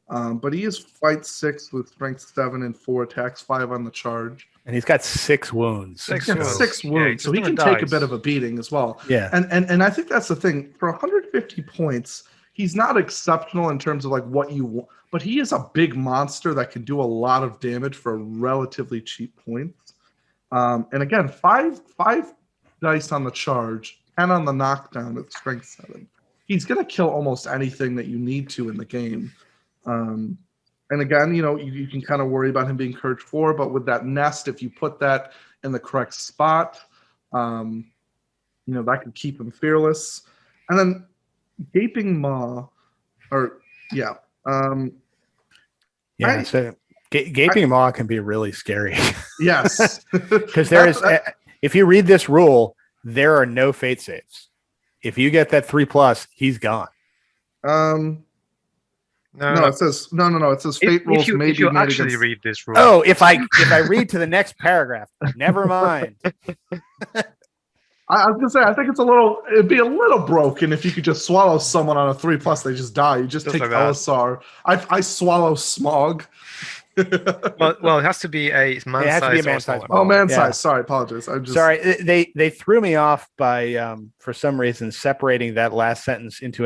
But he is fight 6 with strength 7 and 4 attacks, 5 on the charge. And he's got 6 wounds. 6 wounds. Yeah, so he can take a bit of a beating as well. Yeah. And I think that's the thing. For 150 points, he's not exceptional in terms of like what you want, but he is a big monster that can do a lot of damage for relatively cheap points. And again, 5 dice on the charge, 10 on the knockdown at strength 7. He's going to kill almost anything that you need to in the game. And again, you can kind of worry about him being courage 4, but with that nest, if you put that in the correct spot, that could keep him fearless. And then Gaping Maw, Gaping Maw can be really scary. Yes. Because if you read this rule, there are no fate saves. If you get that 3+, he's gone. No, it says no. It says fate rolls may be made. If you actually read this rule. Oh, if I read to the next paragraph, never mind. I was gonna say I think it'd be a little broken if you could just swallow someone on a 3+, they just die. You just take like LSR. I swallow smog. well, it has to be a man-sized. Oh, man-sized. Sorry, apologize. Sorry. They threw me off by for some reason separating that last sentence into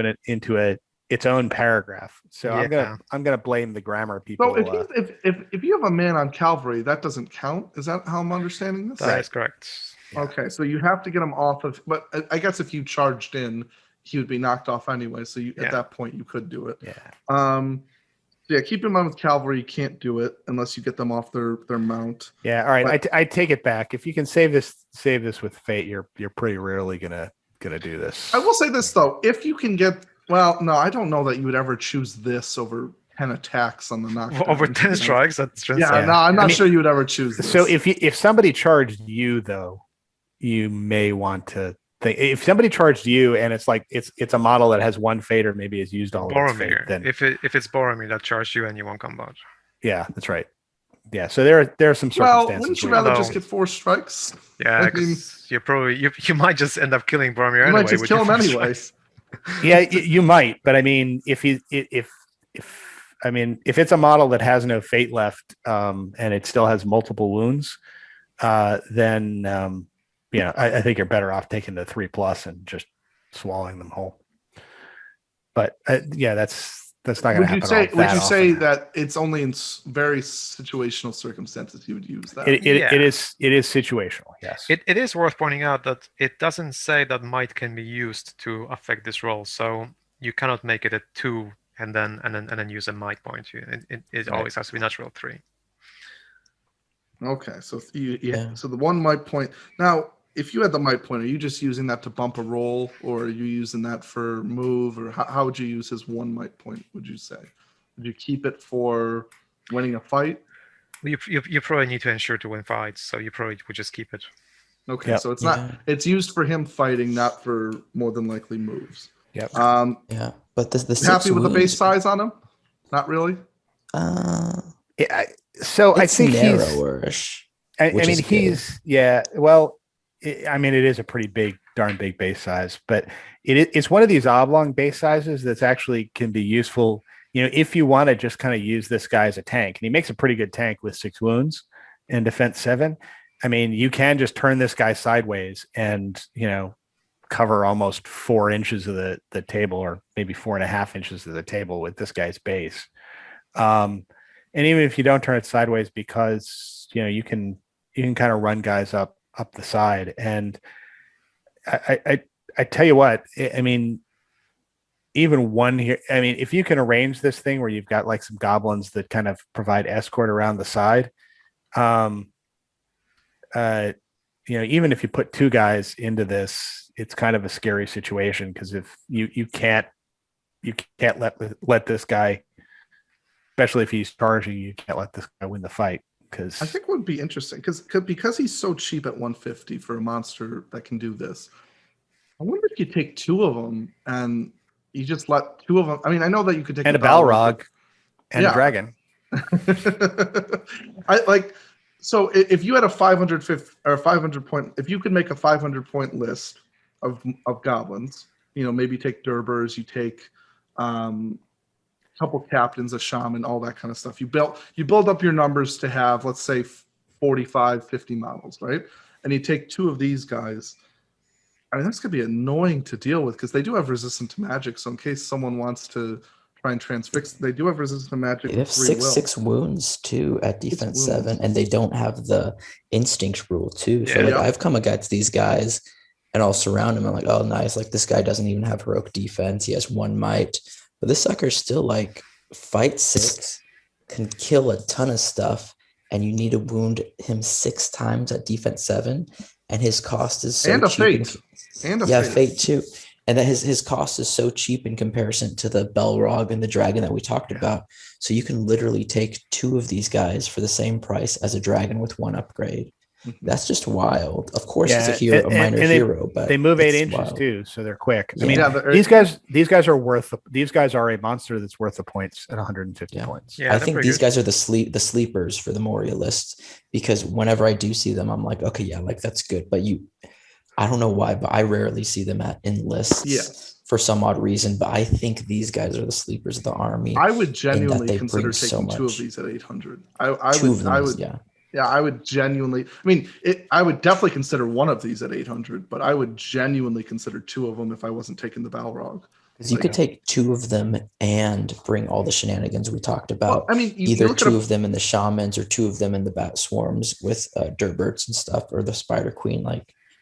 its own paragraph. So I'm gonna blame the grammar people. So if you have a man on cavalry, that doesn't count. Is that how I'm understanding this? That is correct. Yeah. Okay, so you have to get him off of. But I guess if you charged in, he would be knocked off anyway. So at that point you could do it. Yeah. Keep in mind with cavalry, you can't do it unless you get them off their mount. Yeah. All right. But I take it back. If you can save this with fate, you're pretty rarely gonna do this. I will say this though, if you can get. Well, no, I don't know that you would ever choose this over 10 attacks on the knockdown. Over 10 strikes? That's just I'm not sure you would ever choose this. So if somebody charged you, though, you may want to think. If somebody charged you and it's like it's a model that has 1 fate or maybe has used all of its fate, then if it's Boromir that charged you and you won't combat. Yeah, that's right. Yeah, so there are some circumstances. Well, wouldn't you rather just get 4 strikes? Yeah, you might just end up killing Boromir anyway. You might just kill him anyway. Yeah, you might, but I mean, if it's a model that has no fate left, and it still has multiple wounds, then I think you're better off taking the 3+ and just swallowing them whole. But that's not going to happen. Would you say that it's only in very situational circumstances you would use that? It is situational. Yes. It is worth pointing out that it doesn't say that might can be used to affect this roll, so you cannot make it a 2 and then use a might point. It always has to be natural 3. Okay, so so the 1 might point now. If you had the might point, are you just using that to bump a roll, or are you using that for move, or how would you use his 1 might point, would you say? Would you keep it for winning a fight? You probably need to ensure to win fights, so you probably would just keep it. Okay, so it's used for him fighting, not for more than likely moves. Yep. But the happy with the base size on him? Not really? So I think narrower-ish. I mean, it is a pretty darn big base size, but it's one of these oblong base sizes that's actually can be useful, if you want to just kind of use this guy as a tank. And he makes a pretty good tank with 6 wounds and defense 7. I mean, you can just turn this guy sideways and, cover almost 4 inches of the table, or maybe 4.5 inches of the table with this guy's base. And even if you don't turn it sideways, because, you can kind of run guys up the side. And I tell you what, I mean, even one here, I mean, if you can arrange this thing where you've got like some goblins that kind of provide escort around the side, even if you put 2 guys into this, it's kind of a scary situation, because if you can't let this guy, especially if he's charging, you can't let this guy win the fight. Because I think what would be interesting, because he's so cheap at 150 for a monster that can do this. I wonder if you take 2 of them and you just let 2 of them. I mean, I know that you could take a Balrog and a dragon. So if you had a 500 point, if you could make a 500 point list of goblins, maybe take Durbûrz, you take a couple captains, a shaman, all that kind of stuff. You build up your numbers to have, let's say, 45, 50 models, right? And you take 2 of these guys. I mean, that's going to be annoying to deal with, because they do have resistance to magic. So in case someone wants to try and transfix, they do have resistance to magic. They have 6 wounds too at defense 7, and they don't have the instinct rule too. So I've come against these guys and I'll surround him. I'm like, oh, nice. Like, this guy doesn't even have heroic defense. He has 1 might, but this sucker's still like fight 6, can kill a ton of stuff, and you need to wound him 6 times at defense 7, and his cost is so cheap. Fate too. And that his cost is so cheap in comparison to the Balrog and the dragon that we talked about. So you can literally take 2 of these guys for the same price as a dragon with 1 upgrade. That's just wild. Of course, it's a hero, a minor hero, but they move 8 inches too, so they're quick. I mean, these guys are a monster that's worth the points at 150 points. I think these guys are the sleepers for the Moria list, because whenever I do see them, I'm like, okay, like that's good. But I don't know why, but I rarely see them in lists for some odd reason. But I think these guys are the sleepers of the army. I would genuinely consider taking 2 of these at 800. I would genuinely. I mean, I would definitely consider 1 of these at 800, but I would genuinely consider 2 of them if I wasn't taking the Balrog. Because you could take 2 of them and bring all the shenanigans we talked about. Well, I mean, either 2 of them in the shamans or 2 of them in the bat swarms with Durbûrz and stuff, or the Spider Queen.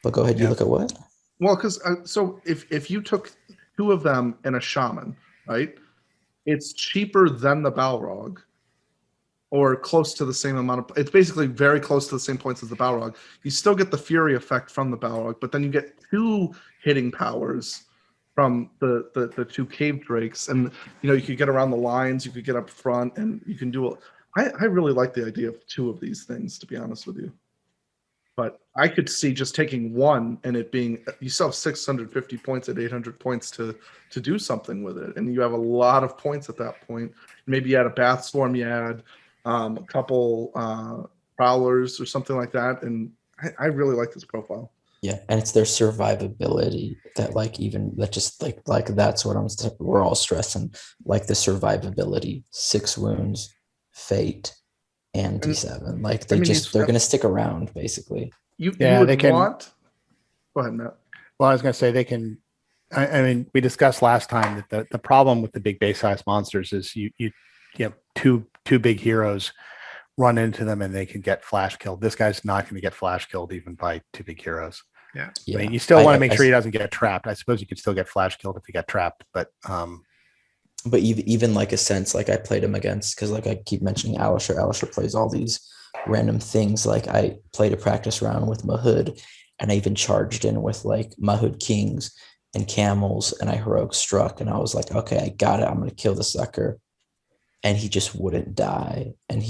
But go ahead. You look at what? Well, because so if you took 2 of them in a shaman, right? It's cheaper than the Balrog, or close to the same amount of. It's basically very close to the same points as the Balrog. You still get the fury effect from the Balrog, but then you get 2 hitting powers from the 2 cave drakes, and you could get around the lines, you could get up front, and you can do. I really like the idea of 2 of these things, to be honest with you. But I could see just taking 1 and it being, you still have 650 points at 800 points to do something with it, and you have a lot of points at that point. Maybe you add a bath swarm, you add a couple prowlers or something like that, and I really like this profile. Yeah, and it's their survivability that that's what we're all stressing, like the survivability, 6 wounds, fate, and D7. Like they're going to stick around basically. You would want. Go ahead, Matt. Well, I was going to say they can. I mean, we discussed last time that the problem with the big base size monsters is you have two big heroes run into them and they can get flash killed. This guy's not going to get flash killed even by 2 big heroes. Yeah. I mean, you still want to make sure he doesn't get trapped. I suppose you could still get flash killed if he got trapped, but even like a sense, like I played him against, because like I keep mentioning Ashrâk plays all these random things. Like I played a practice round with Mahud, and I even charged in with like Mahud Kings and Camels, and I heroic struck, and I was like, okay, I got it. I'm going to kill the sucker. And he just wouldn't die. And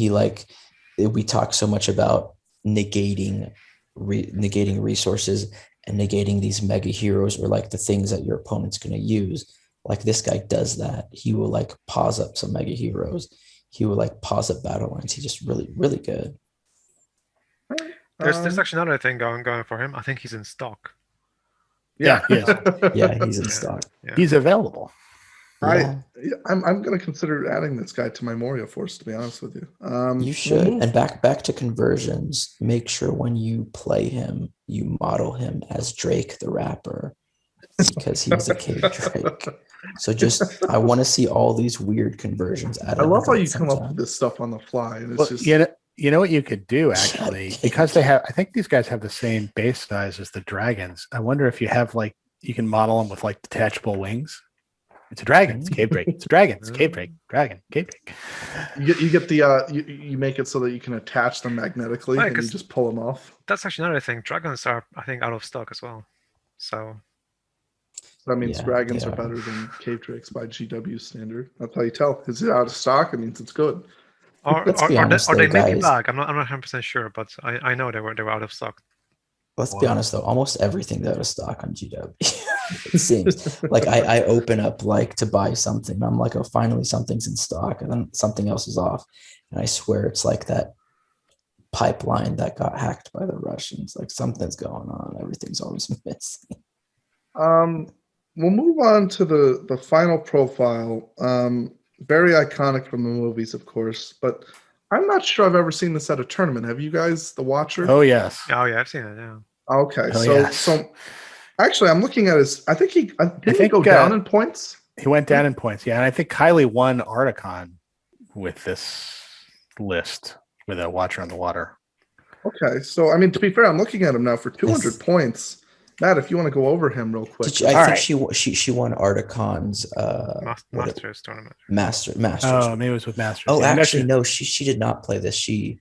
we talk so much about negating resources and negating these mega heroes, or like the things that your opponent's going to use. Like this guy does that. He will like pause up some mega heroes. He will like pause up battle lines. He's just really, really good. There's actually another thing going for him. I think he's in stock. Yeah, he is. Yeah, he's in stock. Yeah. He's available. Yeah. I'm going to consider adding this guy to my Moria force, to be honest with you. You should. And back to conversions. Make sure when you play him, you model him as Drake the Rapper, because he's a cave Drake. So I want to see all these weird conversions. I love how you come up with this stuff on the fly. And it's just... You know what you could do, actually, because I think these guys have the same base size as the dragons. I wonder if you have you can model them with detachable wings. It's a dragon. It's a cave drake. It's a dragon. It's a cave drake. Dragon. Cave drake. You get the you make it so that you can attach them magnetically, and you just pull them off. That's actually another thing. Dragons are, I think, out of stock as well. So that means dragons are better than cave drakes by GW standard. That's how you tell. Is it out of stock? It means it's good. Or they maybe back? I'm not 100% sure, but I know they were out of stock. Let's be honest though, almost everything's out of stock on GW. It seems like I open up to buy something, and I'm like, oh, finally something's in stock, and then something else is off, and I swear it's like that pipeline that got hacked by the Russians. Like something's going on. Everything's always missing. We'll move on to the final profile. Very iconic from the movies, of course, but I'm not sure I've ever seen this at a tournament. Have you guys, the Watcher? Oh yes. Oh yeah, I've seen it. Yeah. Okay, so actually, I'm looking at his. I think he go down in points. He went down in points, yeah, and I think Kylie won Articon with this list with a Watcher on the Water. Okay, so I mean, to be fair, I'm looking at him now for 200 points. Matt, if you want to go over him real quick. I think she won Articon's Masters tournament. Masters. Oh, maybe it was with Masters. Oh, actually, no, she did not play this. She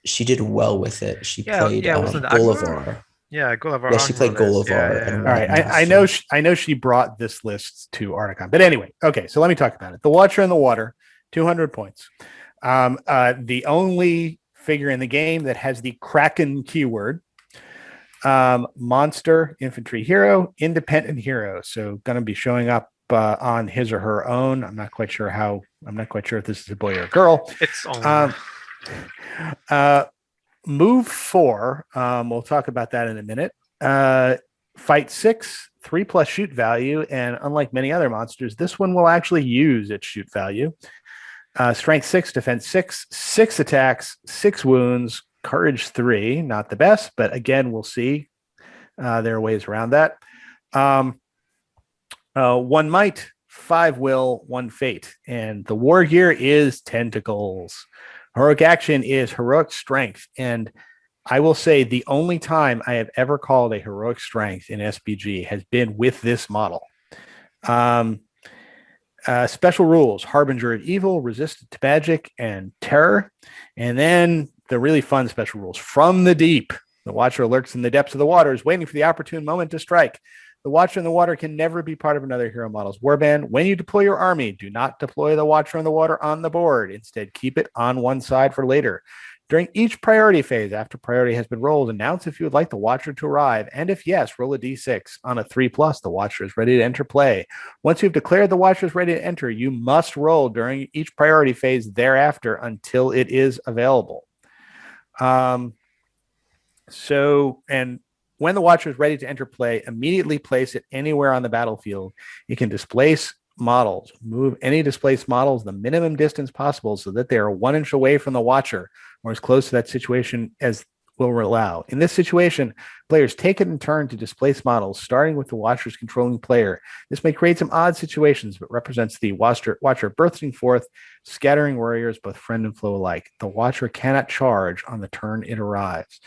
did well with it. She played Gullivar. Yeah, Gullivar. Yeah, she played Gullivar. Yeah. All right, I know she brought this list to Articon, but anyway, okay. So let me talk about it. The Watcher in the Water, 200 points. The only figure in the game that has the Kraken keyword. Monster, infantry hero, independent hero. So going to be showing up on his or her own. I'm not quite sure if this is a boy or a girl. It's on. Move 4. We'll talk about that in a minute. Fight 6, 3+ shoot value, and unlike many other monsters, this one will actually use its shoot value. Strength 6, defense 6, 6 attacks, 6 wounds. Courage 3, not the best, but again, we'll see. There are ways around that. 1 might, 5 will, 1 fate. And the war gear is tentacles. Heroic action is heroic strength. And I will say the only time I have ever called a heroic strength in SBG has been with this model. Special rules: Harbinger of Evil, resistant to magic, and terror. And then the really fun special rules: From the Deep. The Watcher lurks in the depths of the waters, waiting for the opportune moment to strike. The Watcher in the Water can never be part of another hero model's warband. When you deploy your army, do not deploy the Watcher in the Water on the board. Instead, keep it on one side for later. During each priority phase, after priority has been rolled, announce if you would like the Watcher to arrive, and if yes, roll a d6. On a 3+, the Watcher is ready to enter play. Once you've declared the Watcher is ready to enter, you must roll during each priority phase thereafter until it is available. And when the Watcher is ready to enter play, immediately place it anywhere on the battlefield. You can displace models, move any displaced models the minimum distance possible so that they are 1 inch away from the Watcher, or as close to that situation as will allow. In this situation, players take it in turn to displace models, starting with the Watcher's controlling player. This may create some odd situations, but represents the Watcher bursting forth, scattering warriors, both friend and foe alike. The Watcher cannot charge on the turn it arrives.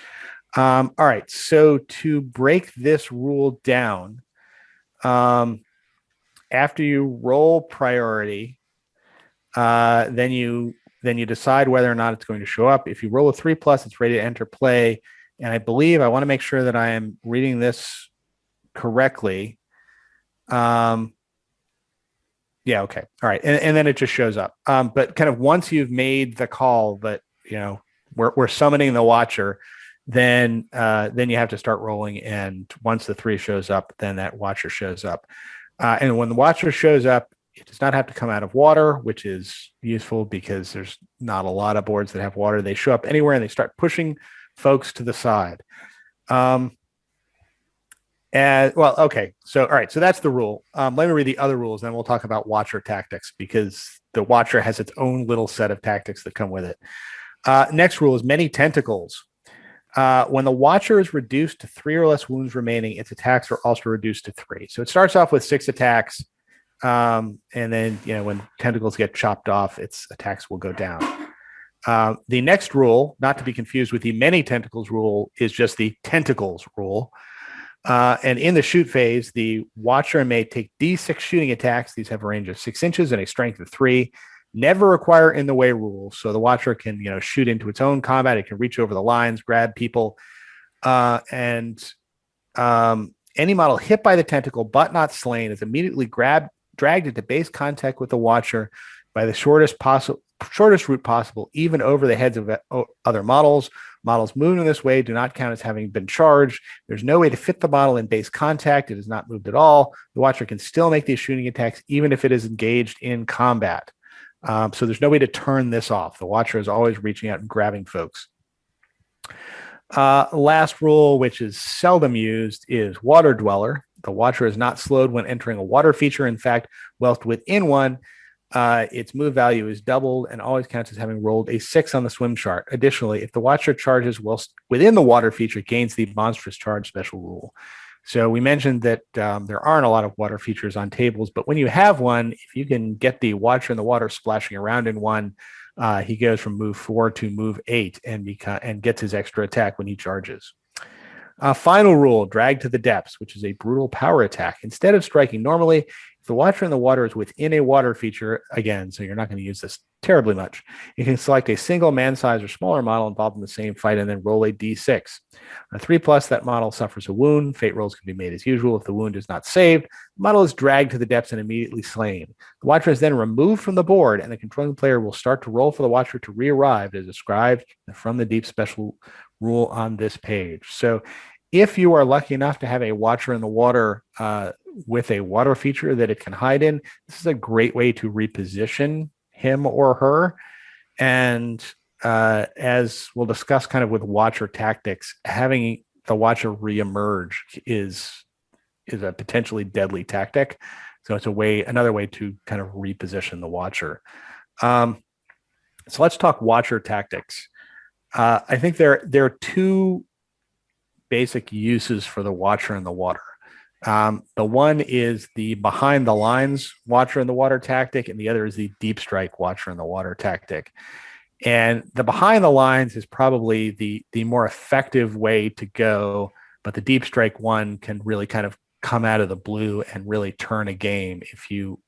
All right, so to break this rule down, after you roll priority, then you decide whether or not it's going to show up. If you roll a 3+, it's ready to enter play. And I believe I want to make sure that I am reading this correctly. Yeah, okay. All right. And then it just shows up. But kind of once you've made the call that, we're summoning the Watcher, then you have to start rolling. And once the 3 shows up, then that Watcher shows up. And when the Watcher shows up, it does not have to come out of water, which is useful because there's not a lot of boards that have water. They show up anywhere and they start pushing folks to the side. And well, okay. So, all right. So that's the rule. Let me read the other rules, then we'll talk about Watcher tactics, because the Watcher has its own little set of tactics that come with it. Next rule is many tentacles. When the Watcher is reduced to 3 or less wounds remaining, its attacks are also reduced to 3. So it starts off with 6 attacks, and then when tentacles get chopped off, its attacks will go down. The next rule, not to be confused with the many tentacles rule, is just the tentacles rule. And in the shoot phase, the Watcher may take D6 shooting attacks. These have a range of 6 inches and a strength of 3. Never require in the way rules. So the Watcher can, shoot into its own combat. It can reach over the lines, grab people, and any model hit by the tentacle but not slain is immediately dragged into base contact with the Watcher by the shortest route possible, even over the heads of other models. Models moved in this way do not count as having been charged. There's no way to fit the model in base contact. It is not moved at all. The Watcher can still make these shooting attacks even if it is engaged in combat. So there's no way to turn this off. The Watcher is always reaching out and grabbing folks. Last rule, which is seldom used, is Water Dweller. The Watcher is not slowed when entering a water feature. In fact, whilst within one, its move value is doubled and always counts as having rolled a 6 on the swim chart. Additionally, if the Watcher charges whilst within the water feature, it gains the monstrous charge special rule. So we mentioned that there aren't a lot of water features on tables, but when you have one, if you can get the Watcher in the water splashing around in one, he goes from move 4 to move 8 and gets his extra attack when he charges. Final rule, drag to the depths, which is a brutal power attack. Instead of striking normally, if the Watcher in the water is within a water feature, again, so you're not going to use this terribly much, you can select a single man-size or smaller model involved in the same fight and then roll a d6. On a 3+, that model suffers a wound. Fate rolls can be made as usual. If the wound is not saved, the model is dragged to the depths and immediately slain. The Watcher is then removed from the board, and the controlling player will start to roll for the Watcher to re-arrive, as described from the deep special rule on this page. So if you are lucky enough to have a Watcher in the water with a water feature that it can hide in, this is a great way to reposition him or her. And as we'll discuss kind of with Watcher tactics, having the Watcher reemerge is a potentially deadly tactic. So it's another way to kind of reposition the Watcher. So let's talk Watcher tactics. I think there are 2 basic uses for the Watcher in the water. The one is the behind the lines Watcher in the water tactic, and the other is the deep strike Watcher in the water tactic. And the behind the lines is probably the more effective way to go, but the deep strike one can really kind of come out of the blue and really turn a game if you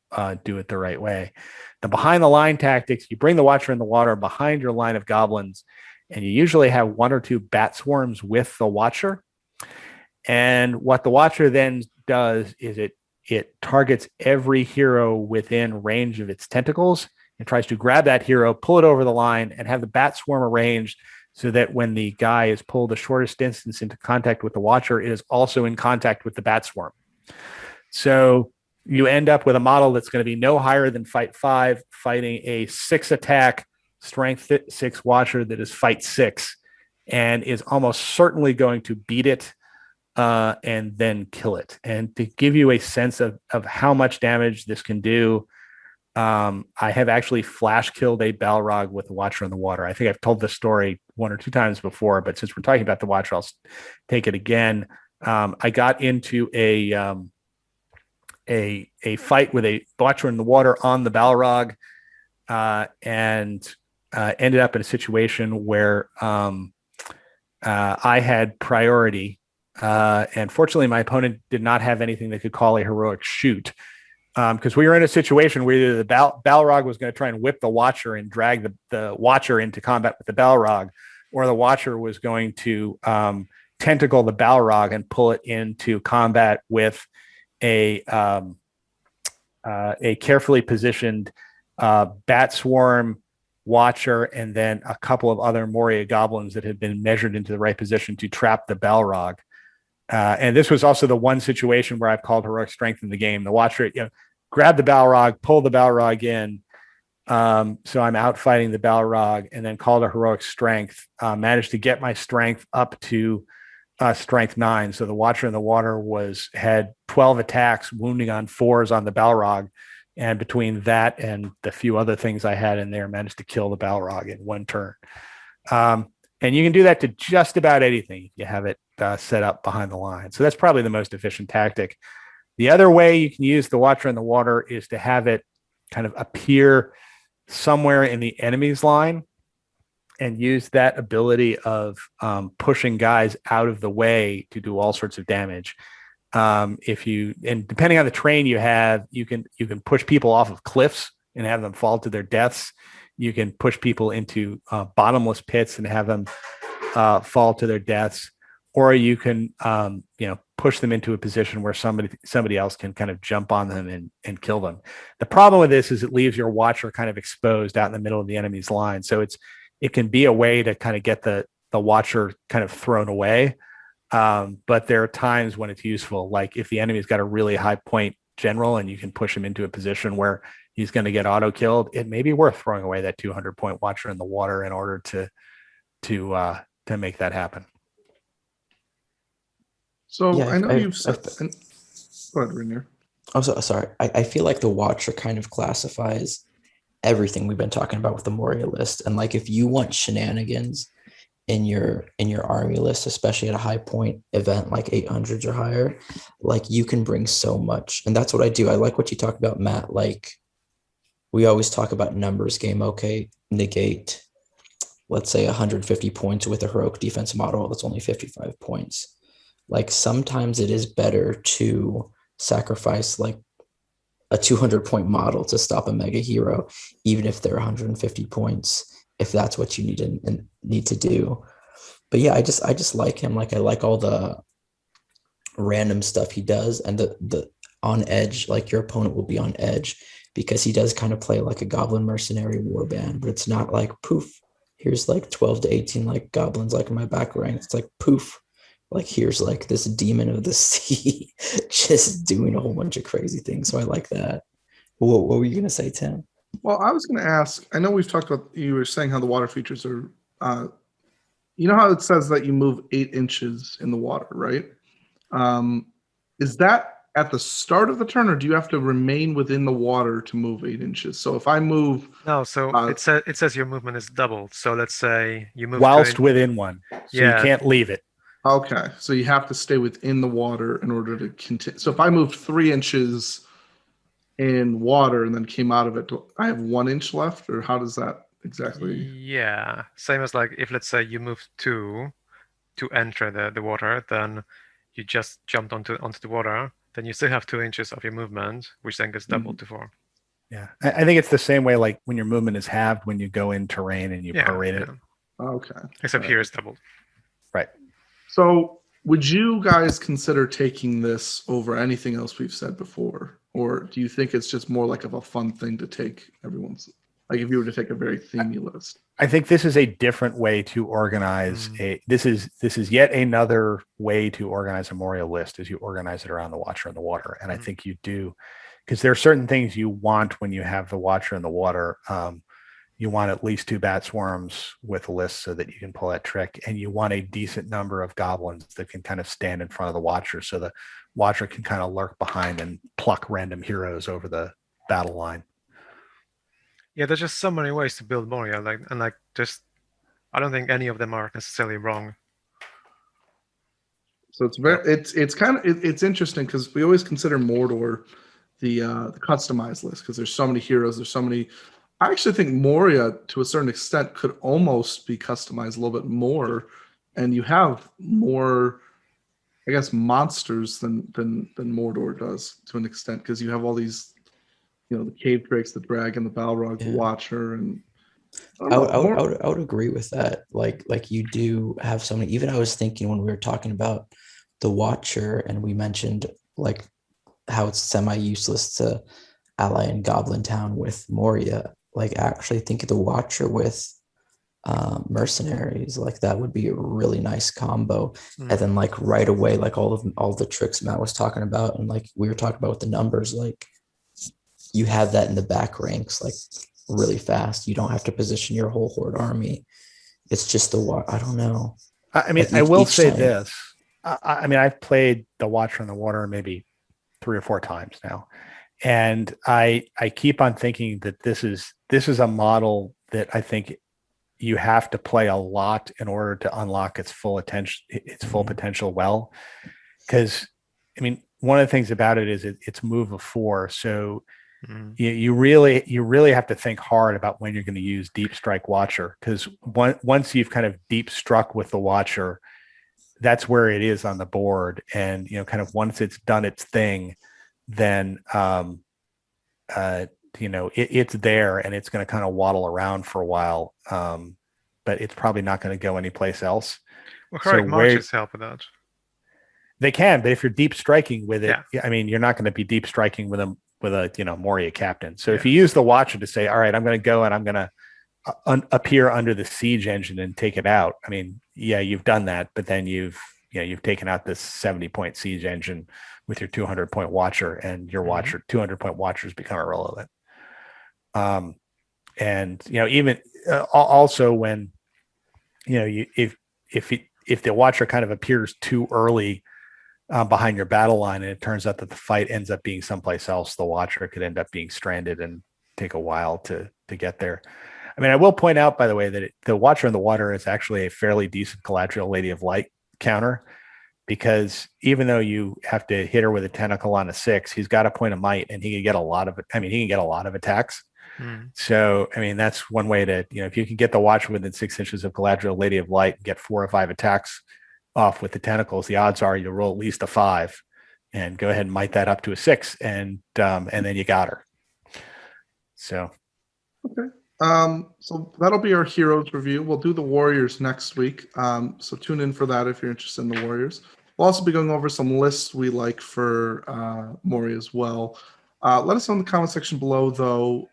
do it the right way. The behind the line tactics, you bring the Watcher in the water behind your line of goblins, and you usually have 1 or 2 bat swarms with the Watcher. And what the Watcher then does is it targets every hero within range of its tentacles and tries to grab that hero, pull it over the line, and have the bat swarm arranged so that when the guy is pulled the shortest distance into contact with the Watcher, it is also in contact with the bat swarm. So you end up with a model that's going to be no higher than fight 5, fighting a 6 attack, strength 6 Watcher that is fight 6, and is almost certainly going to beat it and then kill it. And to give you a sense of how much damage this can do, I have actually flash killed a Balrog with the Watcher in the water. I think I've told this story 1 or 2 times before, but since we're talking about the Watcher, I'll take it again. I got into a fight with a Watcher in the water on the Balrog, and ended up in a situation where I had priority. And fortunately, my opponent did not have anything that could call a heroic shoot, because we were in a situation where either the Balrog was going to try and whip the Watcher and drag the Watcher into combat with the Balrog, or the Watcher was going to tentacle the Balrog and pull it into combat with a carefully positioned bat swarm Watcher, and then a couple of other Moria goblins that had been measured into the right position to trap the Balrog. And this was also the one situation where I've called heroic strength in the game. The Watcher, grabbed the Balrog, pulled the Balrog in, So I'm out fighting the Balrog, and then called a heroic strength. Managed to get my strength up to strength 9. So the Watcher in the Water had 12 attacks, wounding on 4s on the Balrog. And between that and the few other things I had in there, managed to kill the Balrog in 1 turn. And you can do that to just about anything. You have it set up behind the line. So that's probably the most efficient tactic. The other way you can use the Watcher in the Water is to have it kind of appear somewhere in the enemy's line and use that ability of pushing guys out of the way to do all sorts of damage. And depending on the terrain you have, you can push people off of cliffs and have them fall to their deaths. You can push people into bottomless pits and have them fall to their deaths, or you can push them into a position where somebody else can kind of jump on them and kill them. The problem with this is it leaves your Watcher kind of exposed out in the middle of the enemy's line. So it can be a way to kind of get the Watcher kind of thrown away. But there are times when it's useful, like if the enemy's got a really high point general and you can push him into a position where he's going to get auto killed, it may be worth throwing away that 200-point Watcher in the Water in order to make that happen. So yeah, I know you've said. Go ahead, Rainier. I'm sorry. I feel like the Watcher kind of classifies everything we've been talking about with the Moria list, and like if you want shenanigans in your army list, especially at a high point event like 800s or higher, like you can bring so much. And that's what I do. I like what you talk about, Matt. Like we always talk about numbers game. Okay, negate, let's say 150 points with a heroic defense model that's only 55 points. Like sometimes it is better to sacrifice like a 200-point model to stop a mega hero, even if they're 150 points, if that's what you need to do. But yeah, I just like him. Like I like all the random stuff he does, and the on edge, like your opponent will be on edge because he does kind of play like a goblin mercenary warband, but it's not like poof, here's like 12 to 18 like goblins like in my back rank. It's like poof, like here's like this demon of the sea just doing a whole bunch of crazy things. So I like that. What were you gonna say, Tim? Well, I was going to ask, I know we've talked about, you were saying how the water features are, you know how it says that you move 8 inches in the water, right? Is that at the start of the turn, or do you have to remain within the water to move 8 inches? So if I move... No, so it says your movement is doubled. So let's say you move... Whilst within one. So yeah. You can't leave it. Okay, so you have to stay within the water in order to continue. So if I moved 3 inches in water and then came out of it, I have 1 inch left, or how does that exactly? Yeah, same as like if let's say you move 2 to enter the water, then you just jumped onto the water, then you still have 2 inches of your movement, which then gets doubled to 4. Yeah, I think it's the same way like when your movement is halved when you go in terrain and you prorate it. Okay. Except here it's doubled. Right. So would you guys consider taking this over anything else we've said before? Or do you think it's just more like of a fun thing to take everyone's, like if you were to take a very themey list? I think this is a different way to organize this is yet another way to organize a Moria list, is you organize it around the Watcher in the Water. And I think you do, because there are certain things you want when you have the Watcher in the Water. You want at least 2 bat swarms with a list so that you can pull that trick. And you want a decent number of goblins that can kind of stand in front of the Watcher so the Watcher can kind of lurk behind and pluck random heroes over the battle line. Yeah, there's just so many ways to build Moria. I don't think any of them are necessarily wrong. So it's interesting because we always consider Mordor the customized list because there's so many heroes, there's so many. I actually think Moria, to a certain extent, could almost be customized a little bit more, and you have more, I guess, monsters than Mordor does to an extent, because you have all these, the cave drakes, the dragon, the Balrog, the Watcher, and I would agree with that. Like you do have so many. Even I was thinking when we were talking about the Watcher, and we mentioned like how it's semi-useless to ally in Goblin Town with Moria. Like actually think of the Watcher with mercenaries, like that would be a really nice combo. And then like right away, like all the tricks Matt was talking about, and like we were talking about with the numbers, like you have that in the back ranks, like really fast. You don't have to position your whole horde army. It's just I don't know. I mean, Like I will each say time. this. I mean, I've played the Watcher in the Water maybe 3 or 4 times now. And I keep on thinking that this is a model that I think you have to play a lot in order to unlock its full potential well. Because, I mean, one of the things about it is it's move of 4. So you really have to think hard about when you're going to use Deep Strike Watcher, because once you've kind of deep struck with the Watcher, that's where it is on the board. And, kind of once it's done its thing, then, it's there and it's going to kind of waddle around for a while. But it's probably not going to go anyplace else. Well, correct. Marches help with that. They can, but if you're deep striking with it, I mean, you're not going to be deep striking with a Moria Captain. So if you use the Watcher to say, all right, I'm going to go and I'm going to appear under the siege engine and take it out. I mean, yeah, you've done that, but then you've taken out this 70-point siege engine with your 200-point Watcher, and your Watcher 200-point Watchers become irrelevant. And even also when if the Watcher kind of appears too early behind your battle line, and it turns out that the fight ends up being someplace else, the Watcher could end up being stranded and take a while to get there. I mean, I will point out, by the way, that the Watcher in the Water is actually a fairly decent Galadriel Lady of Light counter, because even though you have to hit her with a tentacle on a 6, he's got a point of might, and he can get a lot of attacks. So, I mean, that's one way to, if you can get the Watcher within 6 inches of Galadriel Lady of Light and get 4 or 5 attacks off with the tentacles, the odds are you'll roll at least a 5 and go ahead and might that up to a 6, and then you got her. So, okay. So that'll be our heroes review. We'll do the Warriors next week. So tune in for that if you're interested in the Warriors. We'll also be going over some lists we like for Moria as well. Let us know in the comment section below, though,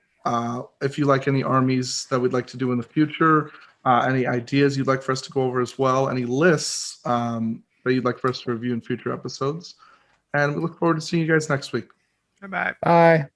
if you like any armies that we'd like to do in the future, any ideas you'd like for us to go over as well, any lists that you'd like for us to review in future episodes. And we look forward to seeing you guys next week. Bye-bye. Bye.